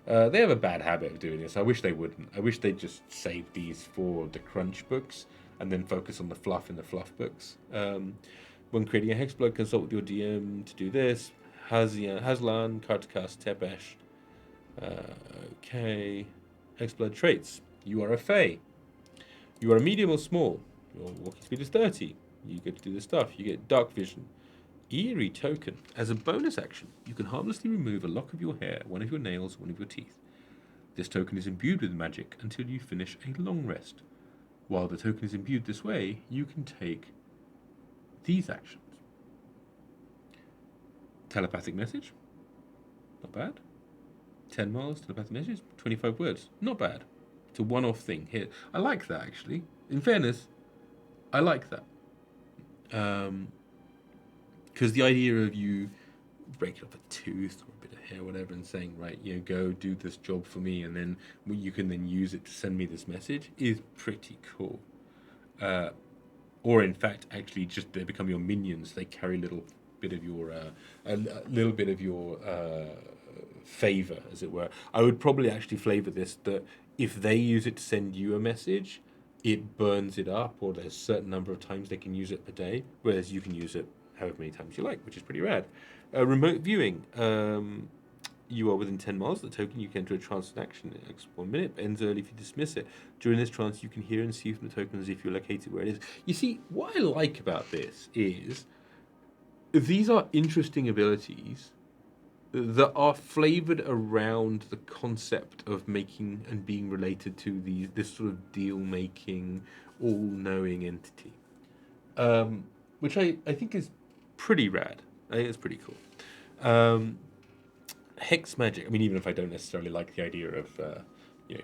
They have a bad habit of doing this. I wish they wouldn't. I wish they'd just save these for the crunch books and then focus on the fluff in the fluff books. When creating a Hexblood, consult with your DM to do this. Haslan, Kartakas, Tepesh. Okay. Hexblood traits. You are a Fey. You are a medium or small. Your walking speed is 30. You get to do the stuff. You get dark vision. Eerie token. As a bonus action, you can harmlessly remove a lock of your hair, one of your nails, one of your teeth. This token is imbued with magic until you finish a long rest. While the token is imbued this way, you can take these actions. Telepathic message. Not bad. 10 miles, telepathic message. 25 words. Not bad. It's a one-off thing here. I like that, actually. In fairness, I like that. Because the idea of you breaking off a tooth or a bit of hair, whatever, and saying, right, go do this job for me, and then you can then use it to send me this message is pretty cool. Or in fact, actually, just they become your minions. They carry a little bit of your favor, as it were. I would probably actually flavor this that if they use it to send you a message, it burns it up, or there's a certain number of times they can use it per day, whereas you can use it however many times you like, which is pretty rad. Remote viewing. You are within 10 miles of the token, you can enter a trance in action. It takes 1 minute, but ends early if you dismiss it. During this trance, you can hear and see from the token as if you're located where it is. You see, what I like about this is these are interesting abilities that are flavored around the concept of making and being related to this sort of deal-making, all-knowing entity, which I think is pretty rad. I think it's pretty cool. Hex magic. I mean, even if I don't necessarily like the idea of, you know,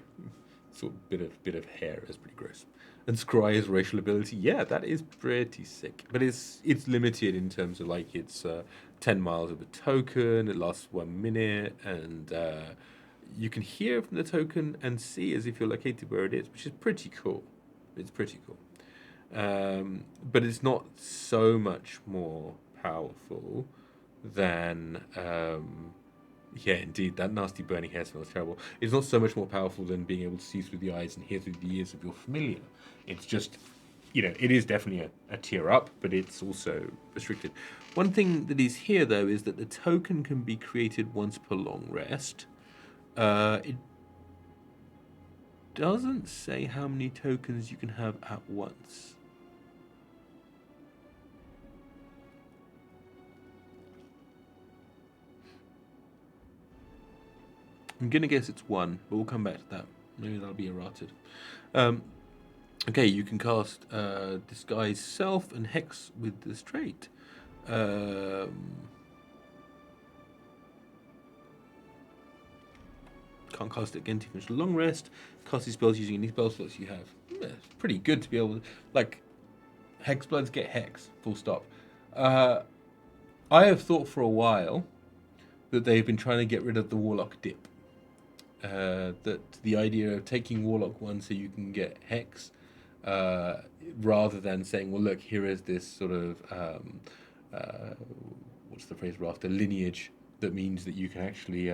sort of bit of hair is pretty gross. And Scry's racial ability, yeah, that is pretty sick. But it's limited in terms of like it's 10 miles of a token. It lasts 1 minute, and you can hear from the token and see as if you're located where it is, which is pretty cool. It's pretty cool. But it's not so much more powerful than. Yeah, indeed, that nasty burning hair smells terrible. It's not so much more powerful than being able to see through the eyes and hear through the ears of your familiar. It's just, it is definitely a tier up, but it's also restricted. One thing that is here, though, is that the token can be created once per long rest. It doesn't say how many tokens you can have at once. I'm going to guess it's 1, but we'll come back to that. Maybe that'll be errated. Okay, you can cast Disguise Self and Hex with this trait. Can't cast it again to finish a long rest. Cast these spells using any spell slots you have. Yeah, it's pretty good to be able to... Like, Hexbloods get Hex, full stop. I have thought for a while that they've been trying to get rid of the Warlock dip. That the idea of taking Warlock 1 so you can get Hex, rather than saying, well, look, here is this sort of, what's the phrase we're after, lineage that means that you can actually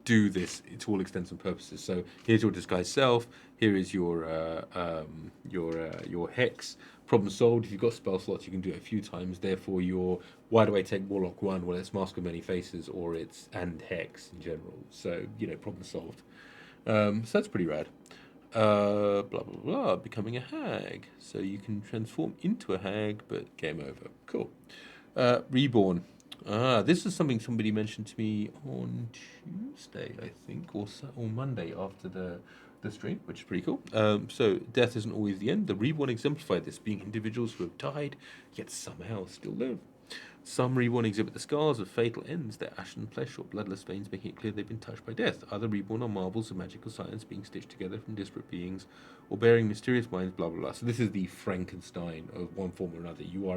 do this to all extents and purposes. So here's your Disguise Self, here is your Hex. Problem solved. If you've got spell slots, you can do it a few times. Therefore, why do I take Warlock 1? Well, it's Mask of Many Faces, or it's and Hex in general. So, problem solved. So that's pretty rad. Blah, blah, blah. Becoming a hag. So you can transform into a hag, but game over. Cool. Reborn. This is something somebody mentioned to me on Tuesday, I think, or Monday after the stream, which is pretty cool. So death isn't always the end. The Reborn exemplified this, being individuals who have died, yet somehow still live. Some Reborn exhibit the scars of fatal ends, their ashen flesh or bloodless veins making it clear they've been touched by death. Other Reborn are marvels of magical science being stitched together from disparate beings or bearing mysterious minds, blah, blah, blah. So this is the Frankenstein of one form or another. You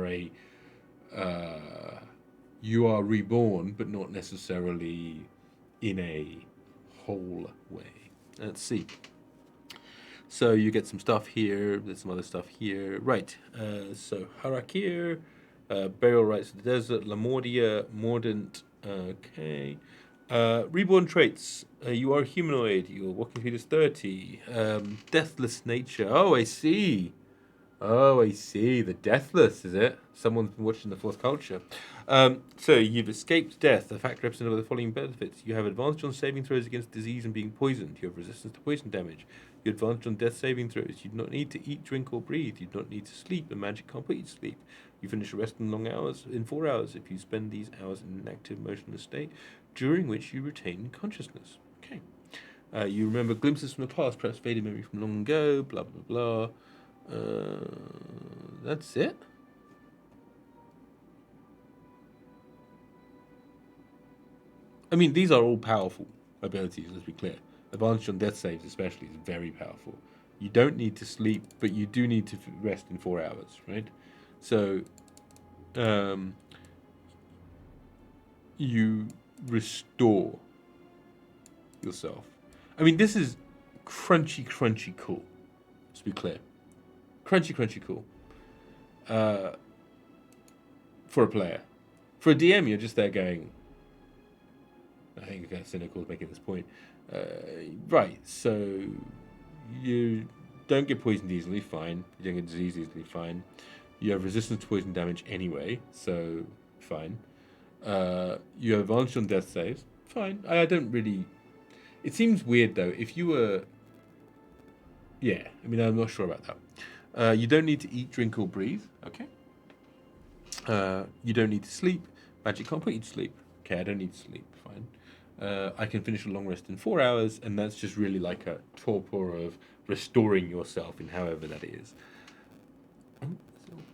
are reborn, but not necessarily in a whole way. Let's see. So you get some stuff here. There's some other stuff here. Right. So Harakir, Burial Rites of the Desert, Lamordia, Mordant. Okay. Reborn traits. You are humanoid. You're walking through this 30. Deathless nature. Oh, I see. The Deathless, is it? Someone's been watching the Fourth Culture. So you've escaped death. The fact representative of the following benefits. You have advantage on saving throws against disease and being poisoned. You have resistance to poison damage. You have advantage on death saving throws. You do not need to eat, drink, or breathe. You do not need to sleep. And magic can't put you to sleep. You finish a rest in 4 hours if you spend these hours in an active, motionless state, during which you retain consciousness. Okay. You remember glimpses from the past, perhaps faded memory from long ago, blah, blah, blah. That's it. I mean, these are all powerful abilities, let's be clear. Advantage on death saves especially is very powerful. You don't need to sleep, but you do need to rest in 4 hours, right? So, you restore yourself. I mean, this is crunchy cool, let's be clear. Crunchy cool. For a player. For a DM, you're just there going, I think kind of cynical is making this point. Right, so you don't get poisoned easily, fine. You don't get disease easily, fine. You have resistance to poison damage anyway, so fine. You have advantage on death saves, fine. I don't really... It seems weird, though. If you were... Yeah, I mean, I'm not sure about that. You don't need to eat, drink, or breathe. Okay. You don't need to sleep. Magic can't put you to sleep. Okay, I don't need to sleep. Fine. I can finish a long rest in 4 hours, and that's just really like a torpor of restoring yourself in however that is. Oh, there's a little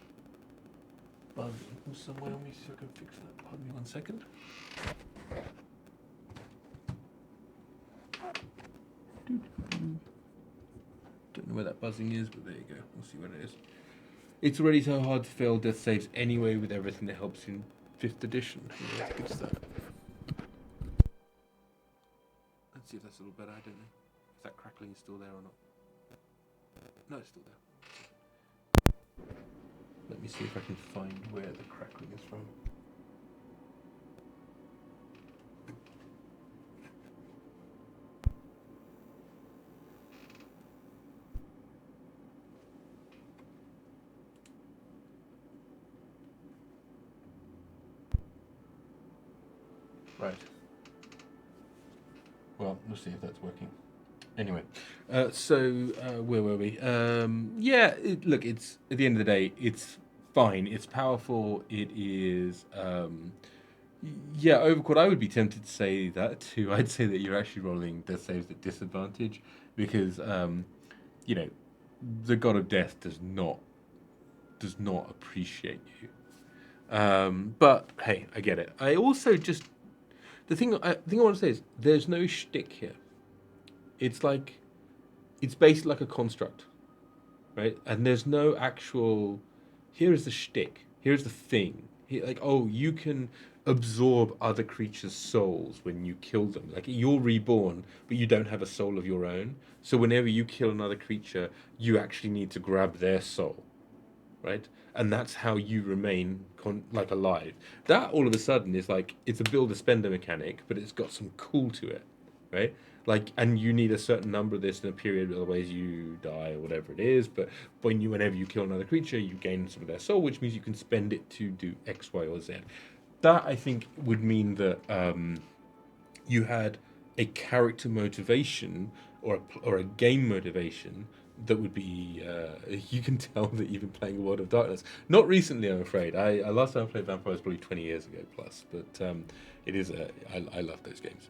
bug from somewhere. Let me see if I can fix that. Pardon me 1 second. Don't know where that buzzing is, but there you go. We'll see what it is. It's already so hard to fail death saves anyway with everything that helps in 5th edition. Yeah, that's good stuff. Let's see if that's a little better. I don't know if that crackling is still there or not. No, it's still there. Let me see if I can find where the crackling is from. Right. Well, we'll see if that's working. Anyway, where were we? Yeah, look, it's at the end of the day, it's fine. It's powerful. It is. Yeah, overclocked. I would be tempted to say that too. I'd say that you're actually rolling death saves at disadvantage because, you know, the god of death does not appreciate you. But hey, I get it. I also just the thing I want to say is there's no shtick here. It's like it's basically like a construct, right? And there's no actual. Here is the shtick. Here's the thing. Like, oh, you can absorb other creatures' souls when you kill them. Like you're reborn, but you don't have a soul of your own. So whenever you kill another creature, you actually need to grab their soul, right? And that's how you remain like alive. That all of a sudden is like it's a build a spender mechanic, but it's got some cool to it, right? Like, and you need a certain number of this in a period, otherwise you die or whatever it is. But whenever you kill another creature, you gain some of their soul, which means you can spend it to do X, Y, or Z. That I think would mean that you had a character motivation or a game motivation that would be you can tell that you've been playing World of Darkness. Not recently, I'm afraid. I last time I played Vampire was probably 20 years ago plus, but it is I love those games.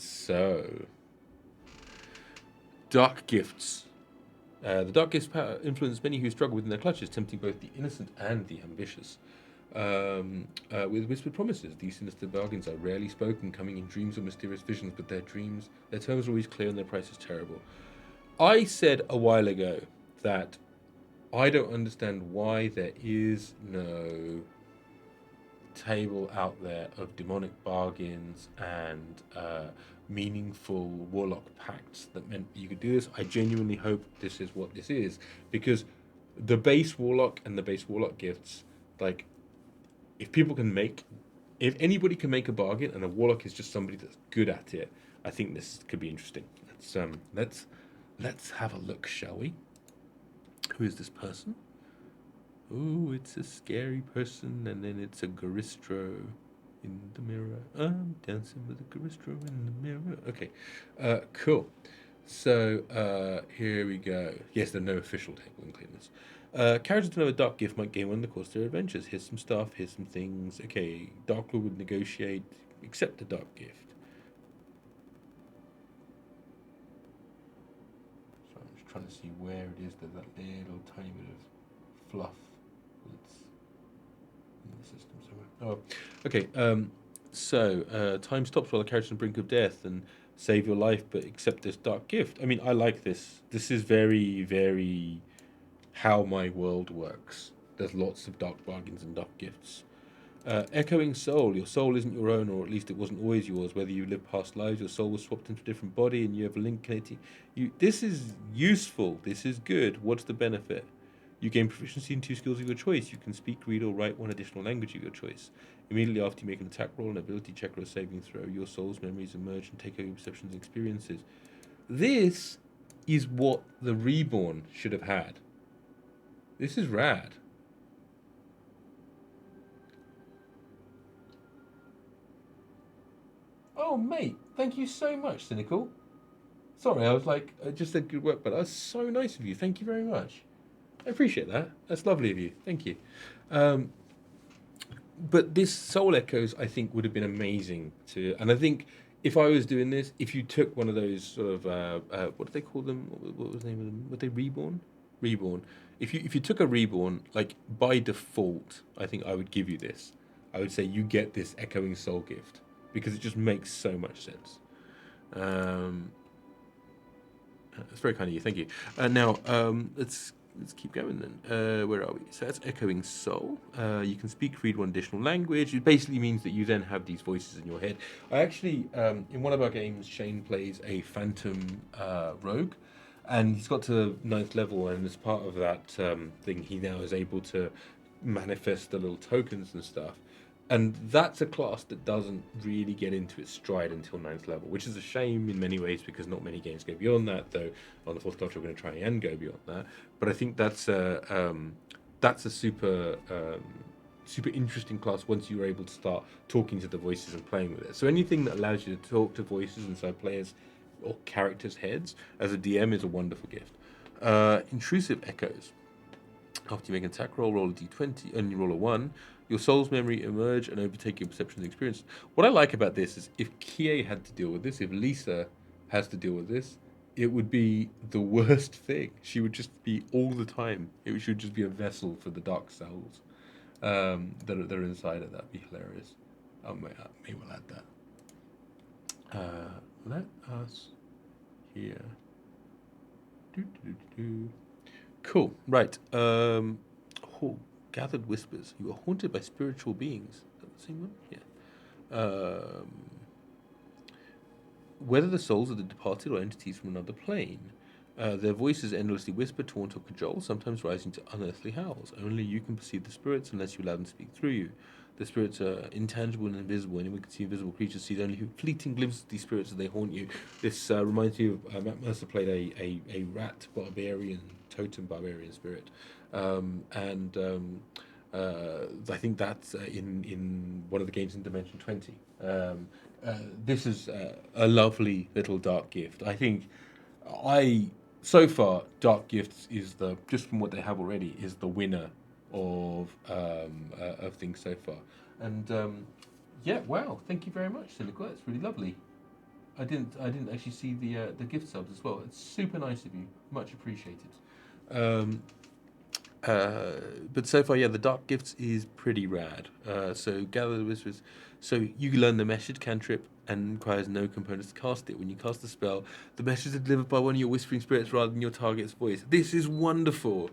So dark gifts. The dark gifts influence many who struggle within their clutches, tempting both the innocent and the ambitious. With whispered promises, these sinister bargains are rarely spoken, coming in dreams or mysterious visions, but their terms are always clear and their price is terrible. I said a while ago that I don't understand why there is no table out there of demonic bargains and meaningful warlock pacts that meant you could do this. I genuinely hope this is what this is, because the base warlock and the base warlock gifts, like, if anybody can make a bargain and a warlock is just somebody that's good at it, I think this could be interesting. Let's have a look, shall we? Who is this person? Oh, it's a scary person, and then it's a Garistro in the mirror. I'm dancing with a Garistro in the mirror. Okay, cool. So here we go. Yes, there's no official table in clearness. Characters to know a dark gift might gain one in the course of their adventures. Here's some stuff, here's some things. Okay, Dark Lord would negotiate, accept the dark gift. So I'm just trying to see where it is that little tiny bit of fluff that's in the system somewhere. Oh, okay. So time stops while the character's on the brink of death and save your life, but accept this dark gift. I mean, I like this. This is very, very how my world works. There's lots of dark bargains and dark gifts. Echoing soul. Your soul isn't your own, or at least it wasn't always yours. Whether you live past lives, your soul was swapped into a different body, and you have a link connecting. This is useful. This is good. What's the benefit? You gain proficiency in 2 skills of your choice. You can speak, read, or write 1 additional language of your choice. Immediately after you make an attack roll, an ability check, or a saving throw, your soul's memories emerge and take over your perceptions and experiences. This is what the Reborn should have had. This is rad. Oh, mate, thank you so much, Cynical. Sorry, I was like, I just said good work, but that's so nice of you. Thank you very much. I appreciate that. That's lovely of you. Thank you. Um, but this Soul Echoes, I think, would have been amazing to. And I think if I was doing this, if you took one of those sort of what do they call them? What was the name of them? Were they Reborn? Reborn. If you took a Reborn, like by default, I think I would give you this. I would say you get this Echoing Soul gift because it just makes so much sense. Um, That's very kind of you. Thank you. Now, let's keep going then. Where are we? So that's Echoing Soul. You can speak, read one additional language. It basically means that you then have these voices in your head. I actually, in one of our games, Shane plays a Phantom Rogue, and he's got to ninth level, and as part of that thing, he now is able to manifest the little tokens and stuff. And that's a class that doesn't really get into its stride until ninth level, which is a shame in many ways because not many games go beyond that. Though on the fourth culture, we're going to try and go beyond that. But I think that's a super interesting class once you're able to start talking to the voices and playing with it. So anything that allows you to talk to voices inside players or characters' heads as a DM is a wonderful gift. Intrusive echoes. After you make an attack roll, roll a d20, and you roll a 1, your soul's memory emerge and overtake your perception and experience. What I like about this is if Kie had to deal with this, if Lisa has to deal with this, it would be the worst thing. She would just be all the time. It should just be a vessel for the dark souls that are inside it. That'd be hilarious. Maybe we'll add that. Let us here. Cool. Right. Gathered whispers. You are haunted by spiritual beings. Is that the same one? Yeah. Whether the souls of the departed or entities from another plane, their voices endlessly whisper, taunt, or cajole, sometimes rising to unearthly howls. Only you can perceive the spirits unless you allow them to speak through you. The spirits are intangible and invisible. Anyone can see invisible creatures, sees only fleeting glimpses of these spirits as they haunt you. This reminds me of Matt Mercer played a rat barbarian, totem barbarian spirit. I think that's in one of the games in Dimension 20. This is a lovely little dark gift. I think so far Dark Gifts is just from what they have already is the winner of things so far. And yeah, wow, thank you very much, Cynical. That's really lovely. I didn't actually see the gift subs as well. It's super nice of you, much appreciated. But so far, yeah, the Dark Gifts is pretty rad. So Gather the Whispers. So you learn the message cantrip and requires no components to cast it. When you cast the spell, the message is delivered by one of your whispering spirits rather than your target's voice. This is wonderful.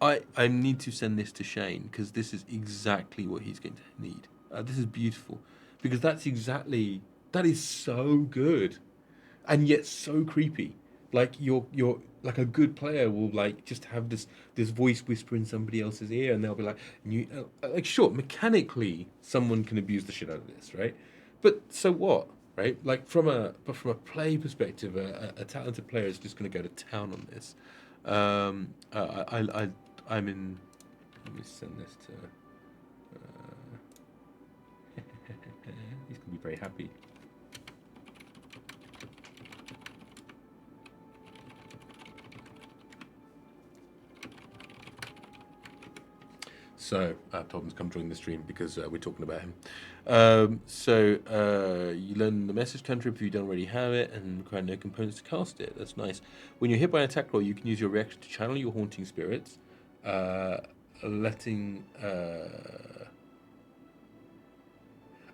I need to send this to Shane because this is exactly what he's going to need. This is beautiful because that is so good and yet so creepy. Like you're like a good player will like just have this voice whisper in somebody else's ear, and they'll be like, like sure, mechanically someone can abuse the shit out of this, right? But so what, right? Like from a play perspective, a talented player is just going to go to town on this. I'm in. Let me send this to. He's going to be very happy. So, Tobin's come join the stream because we're talking about him. You learn the message cantrip if you don't already have it and require no components to cast it. That's nice. When you're hit by an attack roll, you can use your reaction to channel your haunting spirits, letting...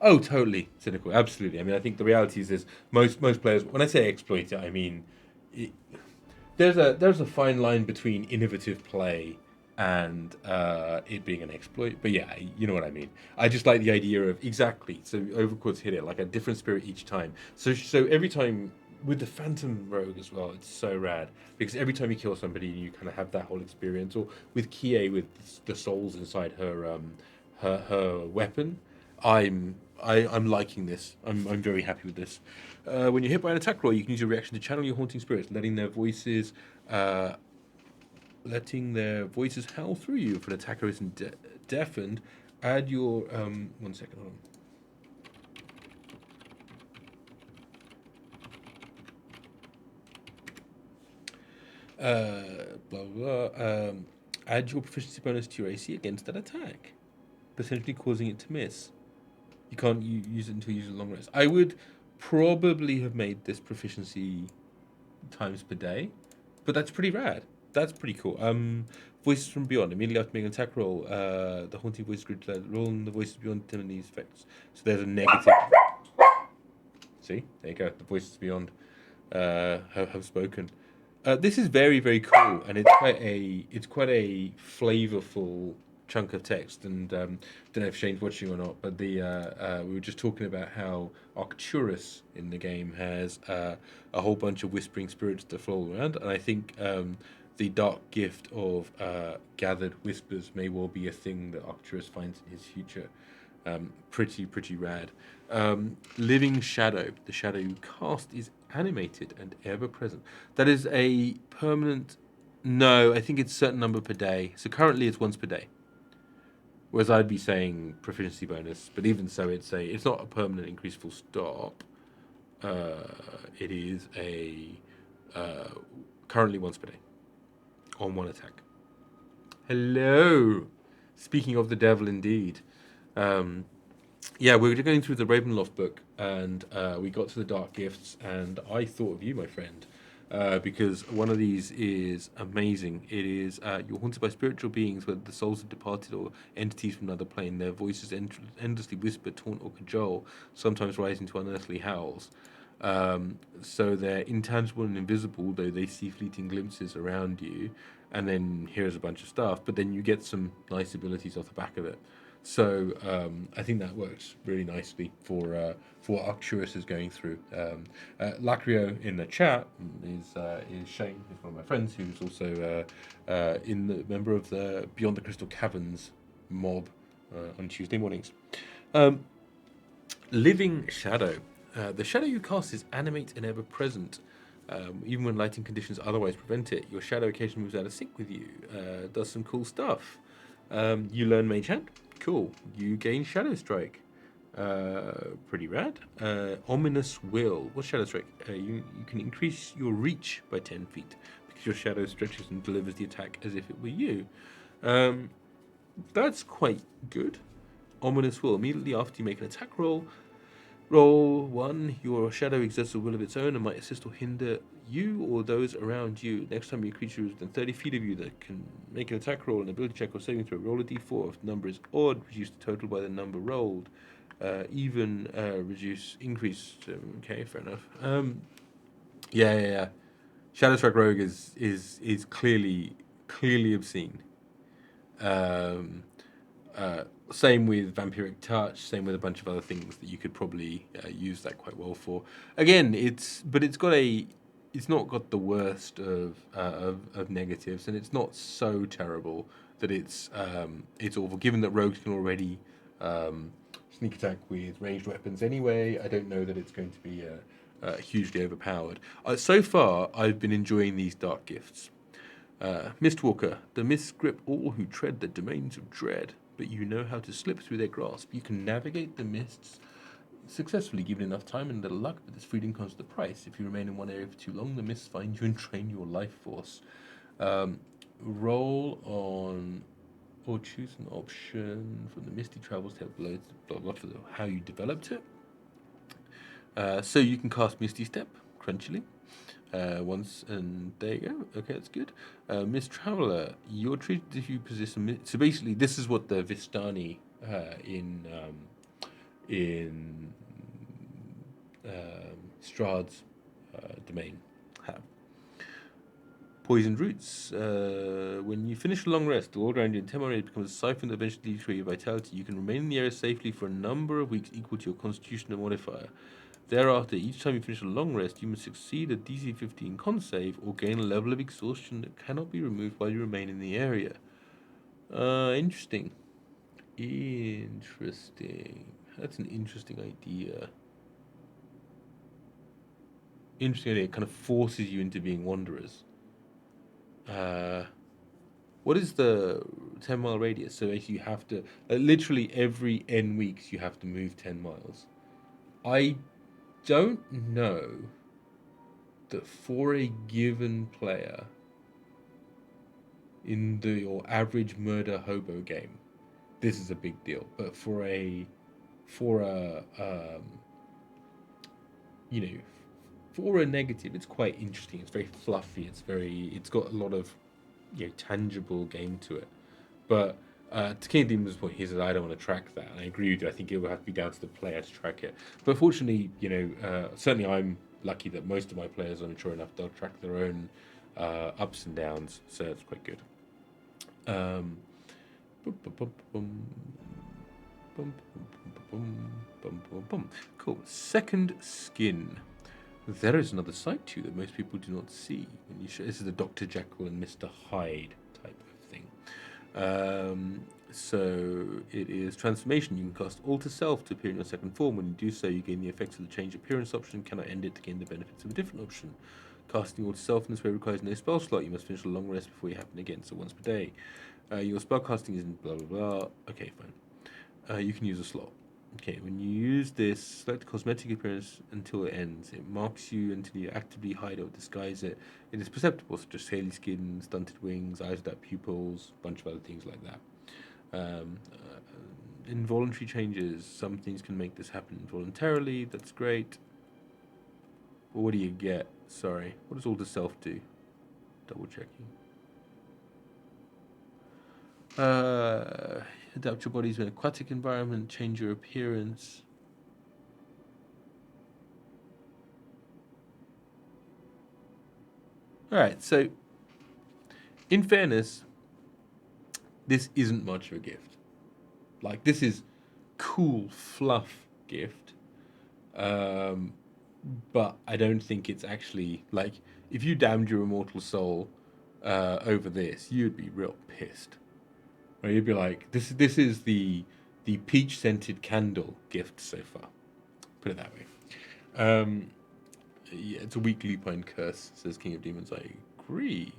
Oh, totally. Cynical. Absolutely. I mean, I think the reality is most players, when I say exploit it, I mean... There's a fine line between innovative play and it being an exploit. But yeah, you know what I mean. I just like the idea of, exactly, so Overquartz hit it, like a different spirit each time. So every time, with the Phantom Rogue as well, it's so rad. Because every time you kill somebody, you kind of have that whole experience. Or with Kie, with the souls inside her weapon, I'm liking this. I'm very happy with this. When you're hit by an attack roll, you can use your reaction to channel your haunting spirits, letting their voices howl through you. If an attacker isn't deafened, add your 1 second. Hold on. Blah blah. Add your proficiency bonus to your AC against that attack, potentially causing it to miss. You can't use it until you use a long rest. I would probably have made this proficiency times per day, but that's pretty rad. That's pretty cool. Voices from beyond. Immediately after making an attack roll, the haunting voice group roll on the voices beyond determine these effects. So there's a negative. See, there you go. The voices beyond have spoken. This is very very cool, and it's quite a flavorful chunk of text. And don't know if Shane's watching or not, but the we were just talking about how Arcturus in the game has a whole bunch of whispering spirits that flow around, and I think the dark gift of gathered whispers may well be a thing that Arcturus finds in his future. Pretty rad. Living Shadow. The shadow you cast is animated and ever present. That is a permanent. No, I think it's a certain number per day. So currently it's once per day. Whereas I'd be saying proficiency bonus, but even so, it's not a permanent increase full stop. It is a currently once per day on one attack. Hello. Speaking of the devil, indeed. Yeah, we were going through the Ravenloft book, and we got to the Dark Gifts, and I thought of you, my friend, because one of these is amazing. It is you're haunted by spiritual beings, whether the souls of departed or entities from another plane. Their voices endlessly whisper, taunt, or cajole, sometimes rising to unearthly howls. So they're intangible and invisible, though they see fleeting glimpses around you, and then here's a bunch of stuff, but then you get some nice abilities off the back of it. So I think that works really nicely for what Arcturus is going through. Lacrio in the chat is Shane, who's one of my friends, who's also in the member of the Beyond the Crystal Caverns mob on Tuesday mornings. Living Shadow. The shadow you cast is animate and ever present. Even when lighting conditions otherwise prevent it, your shadow occasionally moves out of sync with you, does some cool stuff. You learn Mage Hand. Cool. You gain Shadow Strike. Pretty rad. Ominous Will. What's Shadow Strike? You can increase your reach by 10 feet because your shadow stretches and delivers the attack as if it were you. That's quite good. Ominous Will. Immediately after you make an attack roll, roll 1. Your shadow exerts a will of its own and might assist or hinder you or those around you. Next time your creature is within 30 feet of you that can make an attack roll, an ability check, or saving throw, roll a d4. If the number is odd, reduce the total by the number rolled. Even, reduce, increase. Okay, fair enough. Yeah. Shadow Strike Rogue is clearly obscene. Same with Vampiric Touch, same with a bunch of other things that you could probably use that quite well for. Again, it's not got the worst of negatives, and it's not so terrible that it's awful. Given that rogues can already sneak attack with ranged weapons anyway, I don't know that it's going to be hugely overpowered. So far, I've been enjoying these Dark Gifts. Mistwalker. The mists grip all who tread the domains of dread, but you know how to slip through their grasp. You can navigate the mists successfully given enough time and little luck, but this freedom comes at a price. If you remain in one area for too long, the mists find you and drain your life force. Roll on or choose an option from the Misty Travels to help below blah blah for how you developed it. So you can cast Misty Step, crunchily. Once, and there you go. Okay, that's good. Miss Traveler, you're treated if you possess a so basically this is what the Vistani in Strahd's domain have. Poisoned roots. When you finish a long rest, the world around you in 10 minutes becomes a siphon that eventually leads to your vitality. You can remain in the area safely for a number of weeks equal to your constitutional modifier. Thereafter, each time you finish a long rest, you must succeed a DC 15 con save or gain a level of exhaustion that cannot be removed while you remain in the area. Interesting. That's an interesting idea. It kind of forces you into being wanderers. What is the 10-mile radius? So basically you have to, literally every N weeks you have to move 10 miles. I don't know that for a given player in your average murder hobo game, this is a big deal. But for a you know for a negative, it's quite interesting. It's very fluffy. It's got a lot of tangible game to it. But to King of Demons' point, he said, I don't want to track that. And I agree with you. I think it will have to be down to the player to track it. But fortunately, certainly I'm lucky that most of my players are mature enough they'll track their own ups and downs. So it's quite good. Um, bum, bum, bum, bum, bum, bum, bum, bum, bum. Cool. Second skin. There is another side too that most people do not see. When you this is the Dr. Jekyll and Mr. Hyde type of thing. So it is transformation. You can cast Alter Self to appear in your second form. When you do so, you gain the effects of the change appearance option. Cannot end it to gain the benefits of a different option. Casting Alter Self in this way requires no spell slot. You must finish a long rest before you happen again, so once per day. Your spell casting is in blah blah blah. Okay, fine. You can use a slot. Okay, when you use this, select cosmetic appearance until it ends. It marks you until you actively hide or disguise it. It is perceptible, such as scaly skin, stunted wings, eyes without pupils, a bunch of other things like that. Involuntary changes. Some things can make this happen involuntarily. That's great. But what do you get? Sorry. What does Alter Self do? Double checking. Adapt your body to an aquatic environment, change your appearance. Alright, so in fairness, this isn't much of a gift. Like, this is cool fluff gift. But I don't think it's actually, like, if you damned your immortal soul over this, you'd be real pissed. Right? You'd be like, this is the peach scented candle gift so far. Put it that way. Yeah, it's a weak lupine curse, says King of Demons. I agree.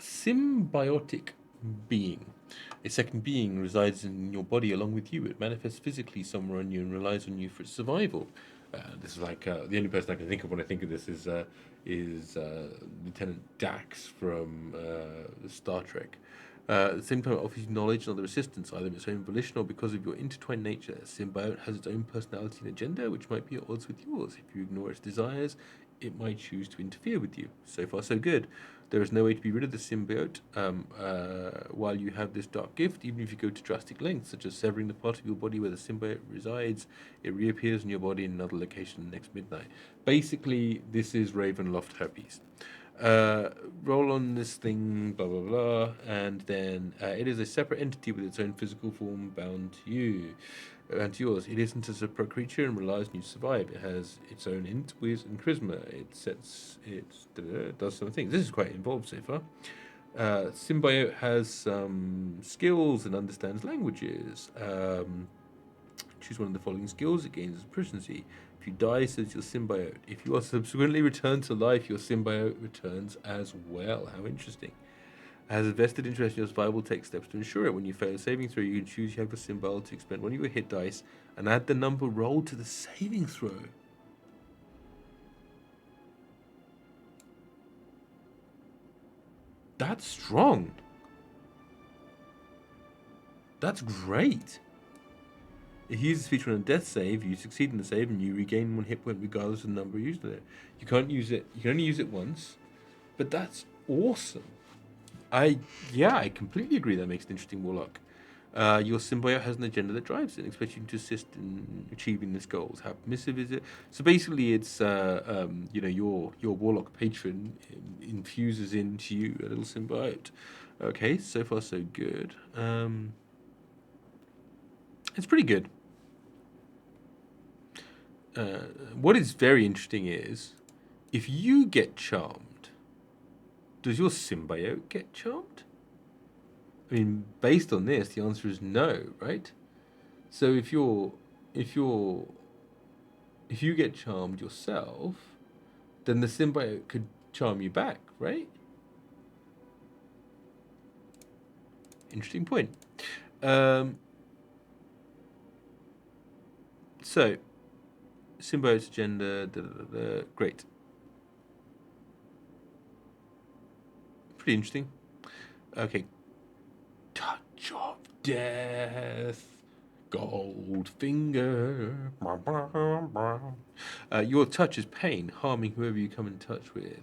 Symbiotic being. A second being resides in your body along with you. It manifests physically somewhere on you and relies on you for its survival. This is like the only person I can think of when I think of this is Lieutenant Dax from Star Trek. At the same time, it offers you knowledge and other assistance, either of its own volition or because of your intertwined nature. A symbiote has its own personality and agenda, which might be at odds with yours. If you ignore its desires, it might choose to interfere with you. So far, so good. There is no way to be rid of the symbiote while you have this dark gift, even if you go to drastic lengths, such as severing the part of your body where the symbiote resides. It reappears in your body in another location next midnight. Basically, this is Ravenloft herpes. Roll on this thing, blah blah blah, and then it is a separate entity with its own physical form bound to you, bound to yours. It isn't a separate creature and relies on you to survive. It has its own int, whiz, and charisma. It does some things. This is quite involved so far. Symbiote has some skills and understands languages. Choose one of the following skills. It gains proficiency. If you die, says your symbiote. If you are subsequently returned to life, your symbiote returns as well. How interesting. Has a vested interest in your survival, take steps to ensure it. When you fail a saving throw, you can choose you have a symbol to expend one of your hit dice and add the number rolled to the saving throw. That's strong. That's great. If you use this feature on a death save, you succeed in the save and you regain one hit point regardless of the number used in it. You can't use it, you can only use it once, but that's awesome. I completely agree that makes an interesting warlock. Your symbiote has an agenda that drives it and expects you to assist in achieving this goals. How permissive is it? So basically, it's your warlock patron infuses into you a little symbiote. Okay, so far so good. It's pretty good. What is very interesting is if you get charmed, does your symbiote get charmed? I mean, based on this, the answer is no, right? So if you get charmed yourself, then the symbiote could charm you back, right? Interesting point. So, symbiote's agenda, great. Pretty interesting. Okay. Touch of Death. Goldfinger. Your touch is pain, harming whoever you come in touch with.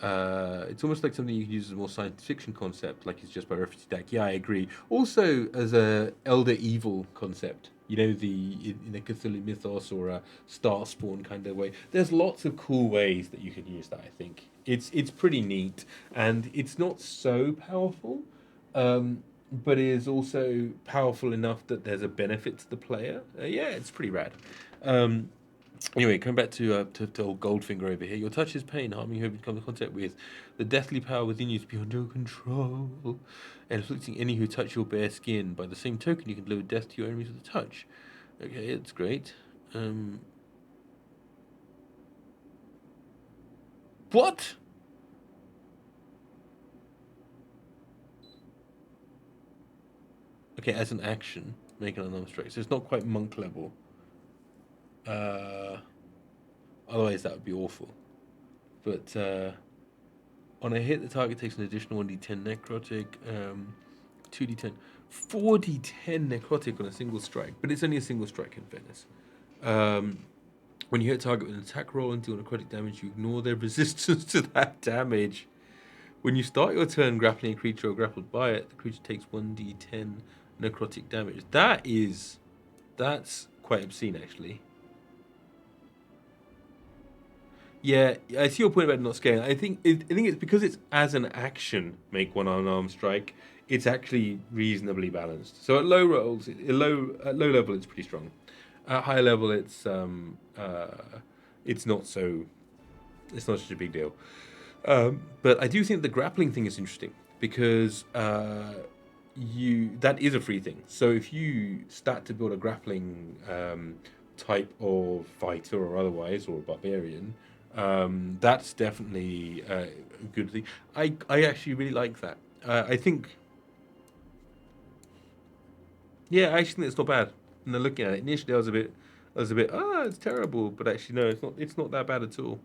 It's almost like something you can use as a more science fiction concept, like it's just by reference to deck. Yeah, I agree. Also, as a elder evil concept, you know, in the Cthulhu mythos or a Star Spawn kind of way. There's lots of cool ways that you can use that. I think it's pretty neat, and it's not so powerful, but it is also powerful enough that there's a benefit to the player. Yeah, it's pretty rad. Um, Anyway, coming back to old Goldfinger over here. Your touch is pain, harming whoever you come in contact with. The deathly power within you is beyond your control, and inflicting any who touch your bare skin. By the same token, you can deliver death to your enemies with a touch. Okay, it's great. What? Okay, as an action, make an unarmed strike. So it's not quite monk level. Otherwise, that would be awful. But on a hit, the target takes an additional 1d10 necrotic, 2d10, 4d10 necrotic on a single strike. But it's only a single strike in fairness. When you hit a target with an attack roll and deal necrotic damage, you ignore their resistance to that damage. When you start your turn grappling a creature or grappled by it, the creature takes 1d10 necrotic damage. That's quite obscene, actually. Yeah, I see your point about not scaling. I think it's because it's as an action make one unarmed strike. It's actually reasonably balanced. So at low rolls, at low level, it's pretty strong. At high level, it's not so. It's not such a big deal. But I do think the grappling thing is interesting because that is a free thing. So if you start to build a grappling type of fighter or otherwise, or a barbarian, that's definitely a good thing. I actually really like that. I think, yeah, I actually think it's not bad. And then looking at it, initially I was a bit, it's terrible, but actually no, it's not that bad at all.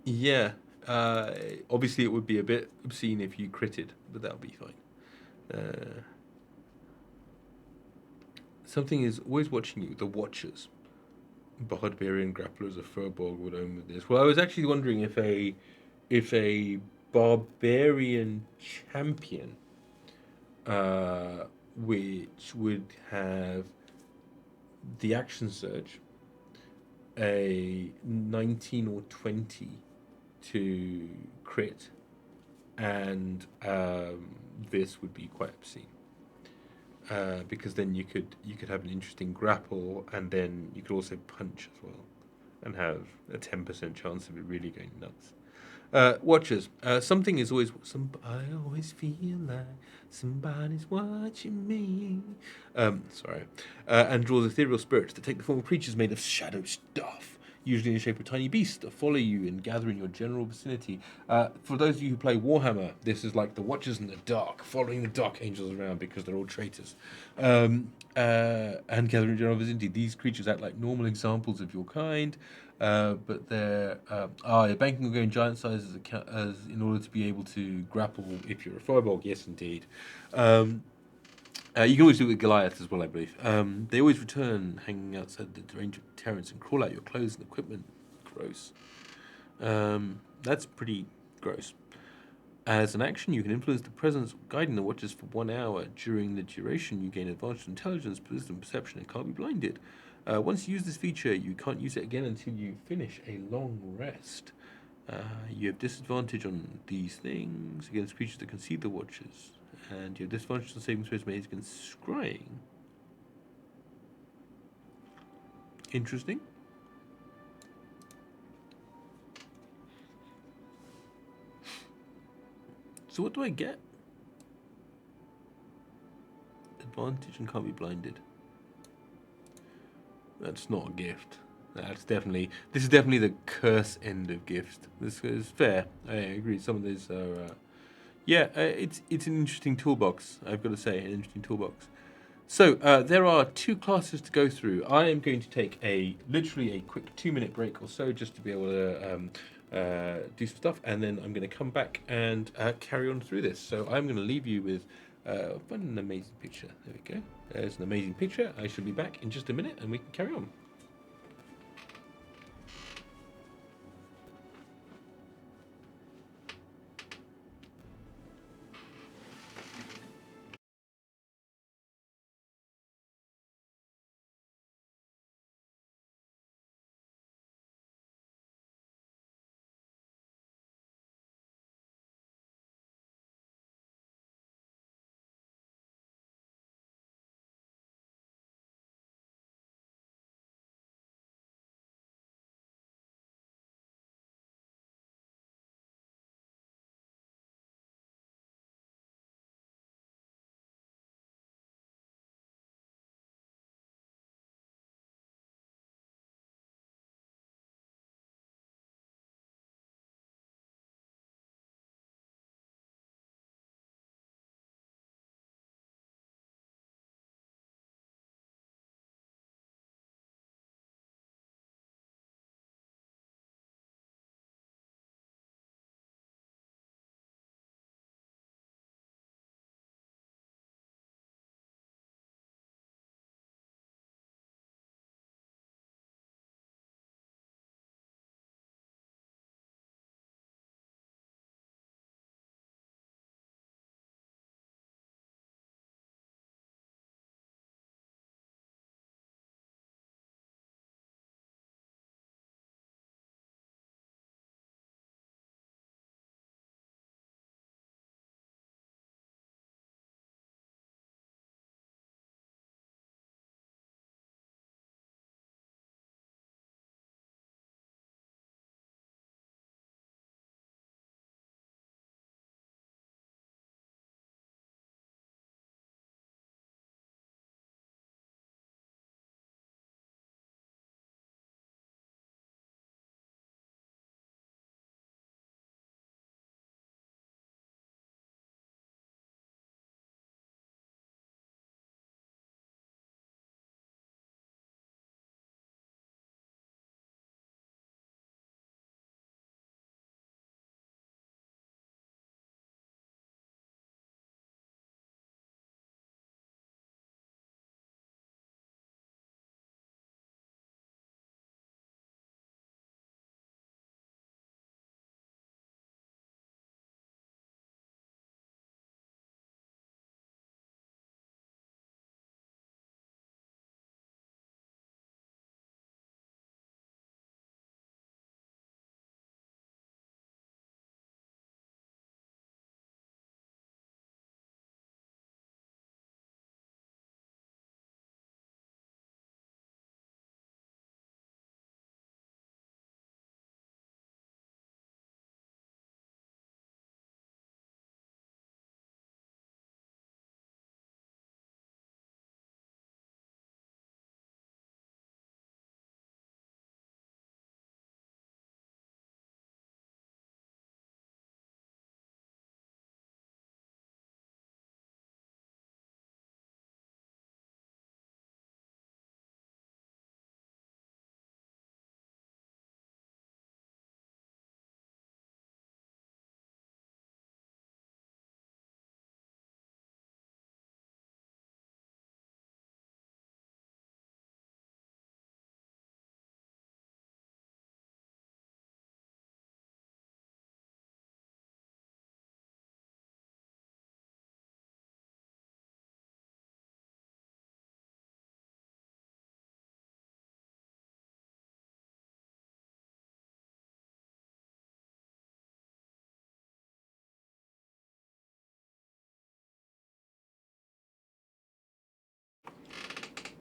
Yeah, obviously it would be a bit obscene if you critted, but that would be fine. Something is always watching you. The Watchers. Barbarian grapplers, a Furbolg would own with this. Well, I was actually wondering if a barbarian champion, which would have the action surge, a 19 or 20 to crit, and this would be quite obscene. Because then you could have an interesting grapple, and then you could also punch as well, and have a 10% chance of it really going nuts. Watchers. Something is always. I always feel like somebody's watching me. Sorry. And draws ethereal spirits that take the form of creatures made of shadow stuff, usually in the shape of tiny beasts that follow you and gather in your general vicinity. For those of you who play Warhammer, this is like the Watchers in the Dark, following the Dark Angels around because they're all traitors. And gathering general vicinity. These creatures act like normal examples of your kind, but they're you're banking on going giant size as in order to be able to grapple if you're a Firbolg. Yes, indeed. You can always do it with Goliath as well, I believe. They always return hanging outside the range of terrence and crawl out your clothes and equipment. Gross. That's pretty gross. As an action, you can influence the presence guiding the Watchers for 1 hour. During the duration, you gain advanced intelligence, wisdom, perception, and can't be blinded. Once you use this feature, you can't use it again until you finish a long rest. You have disadvantage on these things against creatures that can see the Watchers. And you have disadvantage on saving throws made against scrying. Interesting. So what do I get? Advantage and can't be blinded. That's not a gift. This is definitely the curse end of gift. This is fair. I agree. Some of these are, it's an interesting toolbox. I've got to say, an interesting toolbox. So there are 2 classes to go through. I am going to take literally a quick 2-minute break or so, just to be able to do some stuff, and then I'm going to come back and carry on through this. So I'm going to leave you with an amazing picture. There we go. There's an amazing picture. I shall be back in just a minute, and we can carry on.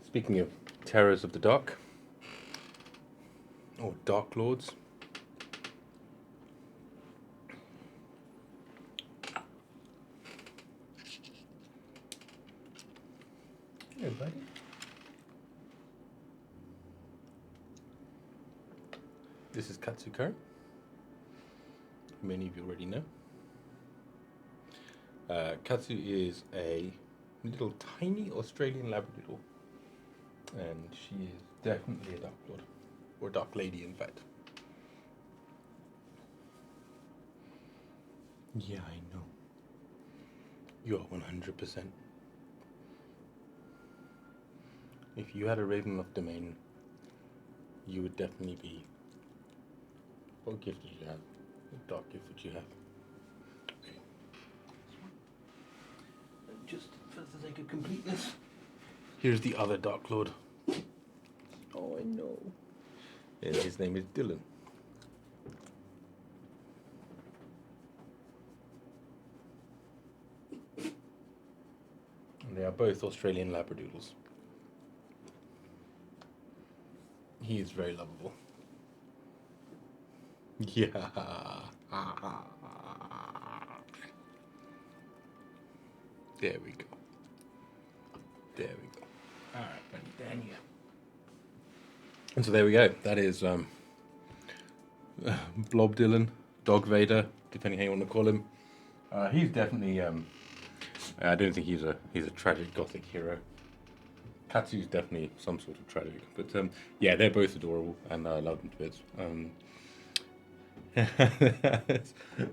Speaking of terrors of the dark, or dark lords, hello, buddy. This is Katsuko. Many of you already know. Katsu is a little tiny Australian Labradoodle, and she is definitely a Dark Lord, or a Dark Lady, in fact. Yeah, I know. You are 100%. If you had a Ravenloft domain, you would definitely be. What gift did you have? What dark gift did you have? Okay. Just for the sake of completeness. Here's the other Dark Lord. Oh, I know. And his name is Dylan. And they are both Australian Labradoodles. He is very lovable. Yeah. There we go. There we go. All right, buddy, down here. And so there we go. That is Blob Dylan, Dog Vader, depending how you want to call him. He's definitely. I don't think he's a tragic gothic hero. Katsu's definitely some sort of tragic, but yeah, they're both adorable, and I love them to bits.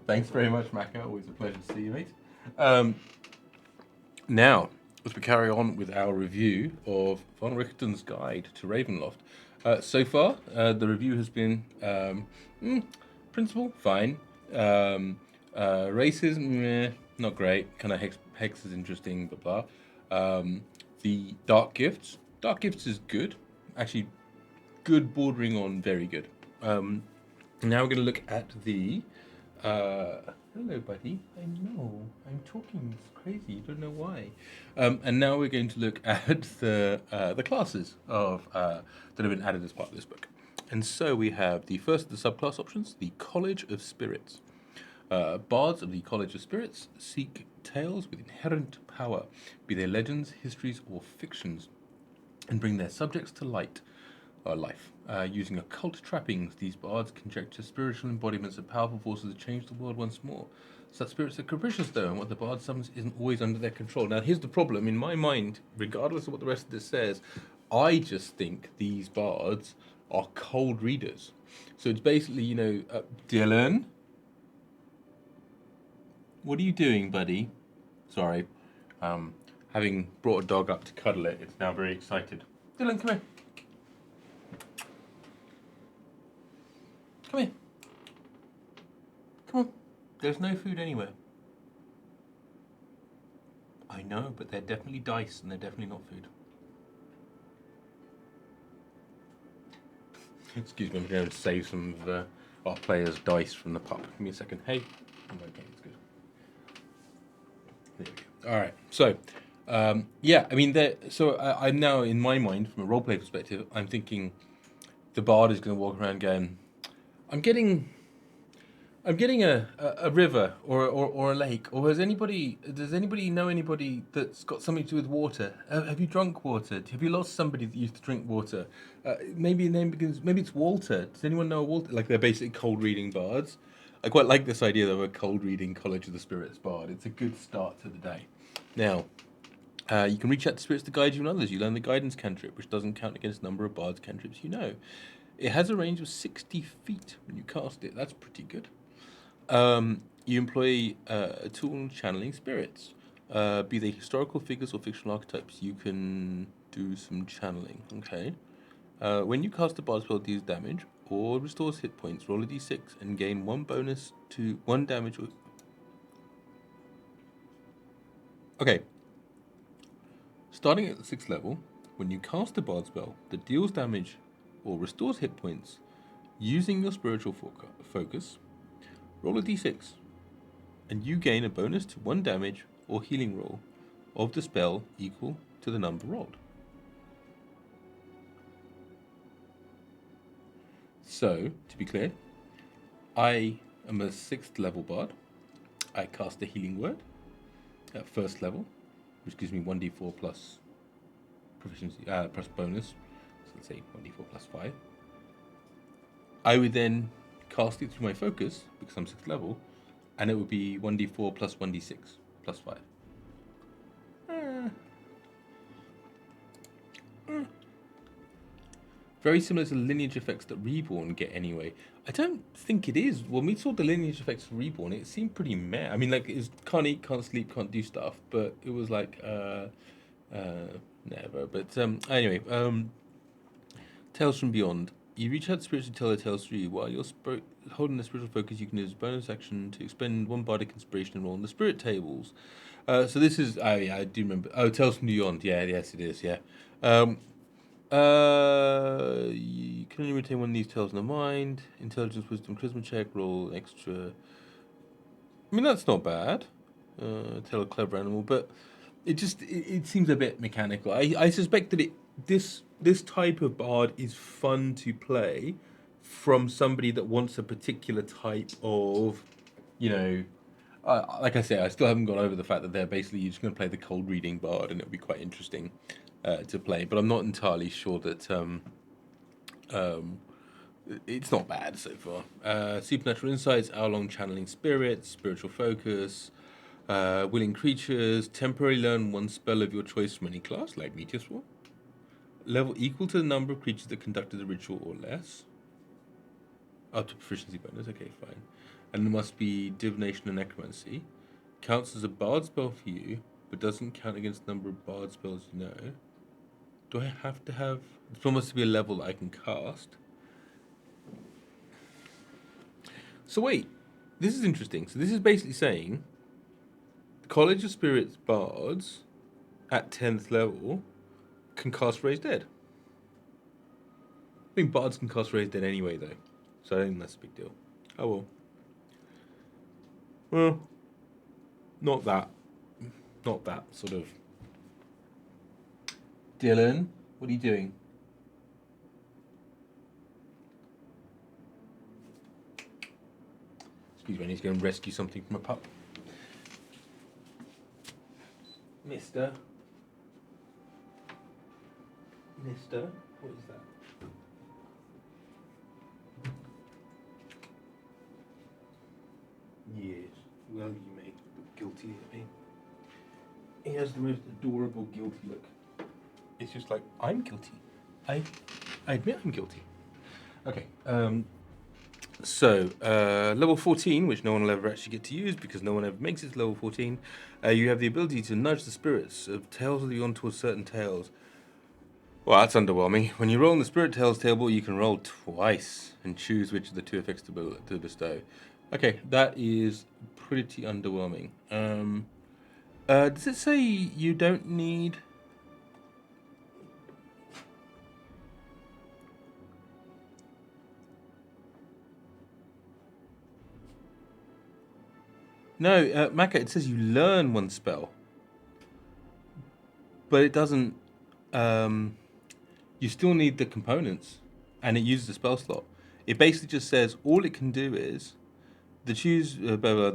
Thanks very much, Maka. Always a pleasure to see you, mate. Now, as we carry on with our review of Von Richten's Guide to Ravenloft. So far, the review has been principle, fine. Races, meh, not great. Kind of hex is interesting, blah blah. The Dark Gifts is good. Actually, good bordering on very good. Now we're going to look at the... hello, buddy. I know. I'm talking crazy. You don't know why. And now we're going to look at the classes of that have been added as part of this book. And so we have the first of the subclass options, the College of Spirits. Bards of the College of Spirits seek tales with inherent power, be they legends, histories, or fictions, and bring their subjects to life. Using occult trappings, these bards conjecture spiritual embodiments of powerful forces that change the world once more. Such spirits are capricious, though, and what the bard summons isn't always under their control. Now, here's the problem. In my mind, regardless of what the rest of this says, I just think these bards are cold readers. So it's basically, Dylan, what are you doing, buddy? Sorry. Having brought a dog up to cuddle it, it's now very excited. Dylan, come here. Come here. Come on. There's no food anywhere. I know, but they're definitely dice and they're definitely not food. Excuse me, I'm going to save some of our players' dice from the pup. Give me a second. Hey. Okay, it's good. There we go. All right. So, yeah, I mean, I'm now, in my mind, from a roleplay perspective, I'm thinking the bard is going to walk around going, I'm getting a river or a lake, or does anybody know anybody that's got something to do with water? Have you drunk water? Have you lost somebody that used to drink water? Maybe it's Walter. Does anyone know a Walter? Like, they're basically cold reading bards. I quite like this idea of a cold reading College of the Spirits bard. It's a good start to the day. Now, you can reach out to spirits to guide you and others. You learn the guidance cantrip, which doesn't count against the number of bards cantrips you know. It has a range of 60 feet when you cast it. That's pretty good. You employ a tool channeling spirits. Be they historical figures or fictional archetypes, you can do some channeling. Okay. When you cast a bard spell, deals damage or restores hit points, roll a d6 and gain 1 bonus to 1 damage. Okay. Starting at the 6th level, when you cast a bard spell that deals damage or restores hit points, using your spiritual focus, roll a d6, and you gain a bonus to 1 damage or healing roll of the spell equal to the number rolled. So, to be clear, I am a 6th level bard. I cast a healing word at 1st level, which gives me 1d4 plus proficiency, plus bonus. So let's say 1d4 plus 5. I would then cast it through my focus, because I'm 6th level, and it would be 1d4 plus 1d6 plus 5. Very similar to the lineage effects that Reborn get anyway. I don't think it is. When we saw the lineage effects of Reborn, it seemed pretty meh. I mean, like, it's can't eat, can't sleep, can't do stuff, but it was like, never. But anyway, Tales from Beyond. You reach out to spirits to tell their tales through you. While you're holding the spiritual focus, you can use a bonus action to expend one bardic inspiration and roll on the spirit tables. So this is, oh yeah, I do remember. Oh, Tales from Beyond. Yeah, yes, it is. Yeah. You can only retain one of these tales in the mind. Intelligence, wisdom, charisma check. Roll extra. I mean, that's not bad. Tell a clever animal, but it seems a bit mechanical. I suspect that this type of bard is fun to play from somebody that wants a particular type of, you know, like I say, I still haven't got over the fact that they're basically just going to play the cold reading bard, and it'll be quite interesting to play. But I'm not entirely sure that it's not bad so far. Supernatural insights, hour-long channeling spirits, spiritual focus, willing creatures, temporarily learn one spell of your choice from any class, like Meteor Swarm. Level equal to the number of creatures that conducted the ritual or less. Up to proficiency bonus, okay, fine. And there must be divination and necromancy. Counts as a bard spell for you, but doesn't count against the number of bard spells you know. Do I have to have... It's almost to be a level that I can cast. So wait, this is interesting. So this is basically saying the College of Spirits bards at 10th level can cast Raise Dead. I think bards can cast Raise Dead anyway, though. So I don't think that's a big deal. Oh well. Well, not that sort of... Dylan, what are you doing? Excuse me, I need to go and rescue something from a pup. Mister, what is that? Yes, well you may look guilty at me. He has the most adorable guilty look. It's just like, I'm guilty. I admit I'm guilty. Okay, so, level 14, which no one will ever actually get to use because no one ever makes it to level 14, you have the ability to nudge the spirits of Tales of the Beyond towards certain tales. Well, that's underwhelming. When you roll on the Spirit Tales table, you can roll twice and choose which of the two effects to bestow. Okay, that is pretty underwhelming. Does it say you don't need... No, Maka, it says you learn one spell. But it doesn't... you still need the components, and it uses a spell slot. It basically just says all it can do is the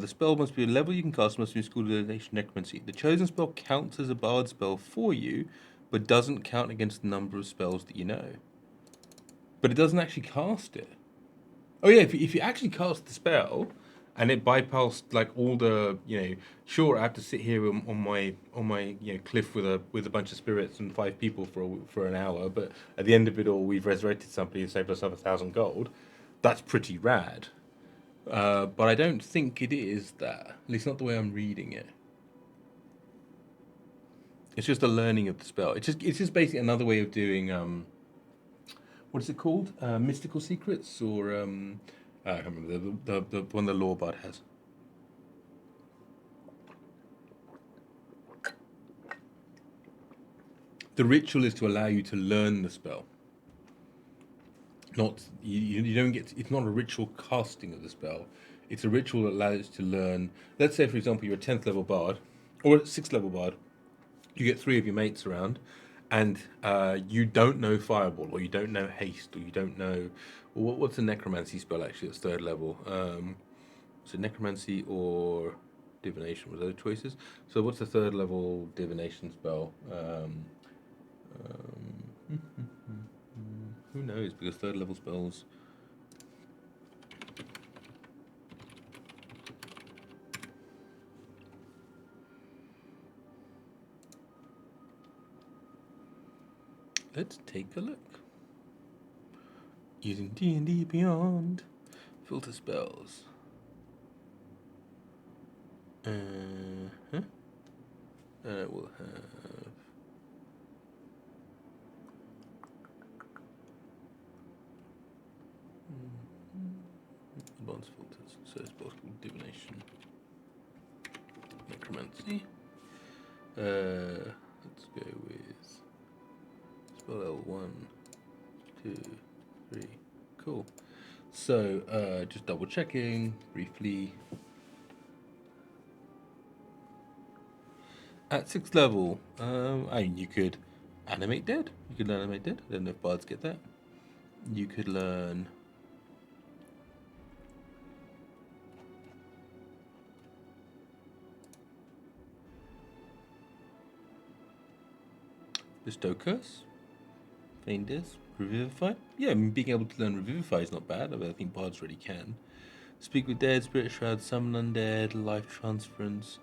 spell must be a level you can cast, must be school divination necromancy. The chosen spell counts as a bard spell for you, but doesn't count against the number of spells that you know. But it doesn't actually cast it. Oh yeah, if you actually cast the spell, and it bypassed like all the, sure, I have to sit here on my cliff with a bunch of spirits and 5 people for an hour, but at the end of it all, we've resurrected somebody and saved ourselves 1,000 gold. That's pretty rad. But I don't think it is that. At least not the way I'm reading it. It's just a learning of the spell. It's just basically another way of doing what is it called? Mystical secrets, or I can't remember the one the law bard has. The ritual is to allow you to learn the spell. Not you don't get. It's not a ritual casting of the spell. It's a ritual that allows you to learn. Let's say, for example, you're a 10th level bard or a 6th level bard. You get 3 of your mates around, and you don't know Fireball, or you don't know Haste, or you don't know... what's a Necromancy spell, actually, that's 3rd level? So Necromancy or Divination was those choices. So what's the 3rd level Divination spell? Who knows, because 3rd level spells... Let's take a look. using D&D Beyond. Filter spells. Uh-huh. We'll have advanced filters. So it's possible divination, necromancy. Let's go with spell L1, 2, 3. Cool. So just double checking briefly. At 6th level, I mean, you could animate dead. You could learn animate dead. I don't know if bards get that. You could learn bestow curse, feign death, revivify. Yeah, I mean, being able to learn revivify is not bad. I think bards really can. Speak with dead, spirit shroud, summon undead, life transference,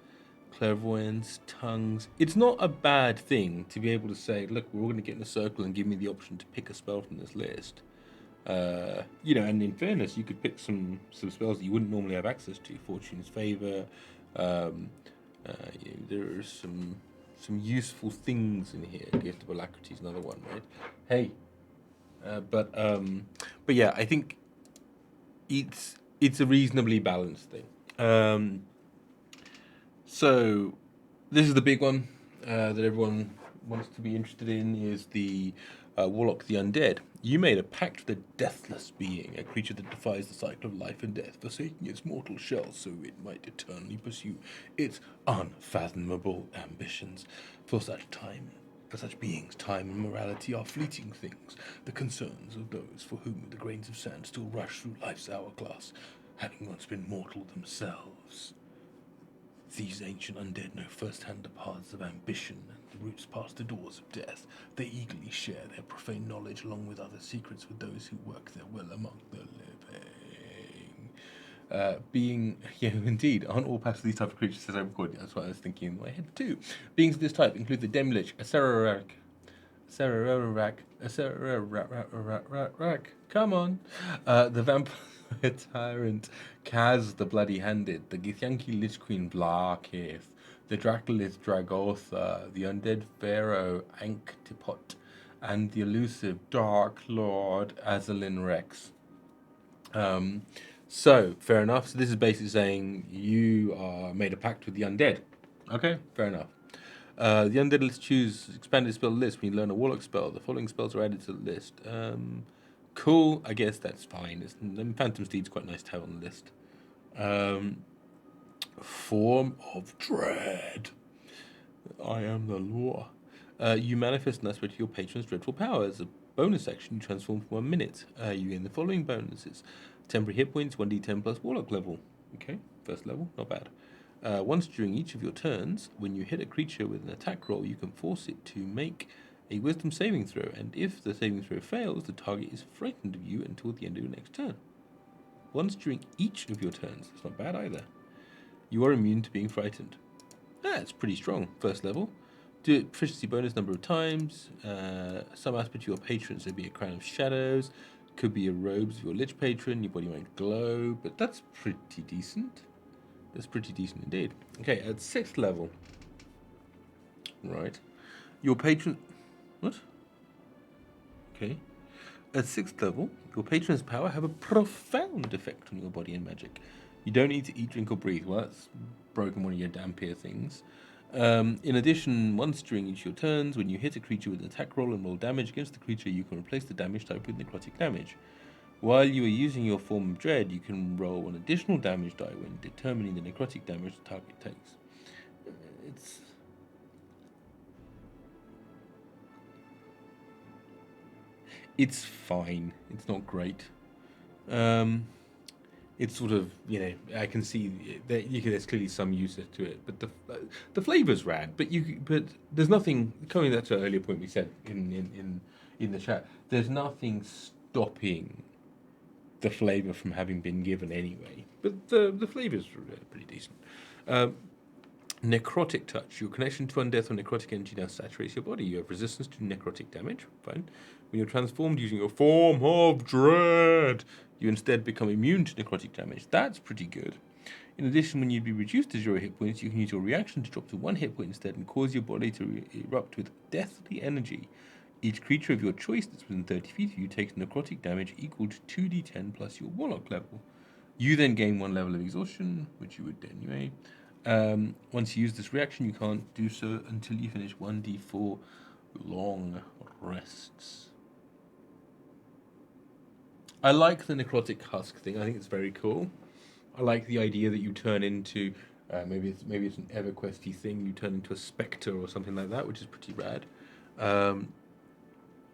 clairvoyance, tongues. It's not a bad thing to be able to say, look, we're all going to get in a circle and give me the option to pick a spell from this list. You know, and in fairness, you could pick some spells that you wouldn't normally have access to. Fortune's Favor. You know, there are some useful things in here. Gift of Alacrity is another one, right? Hey, but yeah, I think it's a reasonably balanced thing. So this is the big one that everyone wants to be interested in, is the Warlock the Undead. You made a pact with a deathless being, a creature that defies the cycle of life and death, forsaking its mortal shell so it might eternally pursue its unfathomable ambitions. For such beings, time and morality are fleeting things, the concerns of those for whom the grains of sand still rush through life's hourglass, having once been mortal themselves. These ancient undead know firsthand the paths of ambition and the routes past the doors of death. They eagerly share their profane knowledge along with other secrets with those who work their will among the living. Indeed, aren't all past these type of creatures as I recorded? That's what I was thinking in my head too. Beings of this type include the Demlich, a come on. The vampire tyrant, Kaz the bloody-handed, the Githyanki Lich Queen Blarkith, the Dracolith Dragotha, the undead pharaoh Anktipot, and the elusive Dark Lord Azalin Rex. So, fair enough. So this is basically saying you made a pact with the undead. Okay, fair enough. The undead, let's choose expanded spell list. When you learn a warlock spell, the following spells are added to the list. Cool, I guess that's fine. Phantom Steed's quite nice to have on the list. Form of Dread. I am the law. You manifest and aspect your patron's dreadful power. As a bonus action, you transform for 1 minute. You gain the following bonuses. Temporary hit points, 1d10 plus warlock level. Okay, first level, not bad. Once during each of your turns, when you hit a creature with an attack roll, you can force it to make a wisdom saving throw, and if the saving throw fails, the target is frightened of you until the end of your next turn. Once during each of your turns, that's not bad either. You are immune to being frightened. That's pretty strong, first level. Do it proficiency bonus number of times. Some aspect of your patron, so be a crown of shadows, could be a robes of your lich patron, your body might glow, but that's pretty decent. That's pretty decent indeed. Okay, at 6th level. Right. Your patron... What? Okay. At 6th level, your patron's power have a profound effect on your body and magic. You don't need to eat, drink, or breathe. Well, that's broken one of your Dampier things. In addition, once during each of your turns, when you hit a creature with an attack roll and roll damage against the creature, you can replace the damage type with necrotic damage. While you are using your form of dread, you can roll an additional damage die when determining the necrotic damage the target takes. It's fine. It's not great. It's sort of, I can see that there's clearly some use to it, but the flavor's rad. But there's nothing, coming back to an earlier point we said in the chat, there's nothing stopping the flavor from having been given anyway. But the flavor's pretty decent. Necrotic touch. Your connection to undeath or necrotic energy now saturates your body. You have resistance to necrotic damage. Fine. When you're transformed using a form of dread, you instead become immune to necrotic damage. That's pretty good. In addition, when you'd be reduced to 0 hit points, you can use your reaction to drop to 1 hit point instead and cause your body to erupt with deathly energy. Each creature of your choice that's within 30 feet of you takes necrotic damage equal to 2d10 plus your warlock level. You then gain 1 level of exhaustion, which you would do anyway. Once you use this reaction, you can't do so until you finish 1d4 long rests. I like the necrotic husk thing. I think it's very cool. I like the idea that you turn into maybe it's an EverQuesty thing. You turn into a spectre or something like that, which is pretty rad.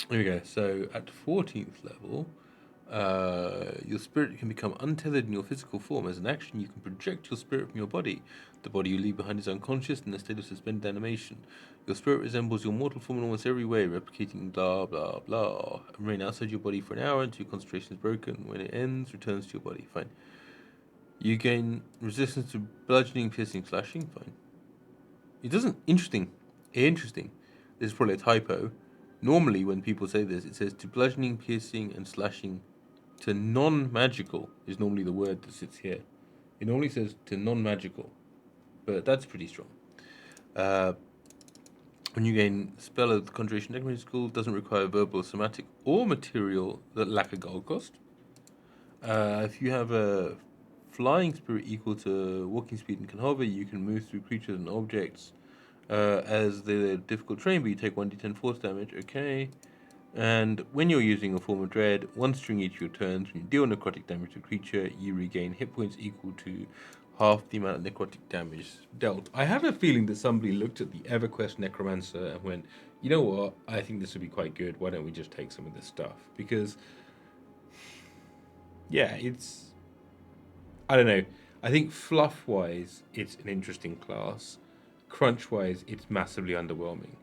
Here we go. So at 14th level, your spirit can become untethered in your physical form. As an action, you can project your spirit from your body. The body you leave behind is unconscious in a state of suspended animation. Your spirit resembles your mortal form in almost every way, replicating blah blah blah. Remain outside your body for an hour until your concentration is broken. When it ends, returns to your body. Fine. You gain resistance to bludgeoning, piercing, slashing. Fine. It doesn't. Interesting. Interesting. This is probably a typo. Normally, when people say this, it says to bludgeoning, piercing, and slashing. To non-magical is normally the word that sits here. It normally says to non-magical, but that's pretty strong. When you gain spell of the Conjuration Necromancy School, doesn't require verbal, somatic, or material that lack a gold cost. If you have a flying spirit equal to walking speed and can hover, you can move through creatures and objects as they're difficult terrain, but you take 1d10 force damage. Okay. And when you're using a form of dread, once during each of your turns, when you deal necrotic damage to a creature, you regain hit points equal to half the amount of necrotic damage dealt. I have a feeling that somebody looked at the EverQuest Necromancer and went, you know what, I think this would be quite good. Why don't we just take some of this stuff? Because, yeah, it's... I don't know. I think fluff-wise, it's an interesting class. Crunch-wise, it's massively underwhelming.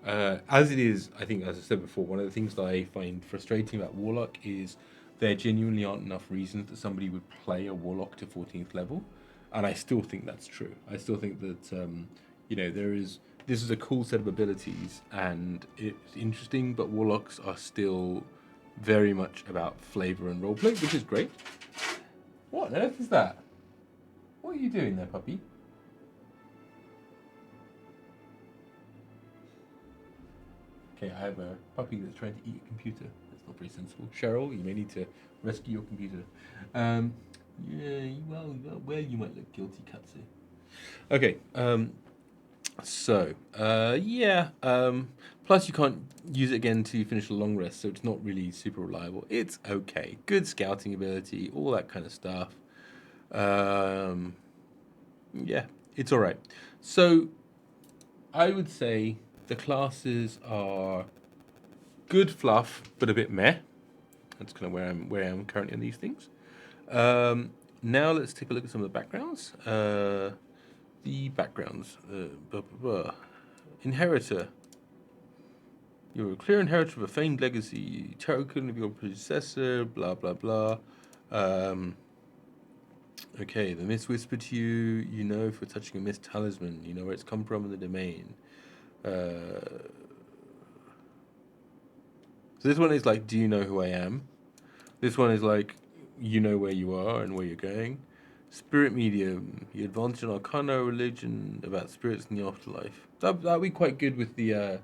As it is, I think, as I said before, one of the things that I find frustrating about Warlock is there genuinely aren't enough reasons that somebody would play a Warlock to 14th level, and I still think that's true. I still think that, this is a cool set of abilities, and it's interesting, but Warlocks are still very much about flavor and roleplay, which is great. What on earth is that? What are you doing there, puppy? Okay, I have a puppy that's trying to eat a computer. That's not very sensible. Cheryl, you may need to rescue your computer. Yeah, well, you might look guilty, Katsu. Okay, plus you can't use it again to finish a long rest, so it's not really super reliable. It's okay. Good scouting ability, all that kind of stuff. Yeah, it's all right. So, I would say the classes are good fluff, but a bit meh. That's kind of where I am currently on these things. Now let's take a look at some of the backgrounds. The backgrounds. Inheritor. You're a clear inheritor of a famed legacy. Token of your predecessor. Blah blah blah. Okay, the myths whisper to you. You know if you're touching a myth talisman. You know where it's come from in the domain. So this one is like, do you know who I am? This one is like, you know where you are and where you're going. Spirit medium, you advance in arcana religion about spirits in the afterlife. That'd be quite good with the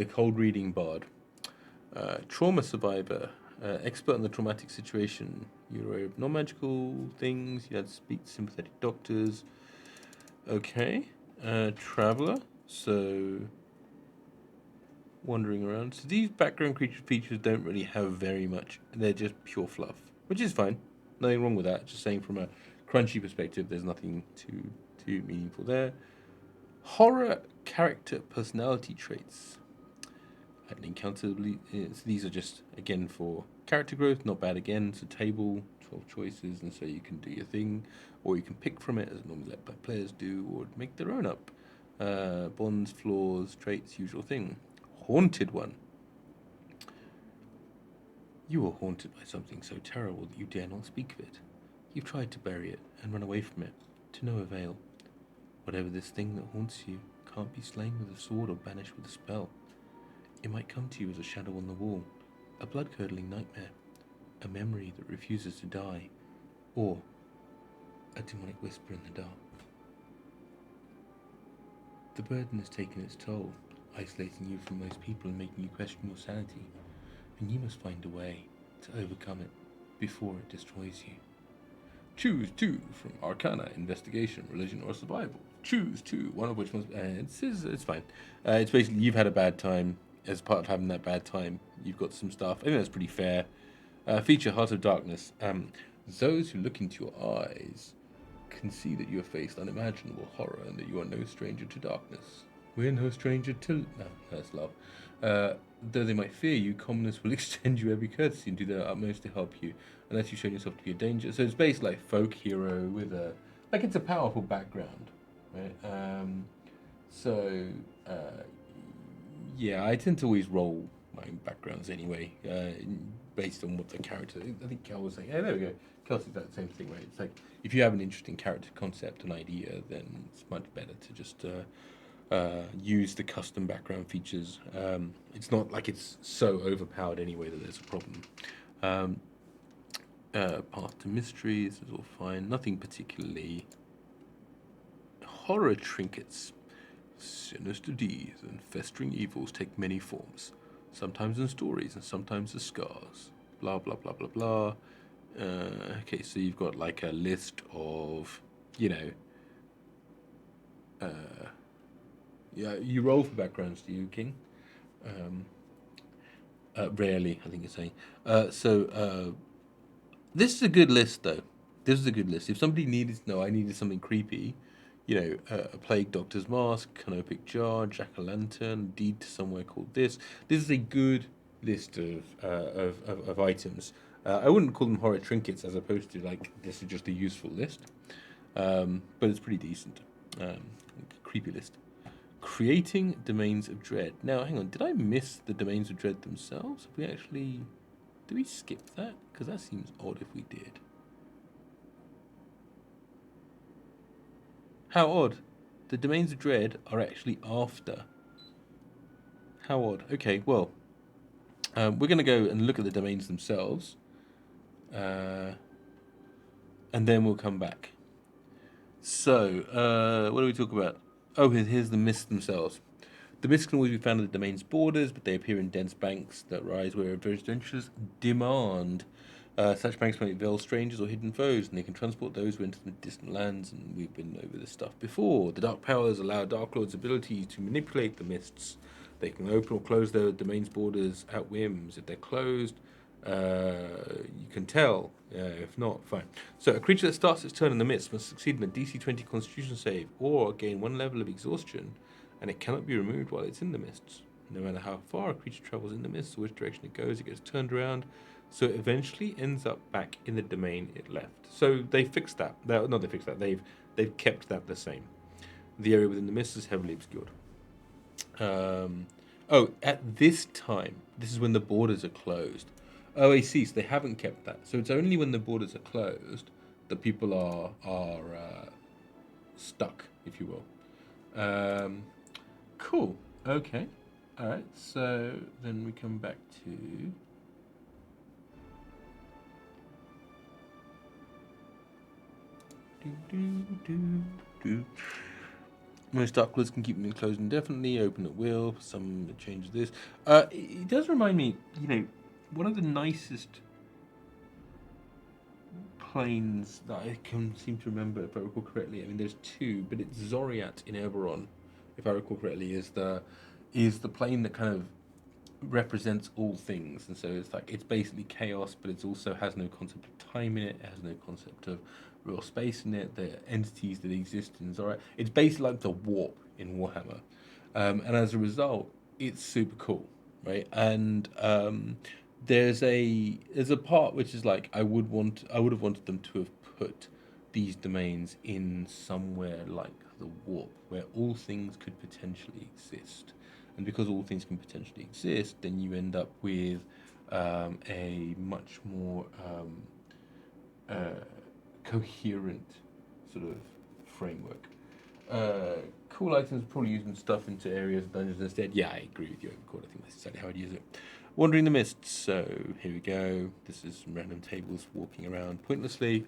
cold reading bard. Trauma survivor, expert in the traumatic situation. You're aware of non-magical things. You had to speak to sympathetic doctors. Okay. Traveler, so wandering around. So these background creature features don't really have very much. They're just pure fluff, which is fine. Nothing wrong with that. Just saying from a crunchy perspective, there's nothing too meaningful there. Horror character personality traits. Had an encounter. So these are just again for character growth. Not bad again. So table 12 choices, and so you can do your thing, or you can pick from it as normally let players do, or make their own up. Bonds, flaws, traits, usual thing. Haunted one. You are haunted by something so terrible that you dare not speak of it. You've tried to bury it and run away from it, to no avail. Whatever this thing that haunts you can't be slain with a sword or banished with a spell. It might come to you as a shadow on the wall, a blood-curdling nightmare, a memory that refuses to die, or a demonic whisper in the dark. The burden has taken its toll, isolating you from most people and making you question your sanity, and you must find a way to overcome it before it destroys you. Choose two from Arcana, Investigation, Religion, or Survival. Choose two, one of which must... it's fine. It's basically you've had a bad time. As part of having that bad time, you've got some stuff. I think that's pretty fair. Feature Heart of Darkness. Those who look into your eyes can see that you have faced unimaginable horror and that you are no stranger to darkness. We're no stranger to... No, that's love. Though they might fear you, commoners will extend you every courtesy and do their utmost to help you, unless you show yourself to be a danger. So it's basically like folk hero with a... Like, it's a powerful background, right? Yeah, I tend to always roll my backgrounds anyway, based on what the character... I think Kel was saying... Yeah, there we go. Kel said that same thing, right? It's like, if you have an interesting character concept, an idea, then it's much better to just... use the custom background features. It's not like it's so overpowered anyway that there's a problem. Path to Mysteries is all fine. Nothing particularly. Horror trinkets. Sinister deeds and festering evils take many forms, sometimes in stories and sometimes as scars. Blah, blah, blah, blah, blah. Okay, so you've got like a list of, yeah, you roll for backgrounds, do you, King? Rarely, I think you're saying. This is a good list, though. This is a good list. If somebody needed to know, I needed something creepy, a plague doctor's mask, canopic jar, jack-o'-lantern, deed to somewhere called this. This is a good list of items. I wouldn't call them horror trinkets as opposed to, like, this is just a useful list. But it's pretty decent. Creepy list. Creating Domains of Dread. Now, hang on, did I miss the Domains of Dread themselves? Did we skip that? Because that seems odd if we did. How odd. The Domains of Dread are actually after. How odd. Okay, well, we're going to go and look at the domains themselves. And then we'll come back. So, what do we talk about? Oh, here's the mists themselves. The mists can always be found at the domain's borders, but they appear in dense banks that rise where adventurers demand. Such banks might veil strangers or hidden foes, and they can transport those who enter the distant lands, and we've been over this stuff before. The Dark Powers allow Dark Lord's ability to manipulate the mists. They can open or close their domain's borders at whims. If they're closed, you can tell. If not, fine. So a creature that starts its turn in the mist must succeed in a DC 20 Constitution save or gain 1 level of exhaustion, and it cannot be removed while it's in the mists. No matter how far a creature travels in the mists or which direction it goes, it gets turned around, so it eventually ends up back in the domain it left. So they fixed that. They fixed that. They've kept that the same. The area within the mists is heavily obscured. At this time, this is when the borders are closed. Oh, I see. So they haven't kept that. So it's only when the borders are closed that people are stuck, if you will. Cool. Okay. All right. So then we come back to. Most Dark Lords can keep them enclosed indefinitely, open at will. Some changes this. It does remind me, one of the nicest planes that I can seem to remember, if I recall correctly. I mean, there's two, but it's Zoriat in Eberron, if I recall correctly, is the plane that kind of represents all things, and so it's basically chaos, but it also has no concept of time in it. It has no concept of real space in it. The entities that exist in Zoriat, it's basically like the warp in Warhammer, and as a result, it's super cool, right? And there's a part which is like I would have wanted them to have put these domains in somewhere like the warp, where all things could potentially exist. And because all things can potentially exist, then you end up with a much more coherent sort of framework. Cool items, probably using stuff into areas of dungeons instead. Yeah, I agree with you. Cool, I think that's exactly how I'd use it. Wandering the Mists. So here we go. This is some random tables walking around pointlessly.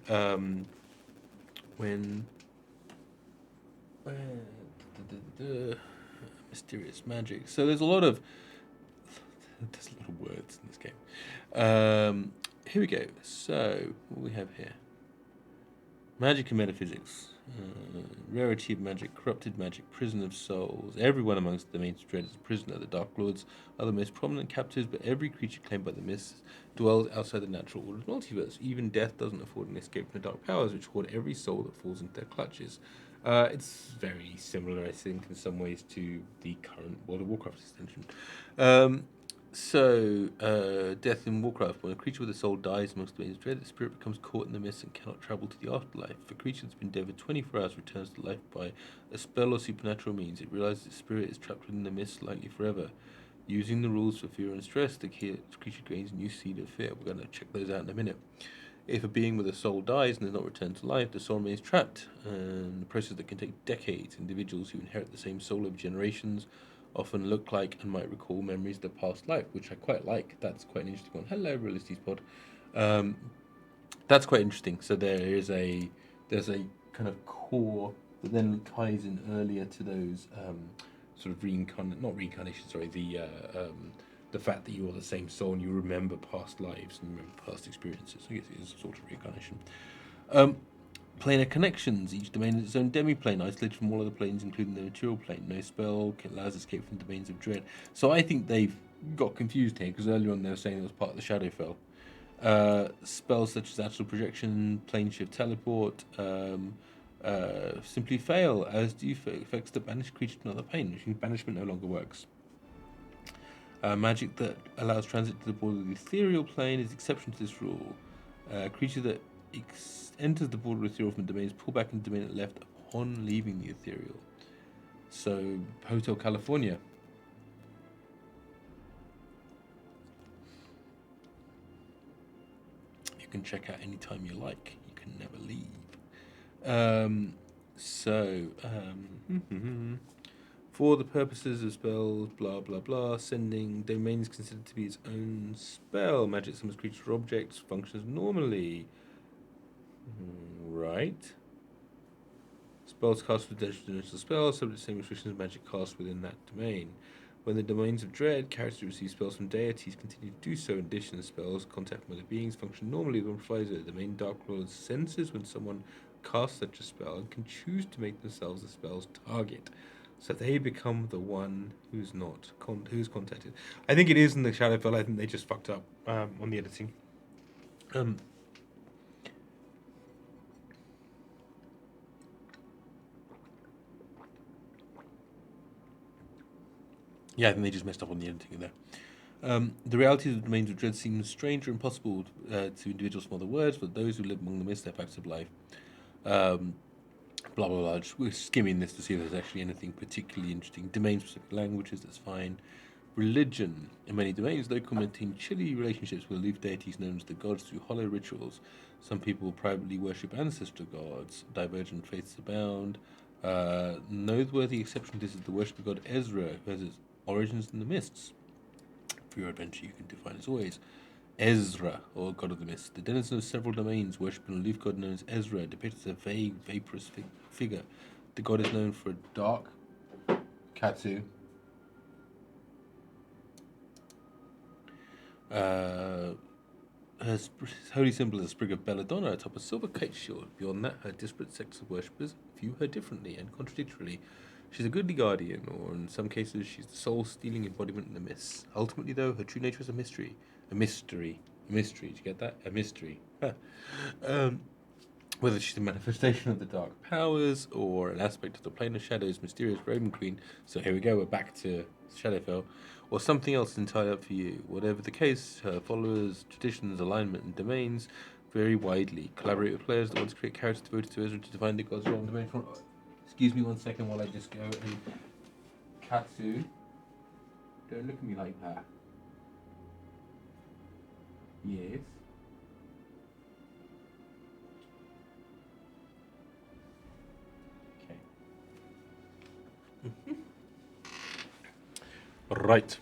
When mysterious magic. So there's a lot of words in this game. Here we go. So what do we have here? Magic and metaphysics. Rarity of magic, corrupted magic, prison of souls. Everyone amongst the domains of dread is a prisoner. The Dark Lords are the most prominent captives, but every creature claimed by the mists dwells outside the natural order's multiverse. Even death doesn't afford an escape from the dark powers, which hoard every soul that falls into their clutches. It's very similar, I think, in some ways to the current World of Warcraft extension. Death in Warcraft. When a creature with a soul dies amongst the domains of dread, the spirit becomes caught in the mist and cannot travel to the afterlife. If a creature that's been dead for 24 hours returns to life by a spell or supernatural means, it realizes its spirit is trapped within the mist, likely forever. Using the rules for fear and stress, the creature gains a new seed of fear. We're going to check those out in a minute. If a being with a soul dies and is not returned to life, the soul remains trapped, and the process that can take decades. Individuals who inherit the same soul over generations often look like and might recall memories of their past life, which I quite like. That's quite an interesting one. Hello, Realities Pod. That's quite interesting. So there's a kind of core that then ties in earlier to those sort of the fact that you're the same soul and you remember past lives and remember past experiences. I guess it is a sort of reincarnation. Planar connections. Each domain has its own demi-plane, isolated from all other planes, including the material plane. No spell allows escape from domains of dread. So I think they've got confused here, because earlier on they were saying it was part of the Shadowfell. Spells such as astral projection, plane shift, teleport, simply fail, as do effects that banish creature to another plane, which means banishment no longer works. Magic that allows transit to the border of the ethereal plane is exception to this rule. Creature that enters the border of ethereal from the domain is pulled back into the domain it left upon leaving the ethereal. So, Hotel California. You can check out anytime you like. You can never leave. For the purposes of spells, blah blah blah, sending domain is considered to be its own spell. Magic summons creatures or objects, functions normally. Right. Spells cast with dimensional spells, subject to the same restrictions as magic cast within that domain. When the domains of dread, characters who receive spells from deities continue to do so. In addition, spells contact with other beings function normally with proviso. The main Dark Lord senses when someone casts such a spell and can choose to make themselves the spell's target. So they become the one who's contacted. I think it is in the Shadowfell. I think they just fucked up on the editing. Yeah, I think they just messed up on the editing there. The reality of the domains of dread seems strange or impossible to individuals from other words, but those who live among them miss their facts of life. Blah blah blah. We're skimming this to see if there's actually anything particularly interesting. Domain-specific languages, that's fine. Religion. In many domains, they maintain chilly relationships with aloof deities known as the gods through hollow rituals. Some people privately worship ancestral gods. Divergent faiths abound. Noteworthy exception to this is the worship of god Ezra, who has its origins in the mists. For your adventure, you can define as always Ezra, or god of the mists. The denizen of several domains worship an aloof god known as Ezra, depicted as a vague, vaporous figure. The god is known for a dark Katsu. Her holy symbol is a sprig of belladonna atop a silver kite shield. Beyond that, her disparate sects of worshippers view her differently and contradictorily. She's a goodly guardian, or in some cases, she's the soul-stealing embodiment in the mists. Ultimately, though, her true nature is a mystery. A mystery. Did you get that? A mystery. Whether she's a manifestation of the dark powers or an aspect of the plane of shadows, mysterious Raven Queen. So here we go. We're back to Shadowfell, or something else entirely up for you. Whatever the case, her followers, traditions, alignment, and domains vary widely. Collaborate with players that want to create characters devoted to Ezra to define the god's role in domain. Excuse me 1 second while I just go and Katsu. Don't look at me like that. Yes. Okay. Right.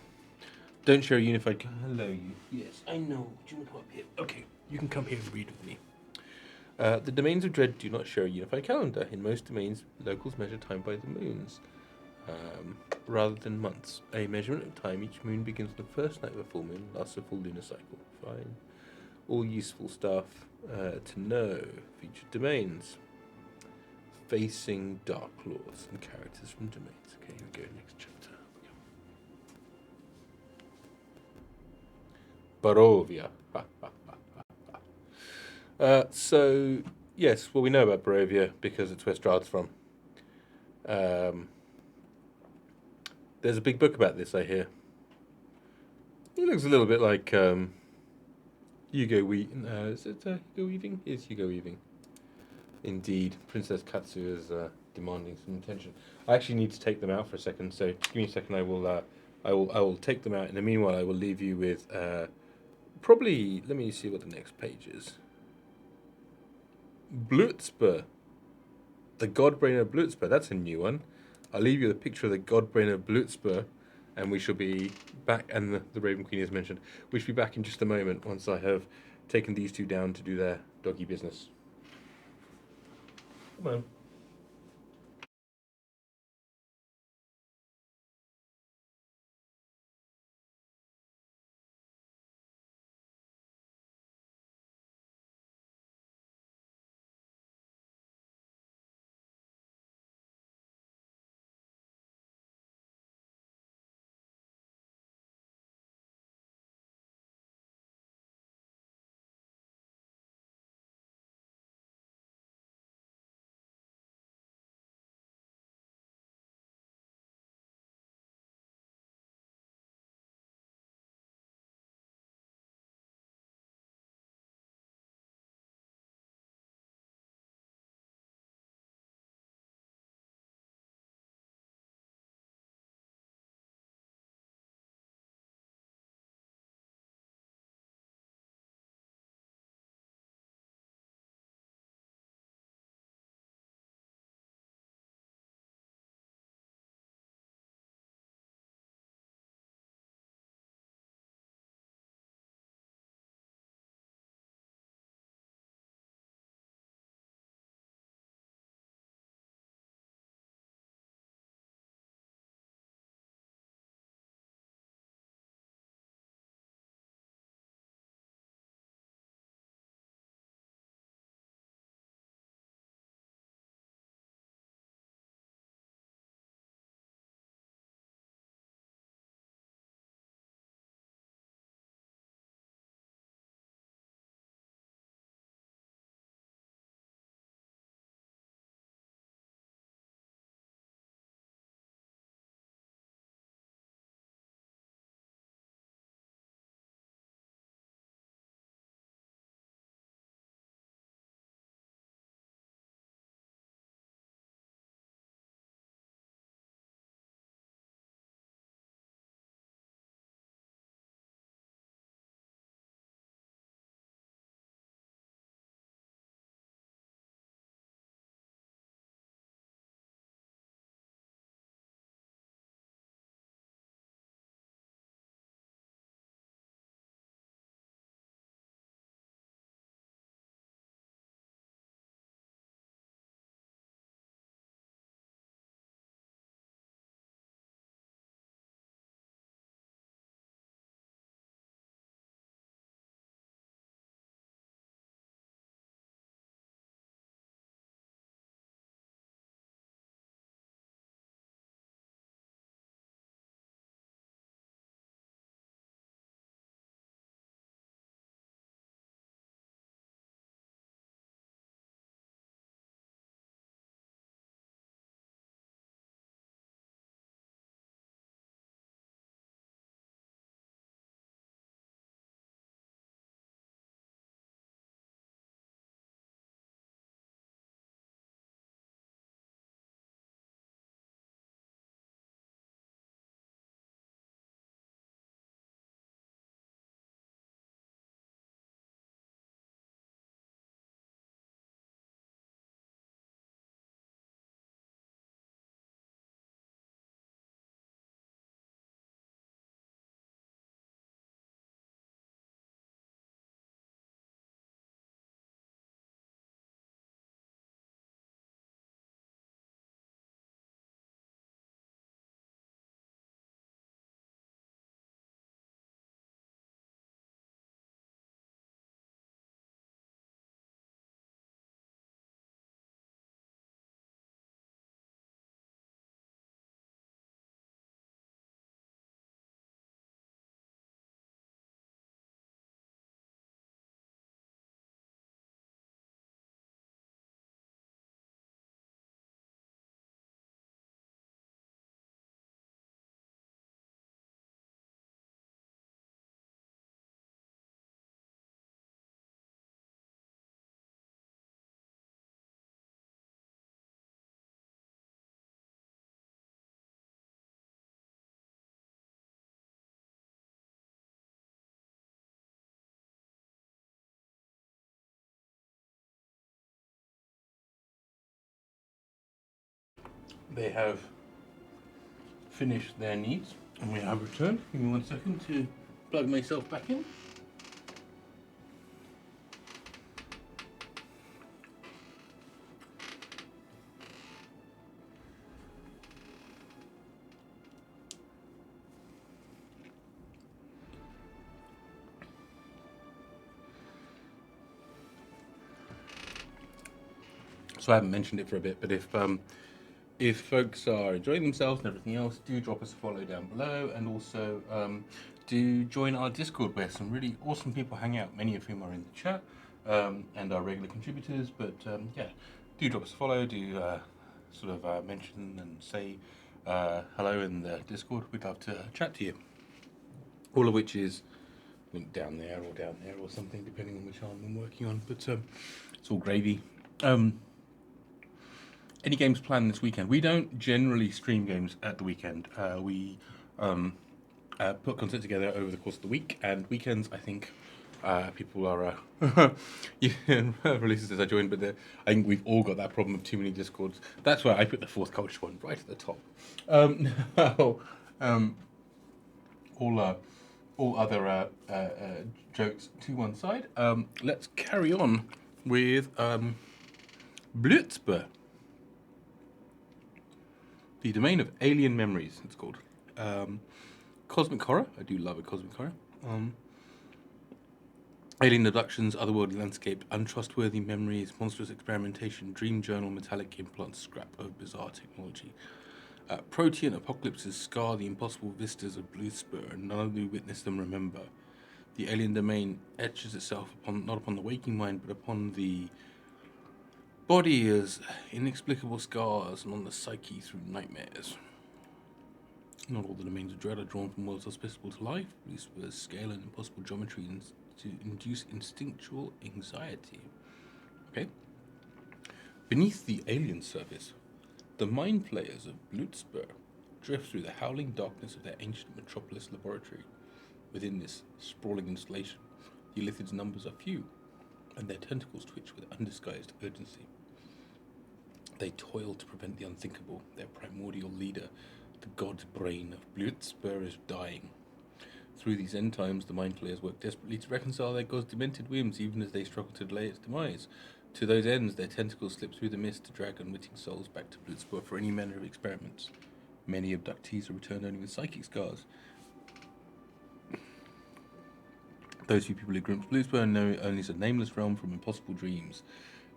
Don't share a unified. Hello, you. Yes, I know. Do you want to come up here? Okay, you can come here and read with me. The domains of Dread do not share a unified calendar. In most domains, locals measure time by the moons, rather than months. A measurement of time each moon begins on the first night of a full moon, lasts a full lunar cycle. Fine. All useful stuff to know. Featured domains. Facing Dark Laws and characters from domains. Okay, here we go. Next chapter. Barovia. So, yes, well, we know about Barovia because it's where Strahd's from. There's a big book about this, I hear. It looks a little bit like Hugo Weaving. Is it Hugo Weaving? It's Hugo Weaving. Indeed, Princess Katsu is demanding some attention. I actually need to take them out for a second, so give me a second. I will take them out. In the meanwhile, I will leave you with probably. Let me see what the next page is. Blutzper, the Godbrainer Blutzper. That's a new one. I'll leave you with a picture of the Godbrainer Blutzper, and we shall be back. And the Raven Queen is mentioned. We shall be back in just a moment once I have taken these two down to do their doggy business. Come on. they have finished their needs and we have returned. Give me 1 second to plug myself back in. So I haven't mentioned it for a bit, but if folks are enjoying themselves and everything else, do drop us a follow down below, and also do join our Discord where some really awesome people hang out, many of whom are in the chat and are regular contributors. But yeah, do drop us a follow, do mention and say hello in the Discord. We'd love to chat to you. All of which is linked down there or something, depending on which arm I'm working on. But it's all gravy. Any games planned this weekend? We don't generally stream games at the weekend. We put content together over the course of the week, and weekends, I think, people are releases as I joined, but I think we've all got that problem of too many Discords. That's why I put the fourth culture one right at the top. All other jokes to one side. Let's carry on with Blitzber. The Domain of Alien Memories, it's called. Cosmic horror. I do love a cosmic horror. Alien abductions, otherworldly landscape, untrustworthy memories, monstrous experimentation, dream journal, metallic implants, scrap of bizarre technology. Protean apocalypses scar the impossible vistas of Blitzber, and none who witness them remember. The alien domain etches itself not upon the waking mind, but upon the body as inexplicable scars, and on the psyche through nightmares. Not all the domains of dread are drawn from worlds hospitable to life. Blitzber's scale and impossible geometry to induce instinctual anxiety. Okay. Beneath the alien surface, the mind players of Blitzber drift through the howling darkness of their ancient metropolis laboratory. Within this sprawling installation, the Illithid's numbers are few, and their tentacles twitch with undisguised urgency. They toil to prevent the unthinkable. Their primordial leader, the god brain of Blitzber, is dying. Through these end times, the mind players work desperately to reconcile their god's demented whims, even as they struggle to delay its demise. To those ends, their tentacles slip through the mist to drag unwitting souls back to Blitzber for any manner of experiments. Many abductees are returned only with psychic scars. Those few people who glimpse Blitzber know only as a nameless realm from impossible dreams.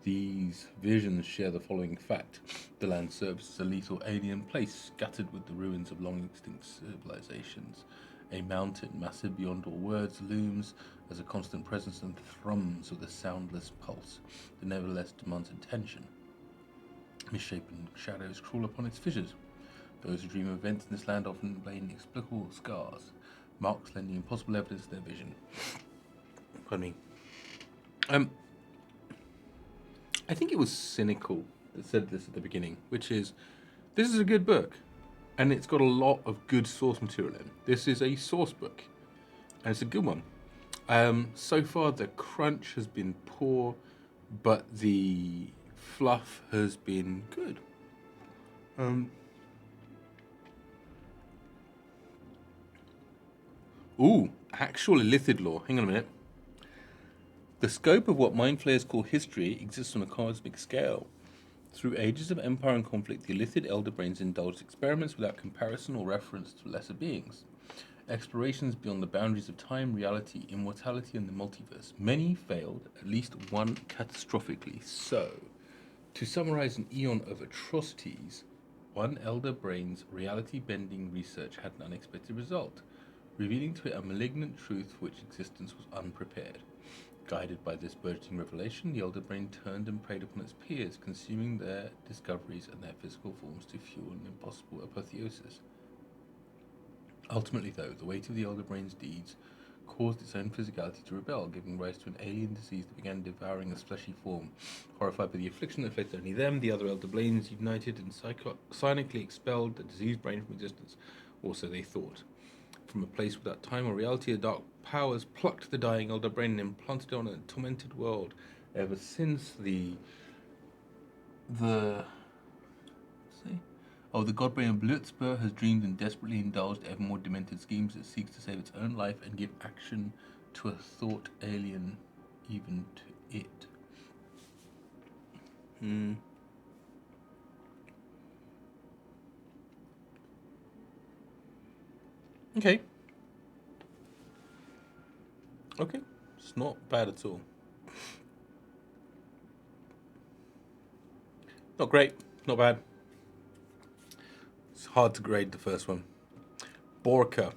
These visions share the following fact. The land serves as a lethal alien place, scattered with the ruins of long-extinct civilizations. A mountain, massive beyond all words, looms as a constant presence and thrums with a soundless pulse that nevertheless demands attention. Misshapen shadows crawl upon its fissures. Those who dream of events in this land often blame inexplicable scars, marks lending impossible evidence to their vision. Pardon me. I think it was Cynical that said this at the beginning, which is, this is a good book, and it's got a lot of good source material in. This is a source book, and it's a good one. So far, the crunch has been poor, but the fluff has been good. Actual Illithid lore. Hang on a minute. The scope of what mind flayers call history exists on a cosmic scale. Through ages of empire and conflict, the Illithid elder brains indulged experiments without comparison or reference to lesser beings. Explorations beyond the boundaries of time, reality, immortality, and the multiverse. Many failed, at least one catastrophically so. To summarize an eon of atrocities, one elder brain's reality-bending research had an unexpected result, revealing to it a malignant truth for which existence was unprepared. Guided by this burgeoning revelation, the elder brain turned and preyed upon its peers, consuming their discoveries and their physical forms to fuel an impossible apotheosis. Ultimately, though, the weight of the elder brain's deeds caused its own physicality to rebel, giving rise to an alien disease that began devouring its fleshy form. Horrified by the affliction that affected only them, the other elder brains united and cynically expelled the diseased brain from existence. Or so they thought. From a place without time or reality, the dark powers plucked the dying elder brain and implanted it on a tormented world. Ever since Oh, the godbrain of Blitzber has dreamed and desperately indulged ever more demented schemes that seeks to save its own life and give action to a thought alien even to it. Okay. Okay. It's not bad at all. Not great. Not bad. It's hard to grade the first one. Borka.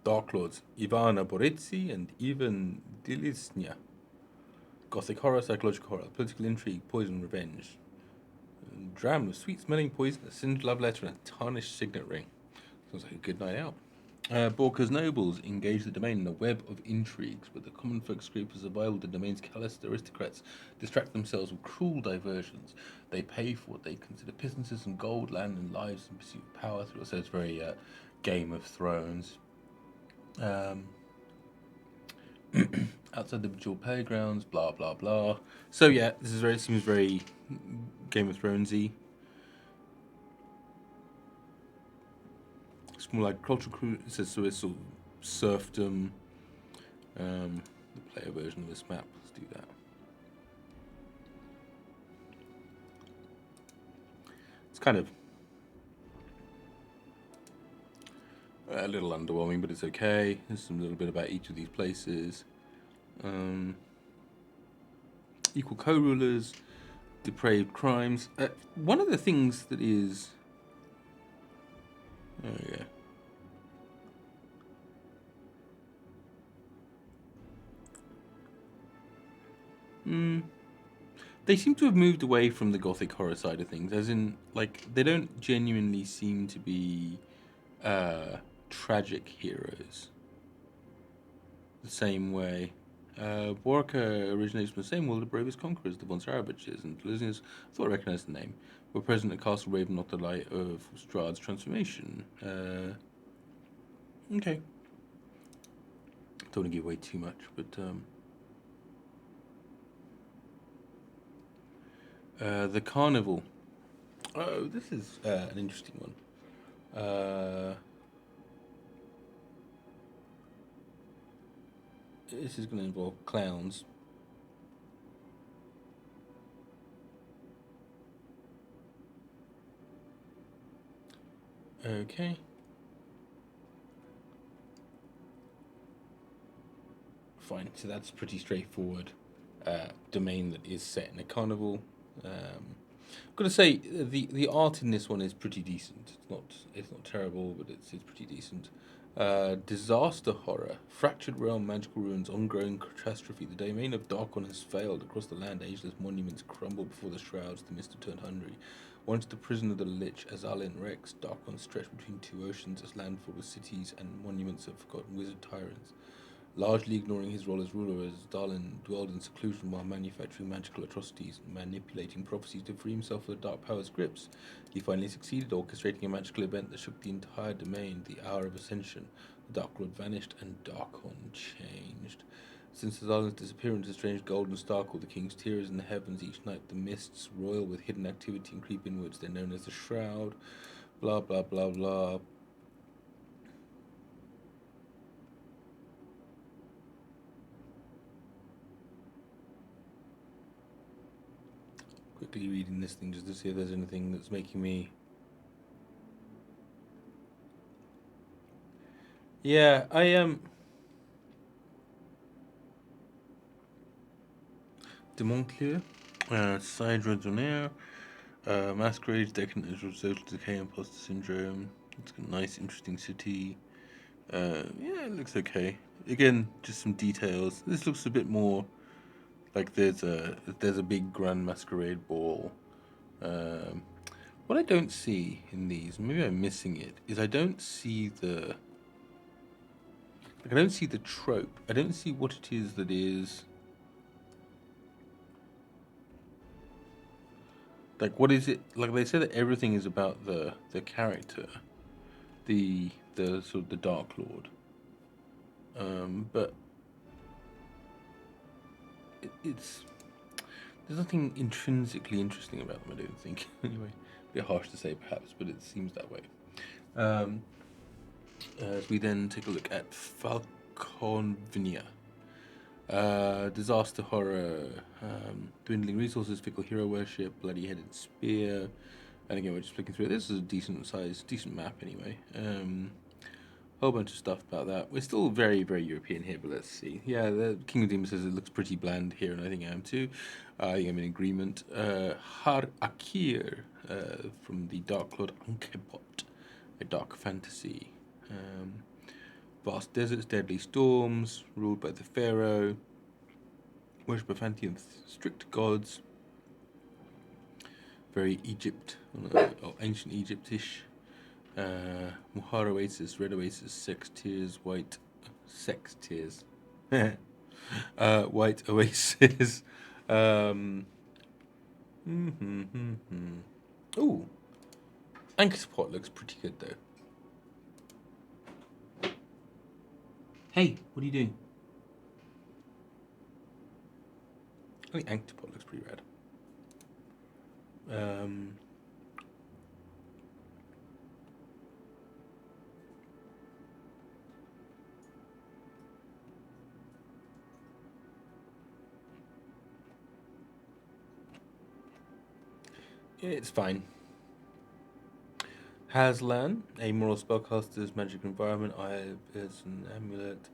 Dark Lords. Ivana Borizzi and Ivan Dilisnya. Gothic horror, psychological horror, political intrigue, poison, revenge. Dram of sweet-smelling poison, a singed love letter, and a tarnished signet ring. Sounds like a good night out. Borka's nobles engage the domain in a web of intrigues, but the common folk scrape for survival. The domain's calloused aristocrats distract themselves with cruel diversions. They pay for what they consider pittance and gold, land, and lives in pursuit of power. So it's very Game of Thrones. Outside the bejeweled playgrounds, blah blah blah. So yeah, this is seems very Game of Thronesy. It's more like cultural crew. It says so it's sort of serfdom. The player version of this map. Let's do that. It's kind of a little underwhelming, but it's okay. There's some little bit about each of these places. Equal co-rulers, depraved crimes. One of the things that is... Oh, yeah. They seem to have moved away from the gothic horror side of things, as in, like, they don't genuinely seem to be tragic heroes the same way. Borka originates from the same world of bravest conquerors, the von Saraviches, and listeners thought I recognized the name. Were present at Castle Ravenloft, the light of Strahd's transformation. Okay. Don't want to give away too much, but the Carnival. Oh, this is an interesting one. This is going to involve clowns. Okay. Fine. So that's pretty straightforward. Domain that is set in a carnival. I've got to say the art in this one is pretty decent. It's not terrible, but it's pretty decent. Disaster horror, fractured realm, magical ruins, ongoing catastrophe. The domain of Darkon has failed. Across the land, ageless monuments crumble before the shrouds. The mist have turned hungry. Once the prison of the Lich, Azalin Rex, Darkon stretched between two oceans, as landfall with cities and monuments of forgotten wizard tyrants. Largely ignoring his role as ruler, as Darlin dwelled in seclusion while manufacturing magical atrocities and manipulating prophecies to free himself of the Dark Power's grips. He finally succeeded, orchestrating a magical event that shook the entire domain, the Hour of Ascension. The Dark Lord vanished, and Darkon changed. Since Darlin's disappearance, a strange golden star called the King's Tear is in the heavens each night. The mists roil with hidden activity and creep inwards. They're known as the Shroud. Blah, blah, blah, blah. Quickly reading this thing just to see if there's anything that's making me... Yeah, I am... De Montclair, Side Redonnaire, Masquerade, Decadent as Social Decay, Imposter Syndrome. It's a nice, interesting city. Yeah, it looks okay. Again, just some details. This looks a bit more like there's a big grand masquerade ball. What I don't see in these, maybe I'm missing it, is I don't see the trope. I don't see what it is that is like. What is it like? They say that everything is about the character, the sort of the Dark Lord. But it's there's nothing intrinsically interesting about them, I don't think. Anyway, bit harsh to say perhaps, but it seems that way. As we then take a look at Falconvinia. Disaster horror, dwindling resources, fickle hero worship, bloody-headed spear. And again, we're just flicking through it. This is a decent size, decent map anyway. Whole bunch of stuff about that. We're still very, very European here, but let's see. Yeah, the King of Demons says it looks pretty bland here, and I think I am too. I think I'm in agreement. Har Akir from the Dark Lord Ankebot, a dark fantasy. Vast deserts, deadly storms, ruled by the Pharaoh. Worship of pantheon, strict gods. Very Egypt, or ancient Egyptish. Muhar Oasis, Red Oasis, Sex Tears, White White Oasis. Ooh, Ankh-Pot looks pretty good though. Hey, what are you doing? I think Ankh-Pot looks pretty rad. It's fine. Haslan, amoral spellcasters, magic environment, eye is an amulet,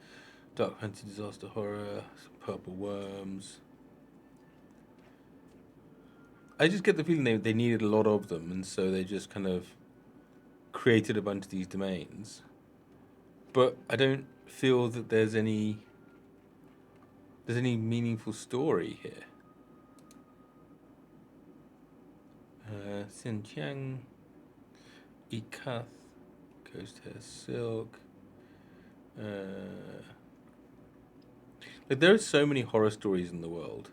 dark fantasy, disaster horror, some purple worms. I just get the feeling they needed a lot of them, and so they just kind of created a bunch of these domains. But I don't feel that there's any meaningful story here. Xinjiang, Ikath, Ghost Hair Silk. Like there are so many horror stories in the world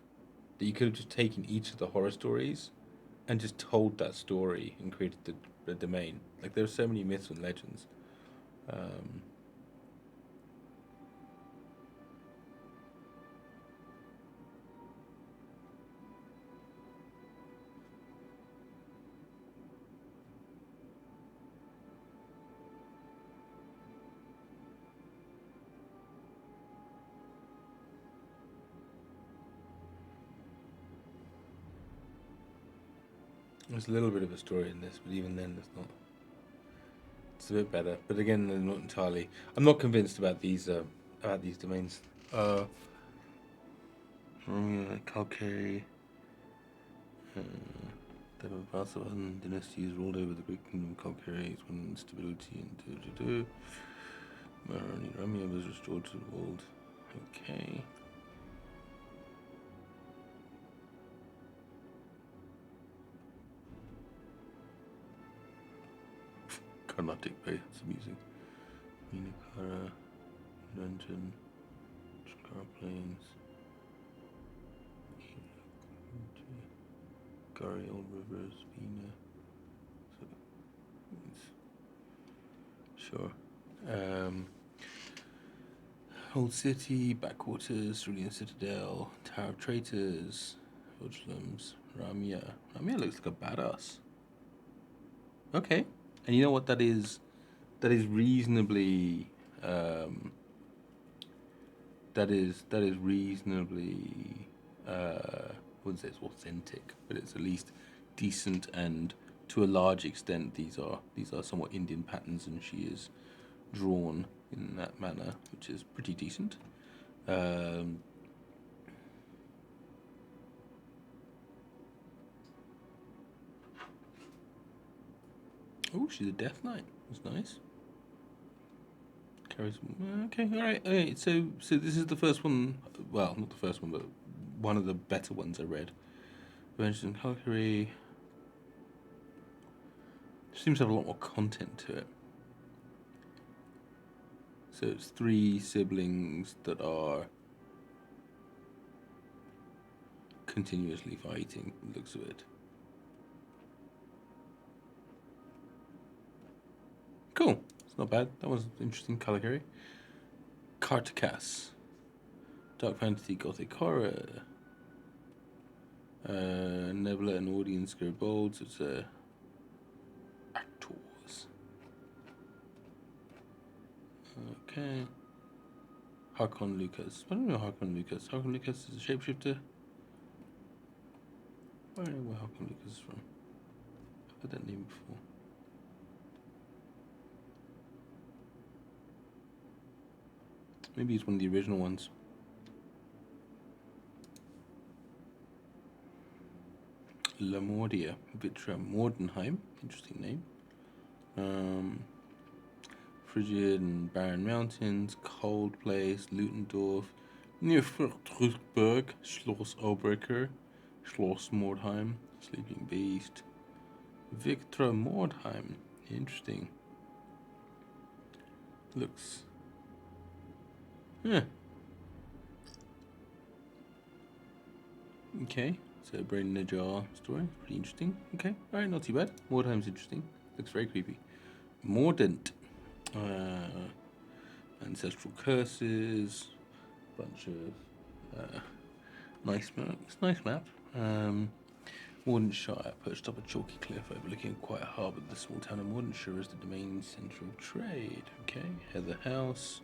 that you could have just taken each of the horror stories and just told that story and created the domain. Like there are so many myths and legends. There's a little bit of a story in this, but even then, it's not. It's a bit better, but again, not entirely. I'm not convinced about these domains. Calcary. The Vasavan dynasties ruled over the Greek kingdom of Calcary. It's when instability and Ramya was restored to the world. Okay. Carnatic Bay, that's music. Minakara, Dungeon, Chikara Plains, Gari, Old Rivers, Bina. Sure. Old City, Backwaters, Cerulean Citadel, Tower of Traitors, Hodglums, Ramya. Ramya looks like a badass. Okay. And you know what that is? That is reasonably. That is reasonably. I wouldn't say it's authentic, but it's at least decent, and to a large extent, these are somewhat Indian patterns, and she is drawn in that manner, which is pretty decent. Oh, she's a Death Knight. That's nice. Carries. Okay, all right. Okay, so this is the first one. Well, not the first one, but one of the better ones I read. Revenge in Calgary. Seems to have a lot more content to it. So it's 3 siblings that are continuously fighting. Looks of it. Cool. It's not bad. That was interesting. Caligari. Cartacas. Dark fantasy, gothic horror. Nebula and Audience go bold. So it's a Okay. Hakon Lucas. I don't know Hakon Lucas. Hakon Lucas is a shapeshifter. I don't know where Hakon Lucas is from. I've heard that name before. Maybe he's one of the original ones. Lamordia, Vitra Mordenheim, interesting name. Frigid and barren mountains, cold place, Lutendorf, near Friedrichsburg, Schloss Obrecher, Schloss Mordheim, Sleeping Beast, Victra Mordheim, interesting. Looks, yeah. Okay. So Brain in a Jar story, pretty interesting. Okay, alright, not too bad. Mordheim's interesting. Looks very creepy. Mordant. Ancestral curses. Bunch of nice map. It's a nice map. Mordenshire, perched up a chalky cliff overlooking quite a harbour. The small town of Mordenshire is the domain centre of trade. Okay, Heather House.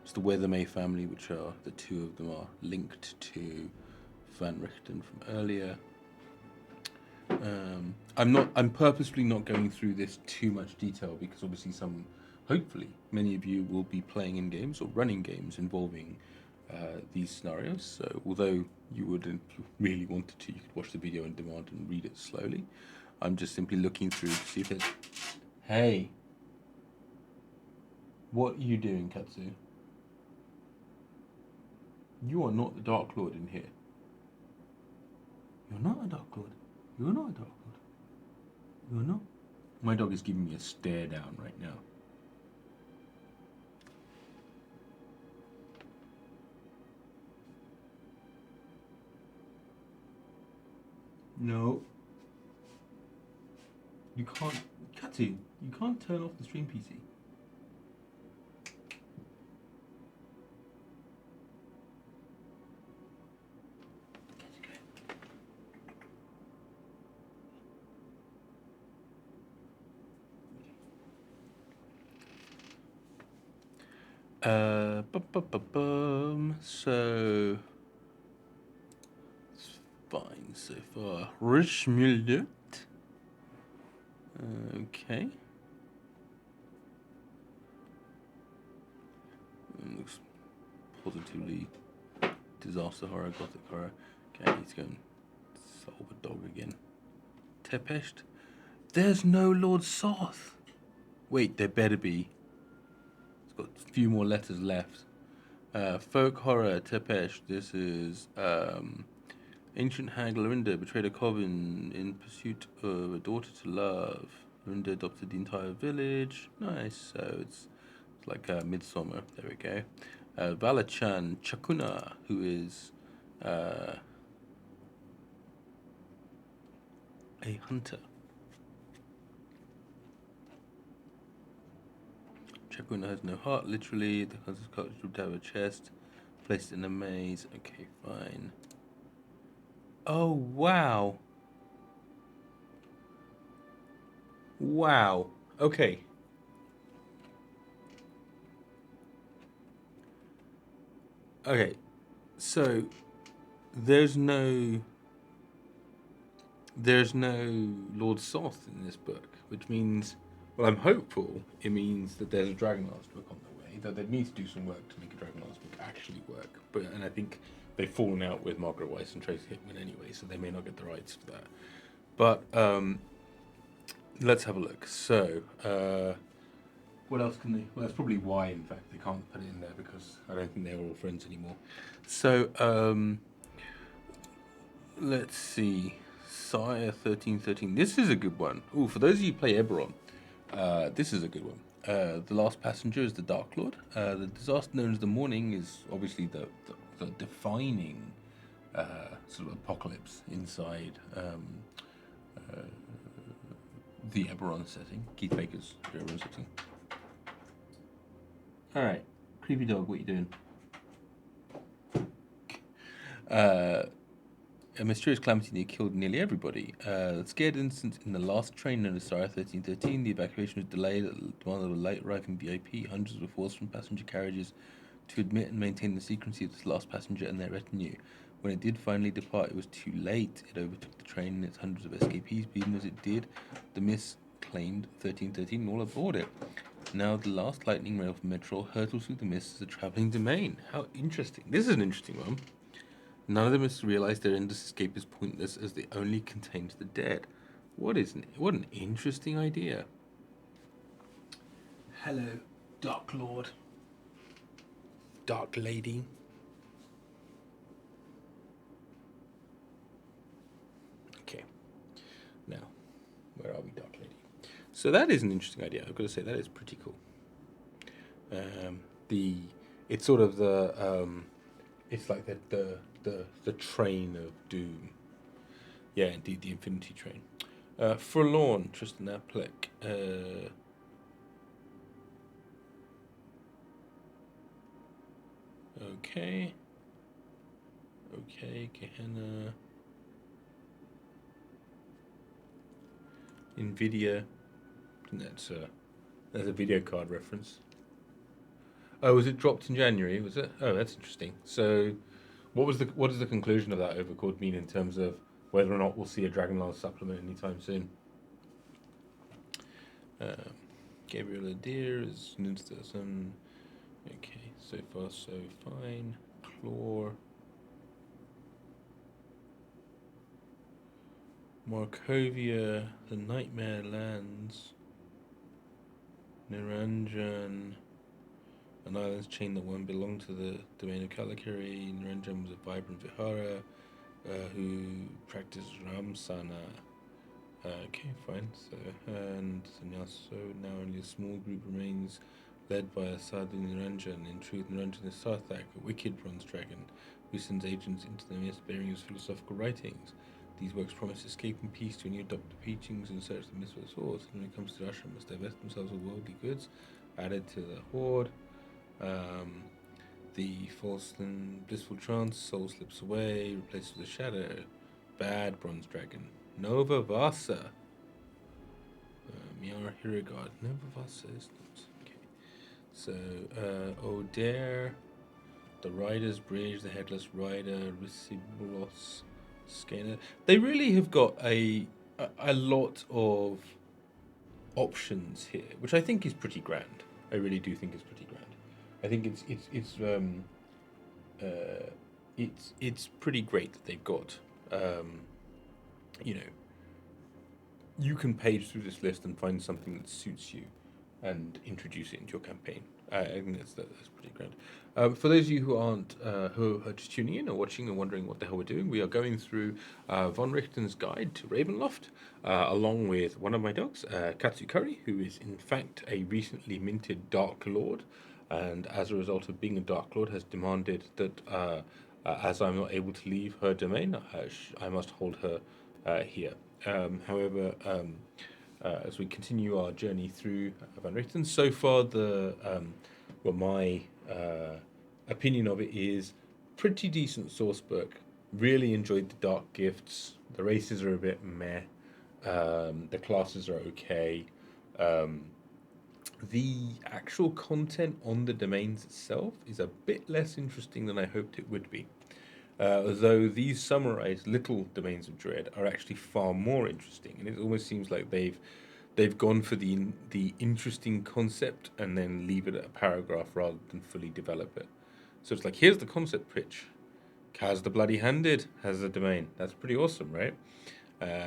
It's the Weathermay family, which are the two of them are linked to Van Richten from earlier. I'm purposefully not going through this too much detail because obviously hopefully many of you will be playing in games or running games involving these scenarios. So although you wouldn't really wanted to, you could watch the video on demand and read it slowly. I'm just simply looking through to see if there's... Hey! What are you doing, Katsu? You are not the Dark Lord in here. You're not a Dark Lord. You're not a Dark Lord. You're not. My dog is giving me a stare down right now. No. You can't. Katsu, you can't turn off the stream PC. So it's fine so far. Richmildet. Okay. Looks positively disaster horror, gothic horror. Okay, I need to go and solve a dog again. Tepesht. There's no Lord Soth. Wait, there better be. It's got a few more letters left. Folk horror, Tepesh. This is ancient hag Lorinda betrayed a coven in pursuit of a daughter to love. Lorinda adopted the entire village. Nice. So it's like Midsummer. There we go. Valachan Chakuna, who is a hunter. Chakuna has no heart, literally. The concept culture would have a chest. Placed in a maze. Okay, fine. Oh, wow. Wow. Okay. Okay. So, there's no Lord Soth in this book, which means, well, I'm hopeful it means that there's a Dragonlance book on the way, though they'd need to do some work to make a Dragonlance book actually work. And I think they've fallen out with Margaret Weiss and Tracy Hickman anyway, so they may not get the rights for that. But let's have a look. So, what else can they... Well, that's probably why, in fact, they can't put it in there, because I don't think they're all friends anymore. So, let's see. Sire 1313. This is a good one. Ooh, for those of you who play Eberron, this is a good one. The Last Passenger is the Dark Lord. The disaster known as the Morning is obviously the defining sort of apocalypse inside the Eberron setting. Keith Baker's Eberron setting. Alright, creepy dog, what are you doing? a mysterious calamity near killed nearly everybody. Scared incident in the last train known as Star 1313. The evacuation was delayed at the demand of a late arriving VIP. Hundreds were forced from passenger carriages to admit and maintain the secrecy of this last passenger and their retinue. When it did finally depart, it was too late. It overtook the train and its hundreds of escapees, but even as it did, the mist claimed 1313 and all aboard it. Now the last lightning rail from Metro hurtles through the mist as a travelling domain. How interesting. This is an interesting one. None of them has realised their endless escape is pointless as they only contains the dead. What an interesting idea. Hello, Dark Lord. Dark Lady. Okay. Now, where are we, Dark Lady? So that is an interesting idea. I've got to say that is pretty cool. It's sort of it's like the train of doom. Yeah, indeed, the Infinity Train. Forlorn, Tristan Appleck. Okay, Gehenna. Nvidia. That's a video card reference. Oh, was it dropped in January? Was it? Oh, that's interesting. So, what is the conclusion of that overcord mean in terms of whether or not we'll see a Dragonlance supplement anytime soon? Gabriel Adair is an insta. Okay, so far so fine. Chlor. Markovia, the Nightmare Lands. Niranjan. An island's chain that once belonged to the domain of Kalakiri. Niranjan was a vibrant Vihara who practiced Ramsana. Okay, fine. So, and Sanyaso, now only a small group remains, led by a Sadhu Niranjan. In truth, Niranjan is Sarthak, a wicked bronze dragon, who sends agents into the mist bearing his philosophical writings. These works promise escape and peace to any adopted teachings and search the mist for the source. And when it comes to Ashram, must divest themselves of worldly goods added to the hoard. The false and blissful trance, soul slips away, replaced with a shadow. Bad bronze dragon. Nova Vasa. Miara Hiragard. Nova Vasa is not. Okay. So, O'Dare, the Rider's Bridge, the Headless Rider, Ricibulos, Scanner. They really have got a lot of options here, which I think is pretty grand. I really do think it's pretty grand. I think it's pretty great that they've got you can page through this list and find something that suits you and introduce it into your campaign. I think that's pretty grand. For those of you who who are just tuning in or watching and wondering what the hell we're doing, we are going through Von Richten's Guide to Ravenloft, along with one of my dogs, Katsukari, who is in fact a recently minted Dark Lord, and as a result of being a Dark Lord, has demanded that as I'm not able to leave her domain, I must hold her here. However, as we continue our journey through Van Richten, so far my opinion of it is pretty decent source book. Really enjoyed the Dark Gifts. The races are a bit meh. The classes are okay. The actual content on the domains itself is a bit less interesting than I hoped it would be. Though these summarized little domains of dread are actually far more interesting, and it almost seems like they've gone for the interesting concept and then leave it at a paragraph rather than fully develop it. So it's like, here's the concept pitch. Kaz the Bloody Handed has a domain. That's pretty awesome, right?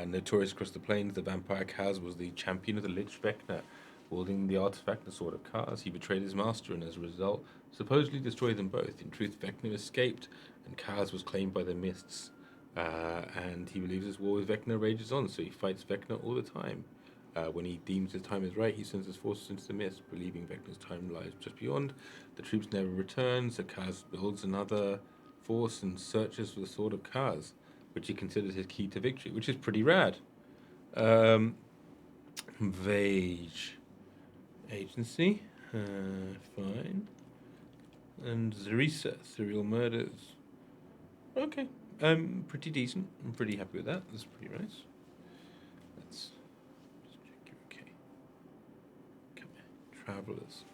Notorious across the plains, the vampire Kaz was the champion of the Lich Vecna. Wielding the artifact, the Sword of Kaz, he betrayed his master and as a result supposedly destroyed them both. In truth, Vecna escaped and Kaz was claimed by the Mists. And he believes his war with Vecna rages on, so he fights Vecna all the time. When he deems his time is right, he sends his forces into the mist, believing Vecna's time lies just beyond. The troops never return, so Kaz builds another force and searches for the Sword of Kaz, which he considers his key to victory, which is pretty rad. Vage Agency, fine. And Zarisa, Serial Murders. Okay, Pretty decent. I'm pretty happy with that. That's pretty nice. Let's just check you're okay. Come here. Travelers.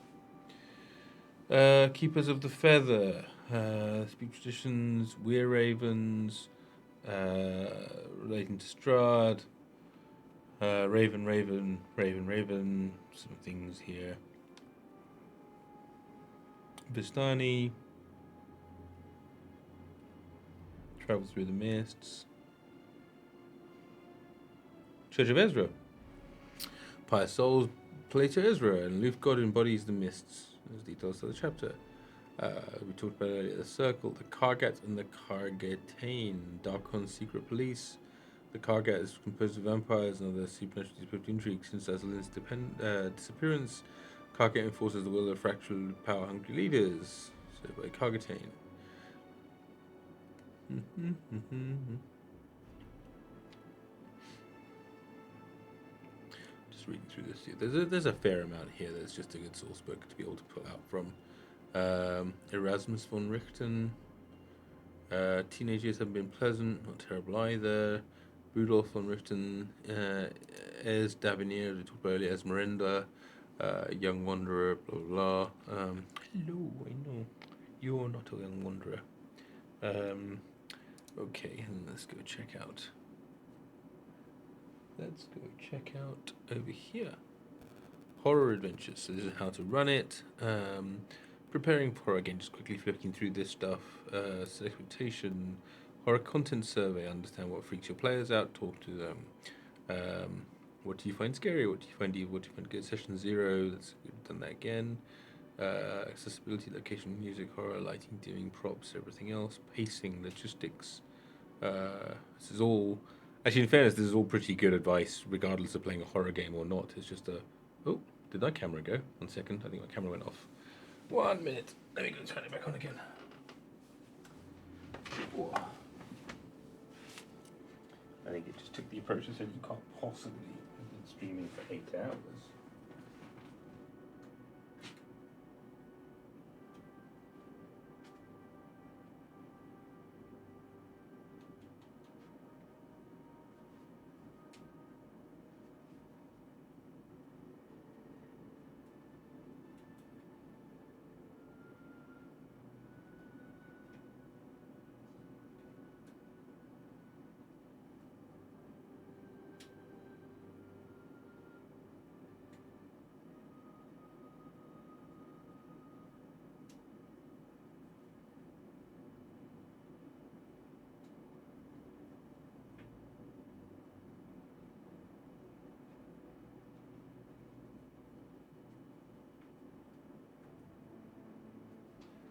Keepers of the Feather. Speak traditions. We're ravens. Relating to Strahd. Raven. Some things here. Vistani. Travel through the mists. Church of Ezra. Pious souls play to Ezra, and Luth God embodies the mists. There's details to the chapter. We talked about earlier the Circle, the Kargat, and the Kargatane. Darkon's secret police. The Kargat is composed of vampires and other supernatural intrigues since Azalin's disappearance. Kargat enforces the will of fractal, power-hungry leaders. So by Kargatane. Just reading through this. There's a fair amount here that's just a good source book to be able to pull out from. Erasmus von Richten. Teenage years haven't been pleasant, not terrible either. Rudolf von Richten. Es Davenier, we talked about earlier, Esmeralda. Young Wanderer, blah blah blah. Hello, I know. You're not a young wanderer. Okay, and let's go check out. Let's go check out over here. Horror Adventures. So this is how to run it. Preparing for horror, again, just quickly flipping through this stuff. Set expectation. Horror content survey. Understand what freaks your players out. Talk to them. What do you find scary? What do you find good? Session 0. We've done that again. Accessibility, location, music, horror, lighting, dimming, props, everything else. Pacing, logistics. This is all... Actually, in fairness, this is all pretty good advice, regardless of playing a horror game or not. It's just a... Oh, did that camera go? 1 second. I think my camera went off. 1 minute. Let me go turn it back on again. Whoa. I think it just took the approach that said you can't possibly have been streaming for 8 hours.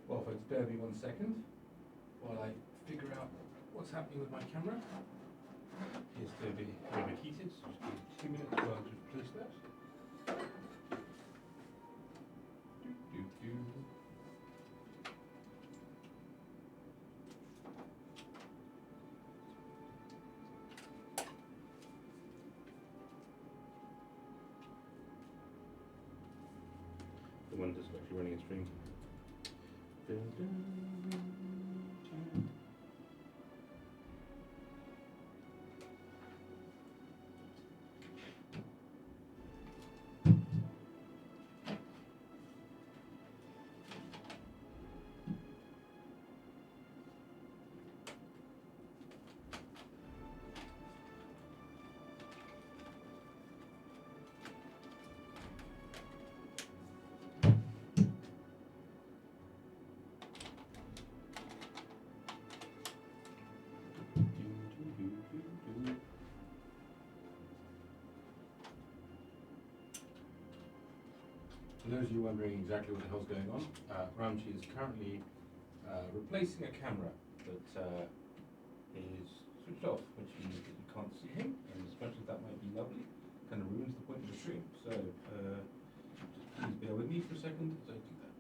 Well, folks, bear with me 1 second while I figure out what's happening with my camera. It's going to be overheated, so just give me 2 minutes while I replace that. The one that's actually running a stream. Dun, dun, dun. For those of you wondering exactly what the hell's going on, Ramji is currently replacing a camera that is switched off, which means that you can't see him, and as much as that might be lovely, kind of ruins the point of the stream. So just please bear with me for a second as I do that.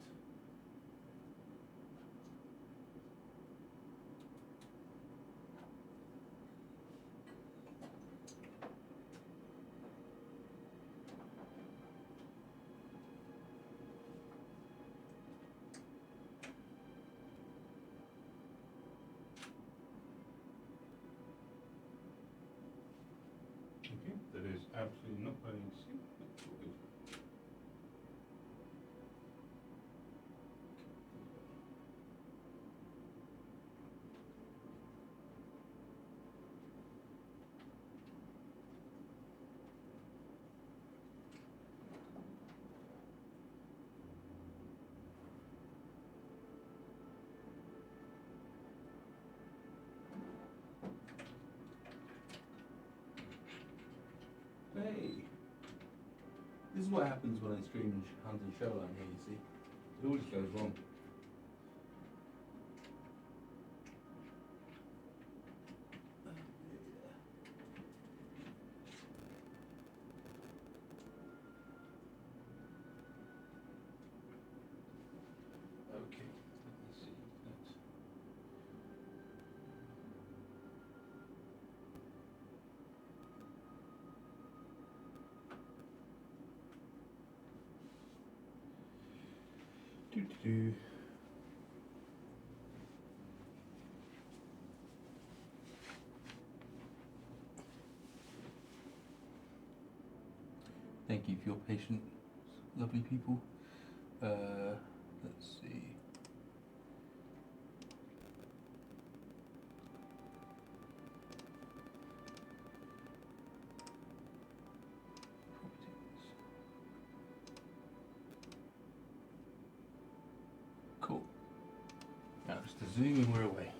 Okay, that is absolutely not what I need to see. That's all good. Hey, this is what happens when I stream Hunt and Showline here, you see. It always goes wrong. Okay, let me see. Let's do. Thank you for your patience, lovely people. Let's see. Cool. Now just to zoom and we're away.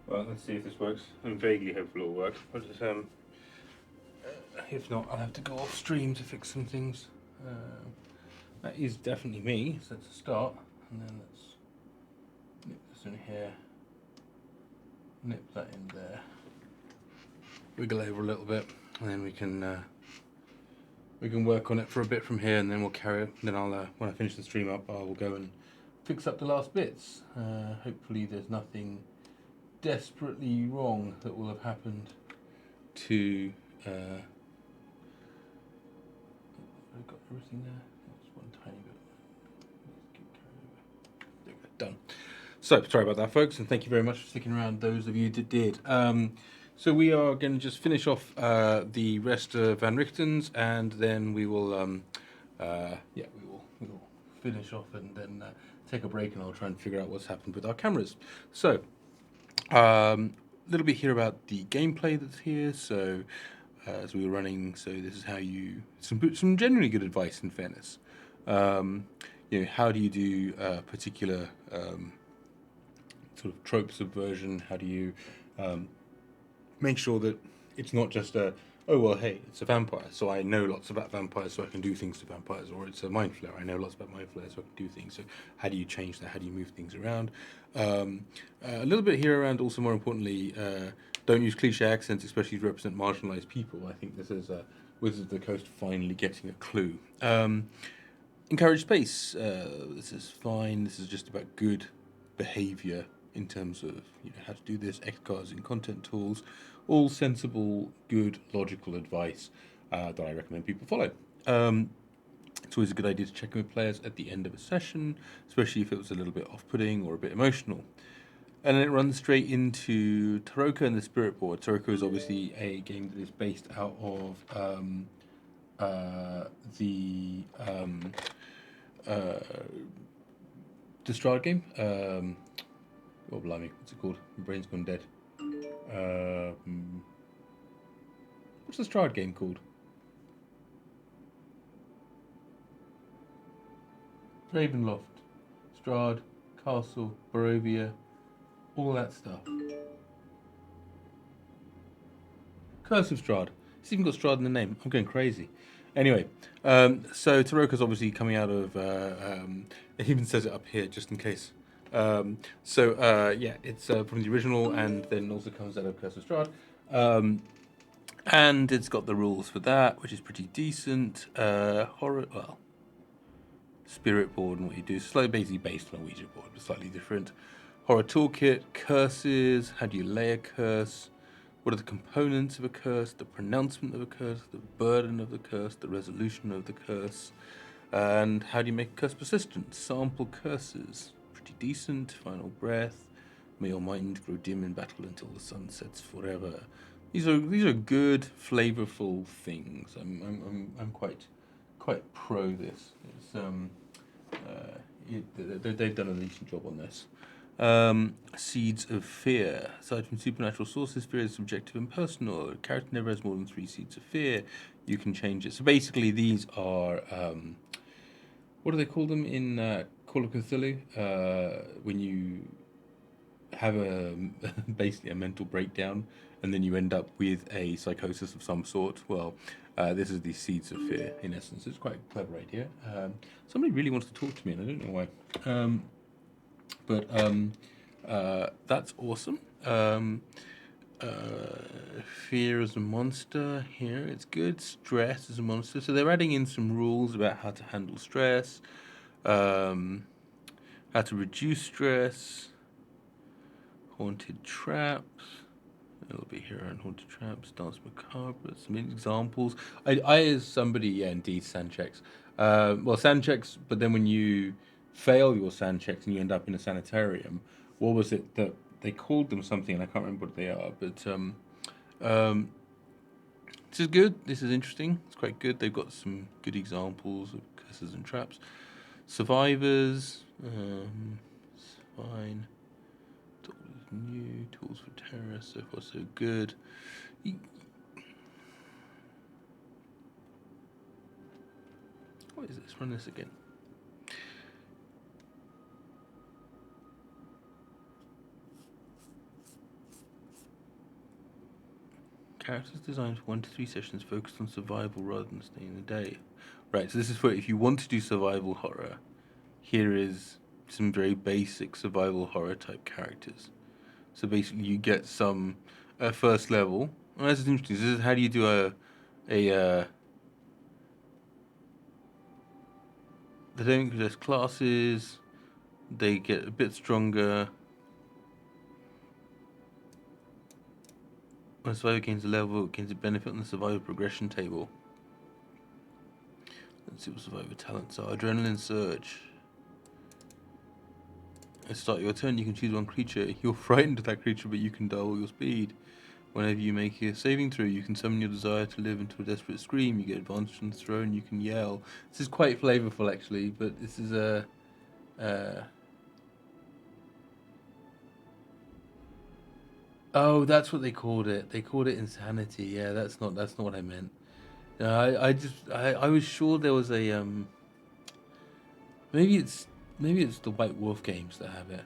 Well, let's see if this works. I'm vaguely hopeful it'll work. But if not, I'll have to go off stream to fix some things. That is definitely me, so let's start. And then let's nip this in here. Nip that in there. Wiggle over a little bit, and then we can work on it for a bit from here, and then we'll carry it. Then I'll, when I finish the stream up, I will go and fix up the last bits. Hopefully there's nothing desperately wrong that will have happened to I've got everything there. Just one tiny bit. There we go, done. So sorry about that, folks, and thank you very much for sticking around, those of you that did. So we are going to just finish off the rest of Van Richten's, and then we will we will finish off and then take a break, and I'll try and figure out what's happened with our cameras. So a little bit here about the gameplay that's here. So as we were running, so this is how you some generally good advice, in fairness. You know, how do you do particular sort of trope subversion? How do you make sure that it's not just a, oh well, hey, it's a vampire, so I know lots about vampires, so I can do things to vampires, or it's a mind flayer, I know lots about mind flayers, so I can do things. So how do you change that? How do you move things around? A little bit here around, also more importantly, don't use cliche accents, especially to represent marginalized people. I think this is Wizards of the Coast finally getting a clue. Encourage space. This is fine. This is just about good behavior in terms of, you know, how to do this, X cards in content tools, all sensible, good, logical advice that I recommend people follow. It's always a good idea to check in with players at the end of a session, especially if it was a little bit off-putting or a bit emotional. And then it runs straight into Taroka and the Spirit Board. Taroka is obviously a game that is based out of the Strahd game. Oh, blimey, what's it called? My brain's gone dead. What's the Strahd game called? Ravenloft, Strahd, Castle, Barovia, all that stuff. Curse of Strahd. It's even got Strahd in the name. I'm going crazy. Anyway, so Taroka's obviously coming out of. It even says it up here just in case. Yeah, it's from the original, and then also comes out of Curse of Strahd. And it's got the rules for that, which is pretty decent. Horror, well, spirit board and what you do. It's like basically based on a Ouija board, but slightly different. Horror toolkit, curses. How do you lay a curse? What are the components of a curse? The pronouncement of a curse, the burden of the curse, the resolution of the curse, and how do you make a curse persistent? Sample curses, pretty decent. Final breath. May your mind grow dim in battle until the sun sets forever. These are good, flavorful things. I'm quite pro this. It's they've done a decent job on this. Seeds of fear. Aside from supernatural sources, fear is subjective and personal. A character never has more than 3 seeds of fear. You can change it. So basically, these are what do they call them in Call of Cthulhu? When you have basically a mental breakdown, and then you end up with a psychosis of some sort. Well, this is the seeds of fear, in essence. It's quite a clever idea. Somebody really wants to talk to me, and I don't know why. That's awesome. Fear as a monster here. It's good. Stress as a monster. So they're adding in some rules about how to handle stress, how to reduce stress. Haunted traps. It'll be here on haunted traps. Dance macabre. Some examples. I as somebody, yeah, indeed, sand checks. Sand checks, but then when you fail your sand checks and you end up in a sanitarium, what was it that they called them something, and I can't remember what they are, but this is good. This is interesting. It's quite good. They've got some good examples of curses and traps. Survivors. It's fine. New tools for terror, so far so good. What is this? Run this again. Characters designed for 1 to 3 sessions focused on survival rather than staying the day. Right, so this is for if you want to do survival horror. Here is some very basic survival horror type characters. So basically, you get some first level. Well, this is interesting. This is how do you do they don't possess classes. They get a bit stronger. When a survivor gains a level, it gains a benefit on the survivor progression table. Let's see what survivor talents are. Adrenaline surge. At the start of your turn, you can choose one creature. You're frightened of that creature, but you can double your speed. Whenever you make a saving throw, you can summon your desire to live into a desperate scream. You get advantage on the throw, and you can yell. This is quite flavorful, actually, but this is a... Oh, that's what they called it. They called it insanity. Yeah, that's not what I meant. I was sure there was a maybe it's the White Wolf games that have it.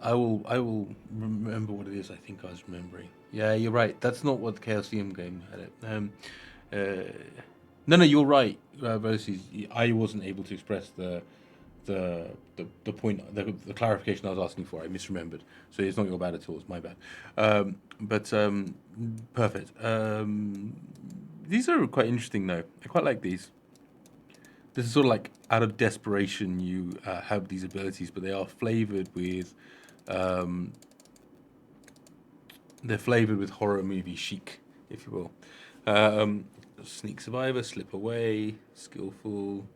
I will remember what it is. I think I was remembering. Yeah, you're right. That's not what the Chaosium game had it. No, you're right. Versus, I wasn't able to express the point, the clarification I was asking for. I misremembered. So it's not your bad at all. It's my bad. Perfect. These are quite interesting, though. I quite like these. This is sort of like out of desperation you have these abilities, but they are flavored with horror movie chic, if you will. Sneak survivor, slip away, skillful.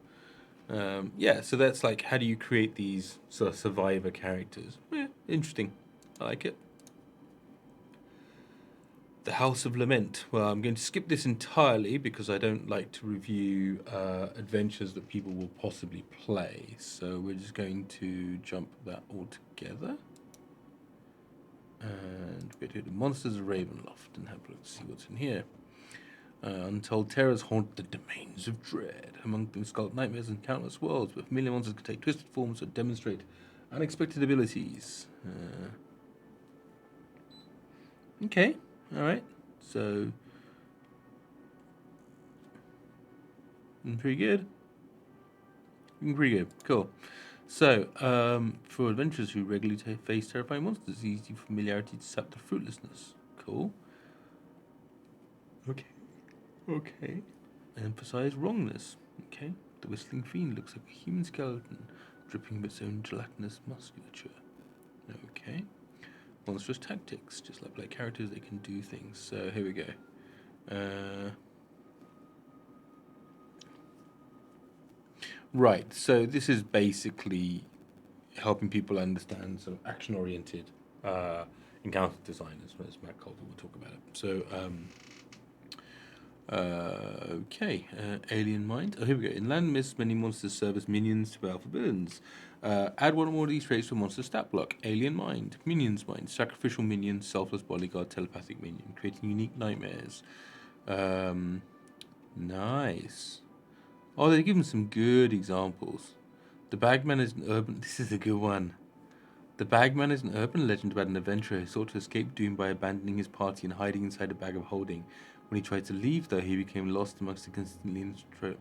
So that's like, how do you create these sort of survivor characters? Interesting. I like it. The House of Lament. Well, I'm going to skip this entirely because I don't like to review adventures that people will possibly play. So we're just going to jump that all together. And we're going to do the Monsters of Ravenloft and have a look to see what's in here. Untold terrors haunt the domains of dread. Among them skulk nightmares and countless worlds, where familiar monsters can take twisted forms or demonstrate unexpected abilities. Okay, alright. So, pretty good. Pretty good. Cool. So, for adventurers who regularly face terrifying monsters, easy familiarity to sap the fruitlessness. Cool. Okay. Okay. Emphasize wrongness. Okay. The whistling fiend looks like a human skeleton, dripping with its own gelatinous musculature. Okay. Monstrous tactics. Just like black characters, they can do things. So, here we go. Right, so this is basically helping people understand sort of action-oriented encounter design, as Matt Coulter will talk about it. So, okay, Alien Mind. Oh, here we go. In Land Mist, many monsters serve as minions to powerful villains. Add one or more of these traits to a monster stat block. Alien Mind, Minion's Mind, Sacrificial Minion, Selfless Bodyguard, Telepathic Minion, creating unique nightmares. Nice. Oh, they give him some good examples. The Bagman is an urban... This is a good one. The Bagman is an urban legend about an adventurer who sought to escape doom by abandoning his party and hiding inside a bag of holding. When he tried to leave, though, he became lost amongst the constantly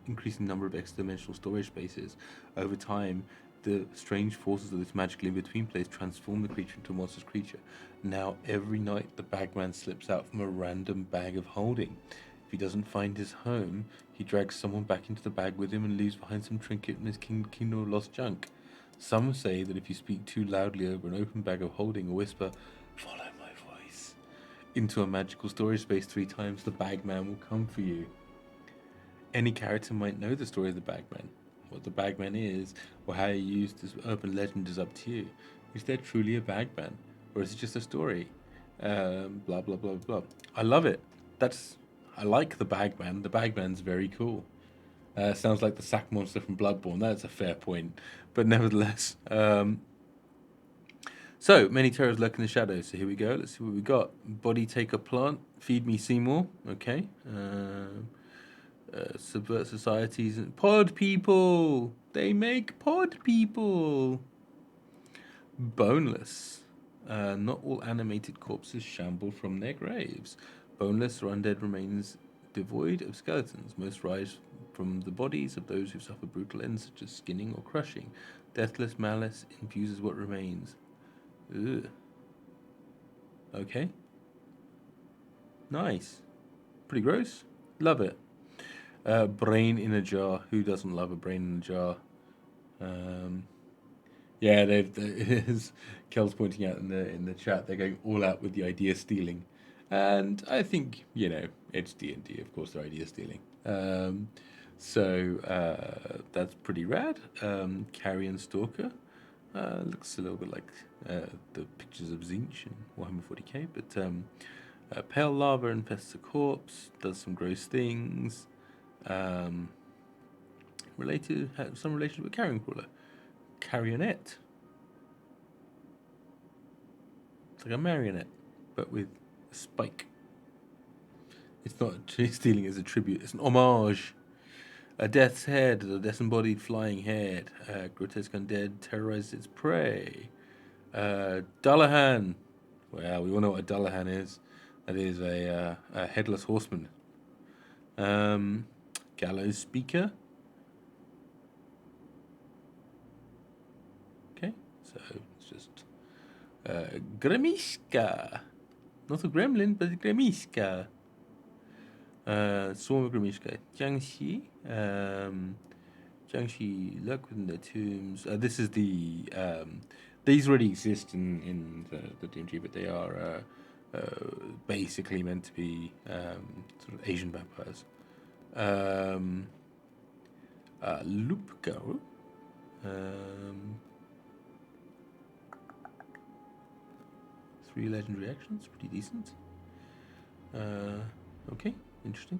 increasing number of X-dimensional storage spaces. Over time, the strange forces of this magical in-between place transform the creature into a monstrous creature. Now, every night, the Bagman slips out from a random bag of holding. If he doesn't find his home, he drags someone back into the bag with him and leaves behind some trinket in his kingdom of lost junk. Some say that if you speak too loudly over an open bag of holding or whisper, "Follow my voice," into a magical storage space 3 times, the Bagman will come for you. Any character might know the story of the Bagman. What the Bagman is, or how you use this urban legend is up to you. Is there truly a Bagman, or is it just a story? Blah blah blah blah. I love it. I like the Bagman. The Bagman's very cool. Sounds like the sack monster from Bloodborne. That's a fair point, but nevertheless. So many terrors lurk in the shadows. So here we go. Let's see what we got. Body take a plant. Feed me Seymour. Okay. Subvert societies and pod people. They make pod people. Boneless. Not all animated corpses shamble from their graves. Boneless or undead remains devoid of skeletons. Most rise from the bodies of those who suffer brutal ends such as skinning or crushing. Deathless malice infuses what remains. Ugh. Okay. Nice. Pretty gross. Love it. Brain in a jar. Who doesn't love a brain in a jar? Yeah, as Kel's pointing out in the chat, they're going all out with the idea stealing, and I think it's D&D. Of course, they're idea stealing. So that's pretty rad. Carrion Stalker looks a little bit like the pictures of Zinch in Warhammer 40k, but pale lava infests a corpse, does some gross things. Some relation with carrion crawler. Carrionette. It's like a marionette, but with a spike. It's not stealing as a tribute, it's an homage. A death's head, a disembodied flying head. Grotesque undead terrorizes its prey. Dullahan. Well, we all know what a Dullahan is. That is a headless horseman. Gallows speaker. Okay, so it's just Gremishka. Not a gremlin, but a Gremishka. Swarm of Gremishka. Jiangxi. Jiangxi lurk within their tombs. This is the... these already exist in the D&G, but they are basically meant to be sort of Asian vampires. Loop Girl. 3 legendary actions, pretty decent. Okay, interesting.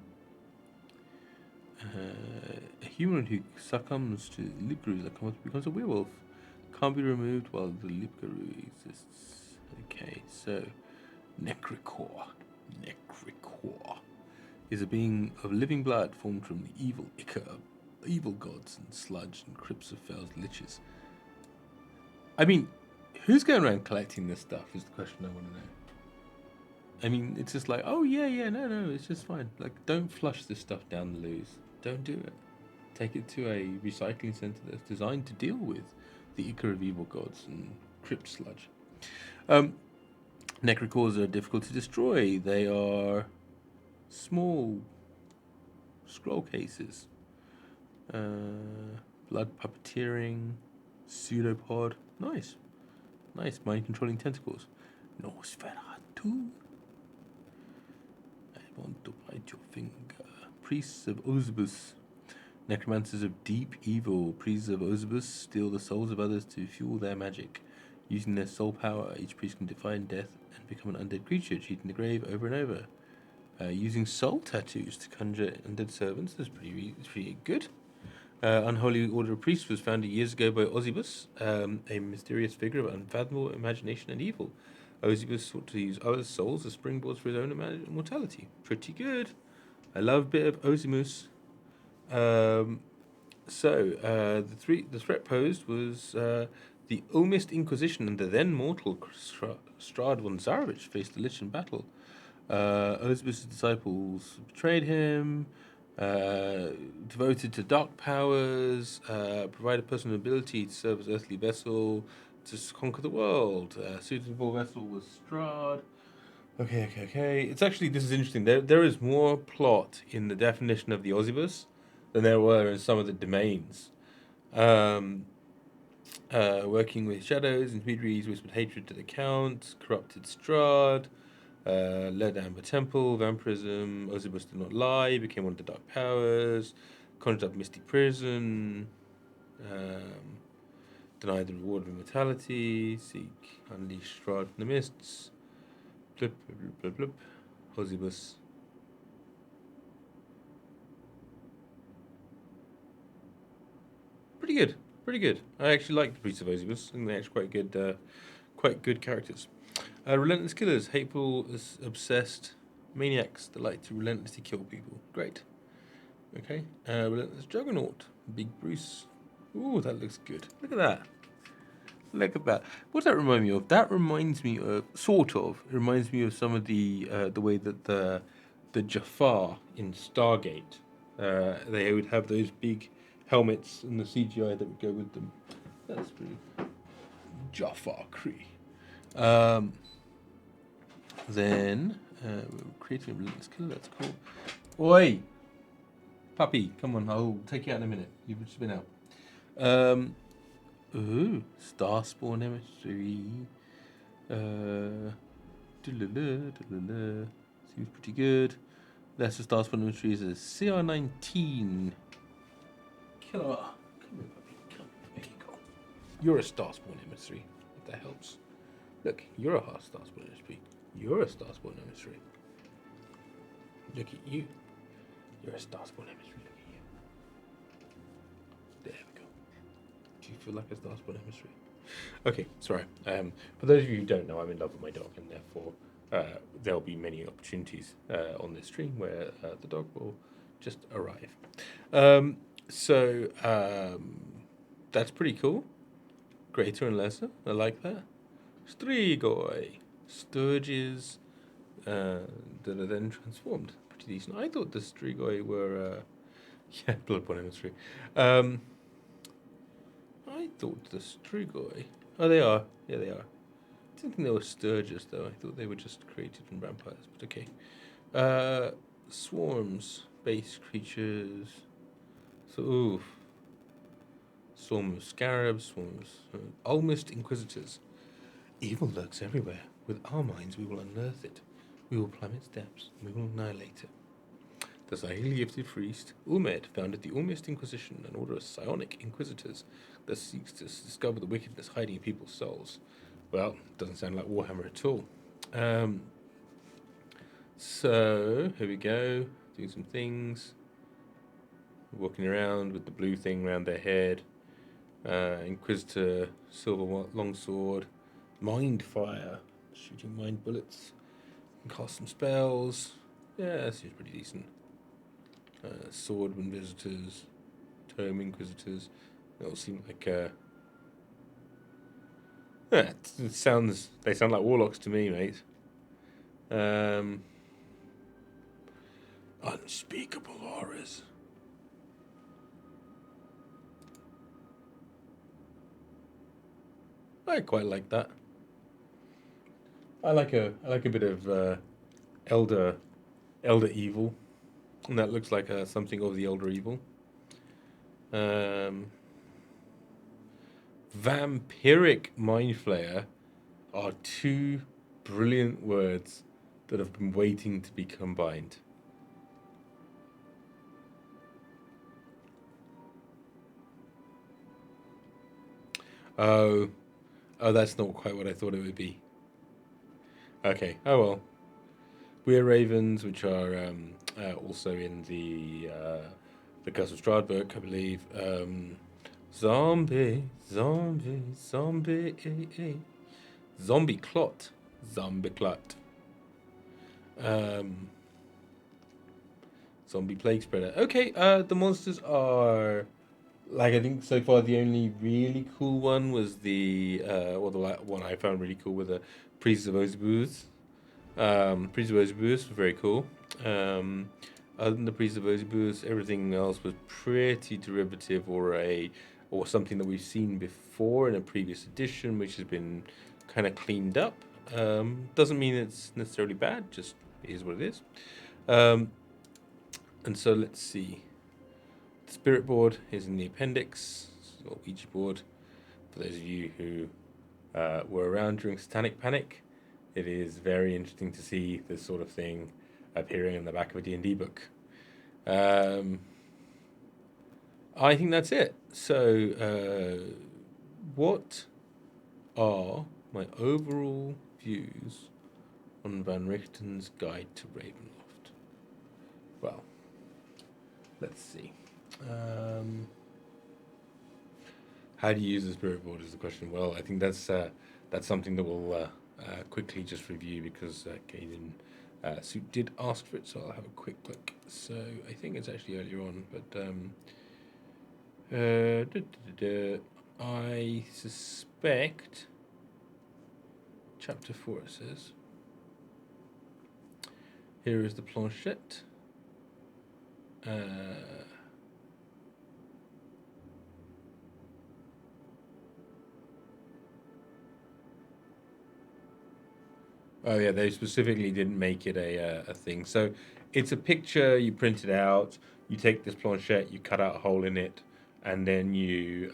A human who succumbs to Lipgaroo becomes a werewolf. Can't be removed while the Lipgaroo exists. Okay, so Necricor is a being of living blood formed from the evil ichor of evil gods and sludge and crypts of fell's liches. I mean, who's going around collecting this stuff is the question I want I mean, it's just like, oh yeah, no, it's just fine. Like, don't flush this stuff down the loos. Don't do it. Take it to a recycling center that's designed to deal with the ichor of evil gods and crypt sludge. Necrocores are difficult to destroy. They are small scroll cases. Blood puppeteering, pseudopod. Nice. Mind controlling tentacles. Nosferatu. I want to bite your finger. Priests of Ozibus. Necromancers of deep evil. Priests of Ozibus steal the souls of others to fuel their magic. Using their soul power, each priest can defy death and become an undead creature, cheating the grave over and over. Using soul tattoos to conjure undead servants is pretty good. Unholy Order of Priests was founded years ago by Ozibus, a mysterious figure of unfathomable imagination and evil. Ozibus sought to use others' souls as springboards for his own immortality. Pretty good. I love a bit of Ozimus. The threat posed was the Ulmist Inquisition and the then mortal Strahd von Zarovich faced the Lich in battle. Ozibus' disciples betrayed him, devoted to dark powers, provided personal ability to serve as earthly vessel to conquer the world. Suitable vessel was Strahd. Okay. It's actually, this is interesting. There is more plot in the definition of the Ozibus than there were in some of the domains. Working with shadows, intermediaries whispered hatred to the Count, corrupted Strahd, led Amber Temple, vampirism, Ozibus did not lie, became one of the dark powers, conjured up Mystic Prison, denied the reward of immortality, seek, unleash Strahd from the mists, blip, Ozibus. Pretty good. I actually like the Priests of Ozibus. I think they're actually quite good characters. Relentless killers, hateful, obsessed maniacs that like to relentlessly kill people. Great. Okay. Relentless Juggernaut, Big Bruce. Ooh, that looks good. Look at that. What does that remind me of? That reminds me of, it reminds me of some of the way that the Jafar in Stargate, they would have those big helmets and the CGI that would go with them. That's pretty Jafar Cree. Then we're creating a relentless killer. That's cool. Oi, puppy, come on! I'll take you out in a minute. You've just been out. Starspawn emissary. Seems pretty good. Lesser Starspawn emissary is a CR19 killer. Come here, puppy. Come. There you go. You're a Starspawn emissary. If that helps. Look, you're a Starspawn emissary. You're a Starspawn emissary. Look at you. You're a Starspawn emissary. Look at you. There we go. Do you feel like a Starspawn emissary? Okay, sorry. For those of you who don't know, I'm in love with my dog, and therefore there'll be many opportunities on this stream where the dog will just arrive. That's pretty cool. Greater and lesser. I like that. Strigoi. Sturges that are then transformed. Pretty decent. I thought the Strigoi were... Bloodborne emissary. I thought the Strigoi... Oh, they are. Yeah, they are. I didn't think they were Sturges, though. I thought they were just created from vampires, but okay. Swarms. Base creatures. So, oof. Swarm of scarabs. Swarms. Ulmist Inquisitors. Evil lurks everywhere. With our minds, we will unearth it. We will plumb its depths, and we will annihilate it. The highly gifted priest, Ulmed, founded the Ulmist Inquisition, an order of psionic inquisitors that seeks to discover the wickedness hiding in people's souls. Well, doesn't sound like Warhammer at all. So, here we go. Doing some things. Walking around with the blue thing around their head. Inquisitor, silver longsword. Mind fire, shooting mind bullets, and cast some spells. Yeah, that seems pretty decent. Swordman visitors, tome inquisitors. They all seem like they sound like warlocks to me, mate. Um, unspeakable horrors. I quite like that. I like a bit of elder elder evil, and that looks like something of the elder evil. Um, vampiric mind flayer are two brilliant words that have been waiting to be combined. Oh, oh, that's not quite what I thought it would be. Okay. Oh well. We're ravens, which are also in the Curse of Strahd book, I believe. Zombie, zombie, zombie, zombie clot, zombie clot. Um, zombie plague spreader. Okay. The monsters are like I think so far the only really cool one was or the one I found really cool were the priests of Ozebooth. Priests of Ozebooth were very cool. Um, Other than the priests of Ozebooth, everything else was pretty derivative or something that we've seen before in a previous edition, which has been kind of cleaned up. Doesn't mean it's necessarily bad, just is what it is. Um, and so let's see. The spirit board is in the appendix, or Ouija board. For those of you who were around during Satanic Panic, it is very interesting to see this sort of thing appearing in the back of a D&D book. Um, I think that's it. So, what are my overall views on Van Richten's Guide to Ravenloft? Well, let's see. How do you use the spirit board is the question. Well, I think that's something that we'll quickly just review because Caden Suit did ask for it, so I'll have a quick look. So I think it's actually earlier on, but I suspect chapter 4 it says. Here is the planchette. Oh yeah, they specifically didn't make it a thing. So it's a picture you print it out. You take this planchette, you cut out a hole in it, and then you.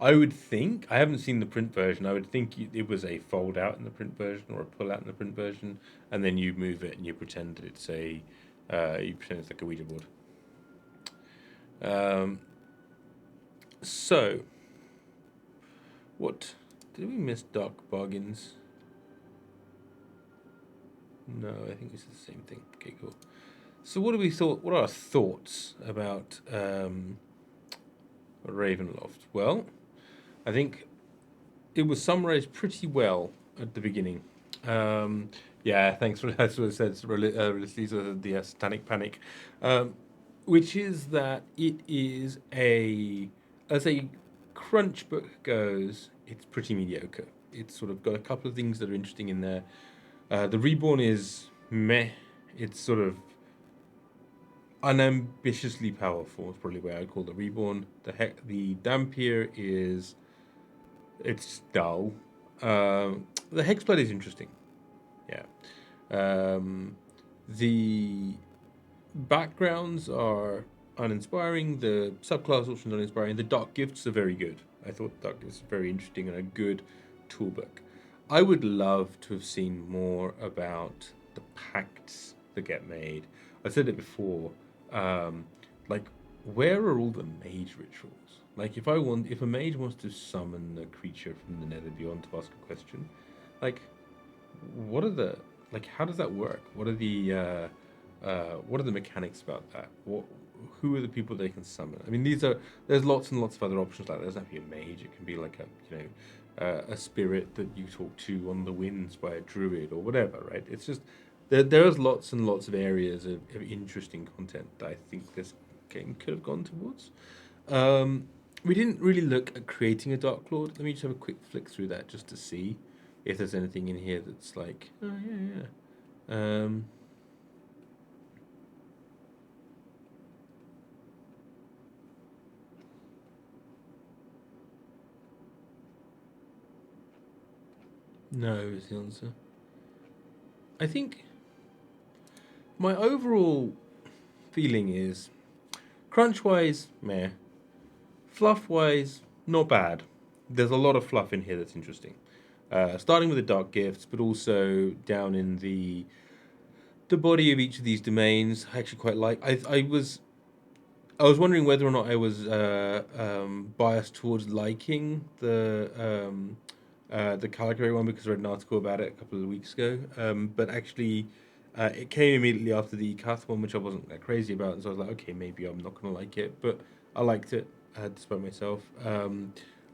I would think I haven't seen the print version. I would think it was a fold out in the print version or a pull out in the print version, and then you move it and you pretend that it's you pretend it's like a Ouija board. So, what did we miss? Dark bargains. No, I think it's the same thing. Okay, cool. So, what do we thought? What are our thoughts about Ravenloft? Well, I think it was summarized pretty well at the beginning. Yeah, thanks for that's what it says. Release of the Satanic Panic, which is that it is as a crunch book goes, it's pretty mediocre. It's sort of got a couple of things that are interesting in there. The Reborn is meh. It's sort of unambitiously powerful. Is probably the way I'd call the Reborn. The Dampier is it's dull. The Hexblade is interesting. Yeah. The backgrounds are uninspiring. The subclass options are uninspiring. The Dark Gifts are very good. I thought Dark Gifts are very interesting and a good toolbook. I would love to have seen more about the pacts that get made. I said it before. Like, where are all the mage rituals? Like, if a mage wants to summon a creature from the Nether Beyond to ask a question, like, what are the how does that work? What are the mechanics about that? Who are the people they can summon? I mean, there's lots and lots of other options like that. It doesn't have to be a mage. It can be like a spirit that you talk to on the winds by a druid or whatever, right? It's just there's lots and lots of areas of interesting content that I think this game could have gone towards. We didn't really look at creating a Dark Lord. Let me just have a quick flick through that just to see if there's anything in here that's like, oh yeah, yeah. Um, no is the answer. I think my overall feeling is crunch wise, meh. Fluff wise, not bad. There's a lot of fluff in here that's interesting. Starting with the dark gifts, but also down in the body of each of these domains. I actually quite like. I was wondering whether or not I was biased towards liking the Caligari one because I read an article about it a couple of weeks ago. But actually, it came immediately after the Cath one, which I wasn't that crazy about, and so I was like, okay, maybe I'm not going to like it, but I liked it despite myself.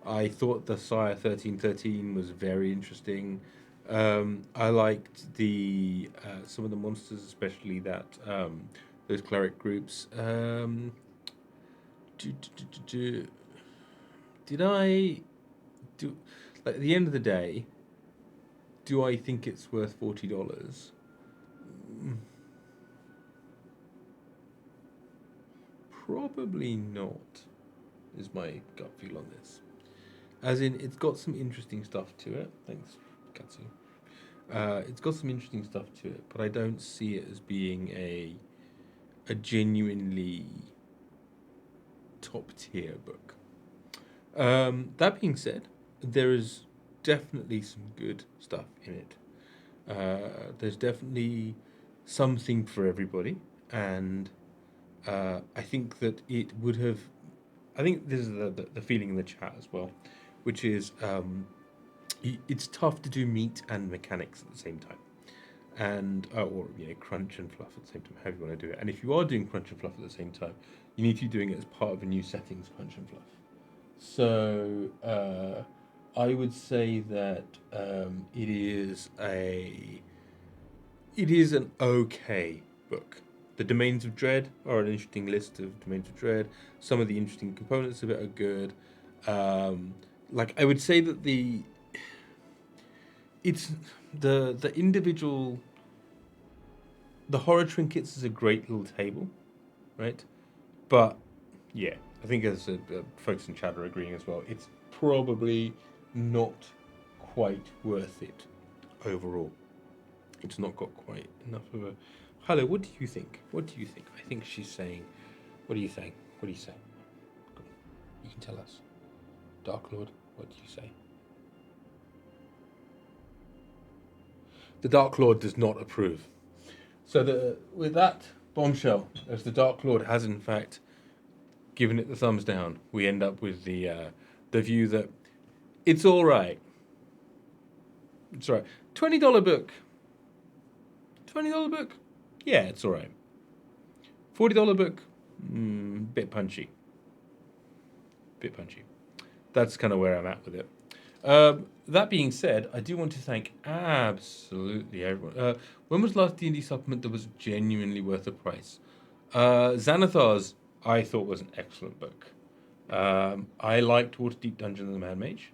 I thought the Sire 1313 was very interesting. I liked the some of the monsters, especially that those cleric groups. Did I do like at the end of the day? Do I think it's worth $40? Probably not. Is my gut feel on this? As in, it's got some interesting stuff to it. Thanks, Katsu. It's got some interesting stuff to it, but I don't see it as being a genuinely top tier book. That being said, there is definitely some good stuff in it. There's definitely something for everybody, and I think that it would have. I think this is the feeling in the chat as well, which is it's tough to do meat and mechanics at the same time, and or crunch and fluff at the same time, however you want to do it. And if you are doing crunch and fluff at the same time, you need to be doing it as part of a new settings, crunch and fluff. So I would say that it is an okay book. The Domains of Dread are an interesting list of Domains of Dread. Some of the interesting components of it are good. Like I would say that it's the individual the horror trinkets is a great little table, right? But yeah, I think as folks in chat are agreeing as well, it's probably not quite worth it overall. It's not got quite enough of a. Hello, what do you think? What do you think? I think she's saying. What are you saying? What do you say? You can tell us. Dark Lord, what do you say? The Dark Lord does not approve. So with that bombshell, as the Dark Lord has in fact given it the thumbs down, we end up with the view that it's all right. It's all right. $20 book. $20 book. Yeah, it's all right. $40 book. Bit punchy. Bit punchy. That's kind of where I'm at with it. That being said, I do want to thank absolutely everyone. When was the last D&D supplement that was genuinely worth the price? Xanathar's, I thought, was an excellent book. I liked Waterdeep Dungeons and the Man Mage.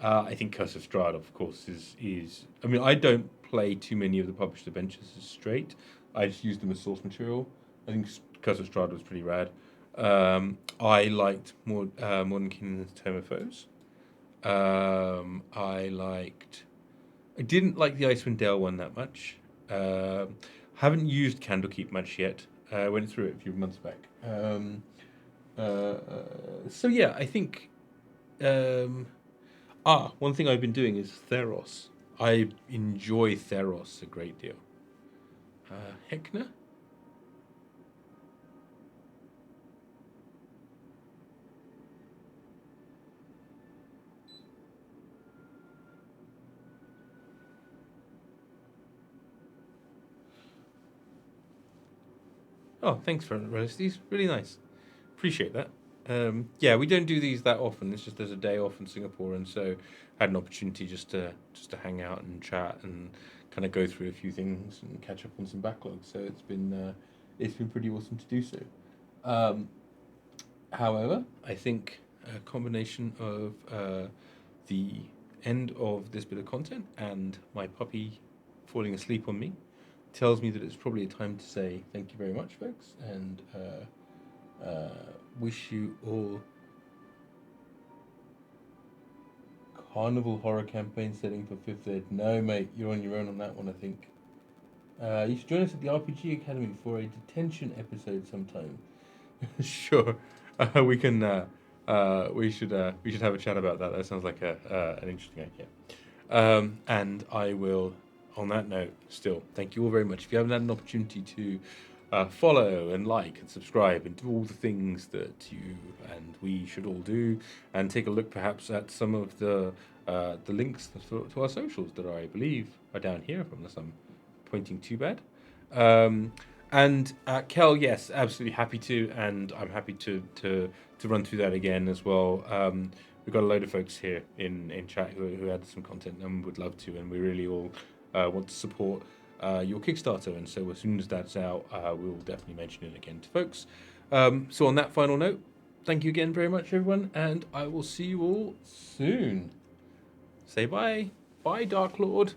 I think Curse of Strahd, of course, is. I mean, I don't play too many of the published adventures straight. I just use them as source material. I think Curse of Strahd was pretty rad. I liked Modern Kingdoms Tome of Foes. I didn't like the Icewind Dale one that much. Haven't used Candlekeep much yet. I went through it a few months back. So yeah, I think. One thing I've been doing is Theros. I enjoy Theros a great deal. Heckner? Oh, thanks for these. Really nice. Appreciate that. Yeah, we don't do these that often. It's just there's a day off in Singapore, and so I had an opportunity just to hang out and chat and kind of go through a few things and catch up on some backlogs. So it's been pretty awesome to do so. However, I think a combination of the end of this bit of content and my puppy falling asleep on me tells me that it's probably a time to say thank you very much, folks, and wish you all Carnival Horror Campaign setting for 5th Ed. No, mate, you're on your own on that one, I think. You should join us at the RPG Academy for a detention episode sometime. Sure, we can. We should have a chat about that. That sounds like an interesting idea. And I will, on that note, still thank you all very much. If you haven't had an opportunity to follow and like and subscribe and do all the things that you and we should all do, and take a look perhaps at some of the links to our socials that I believe are down here, unless I'm pointing too bad. And Kel, yes, absolutely happy to, and I'm happy to run through that again as well. We've got a load of folks here in chat who added some content and would love to, and we really all want to support your Kickstarter. And so as soon as that's out, we'll definitely mention it again to folks. So on that final note, thank you again very much, everyone, and I will see you all soon. Say bye. Bye, Dark Lord.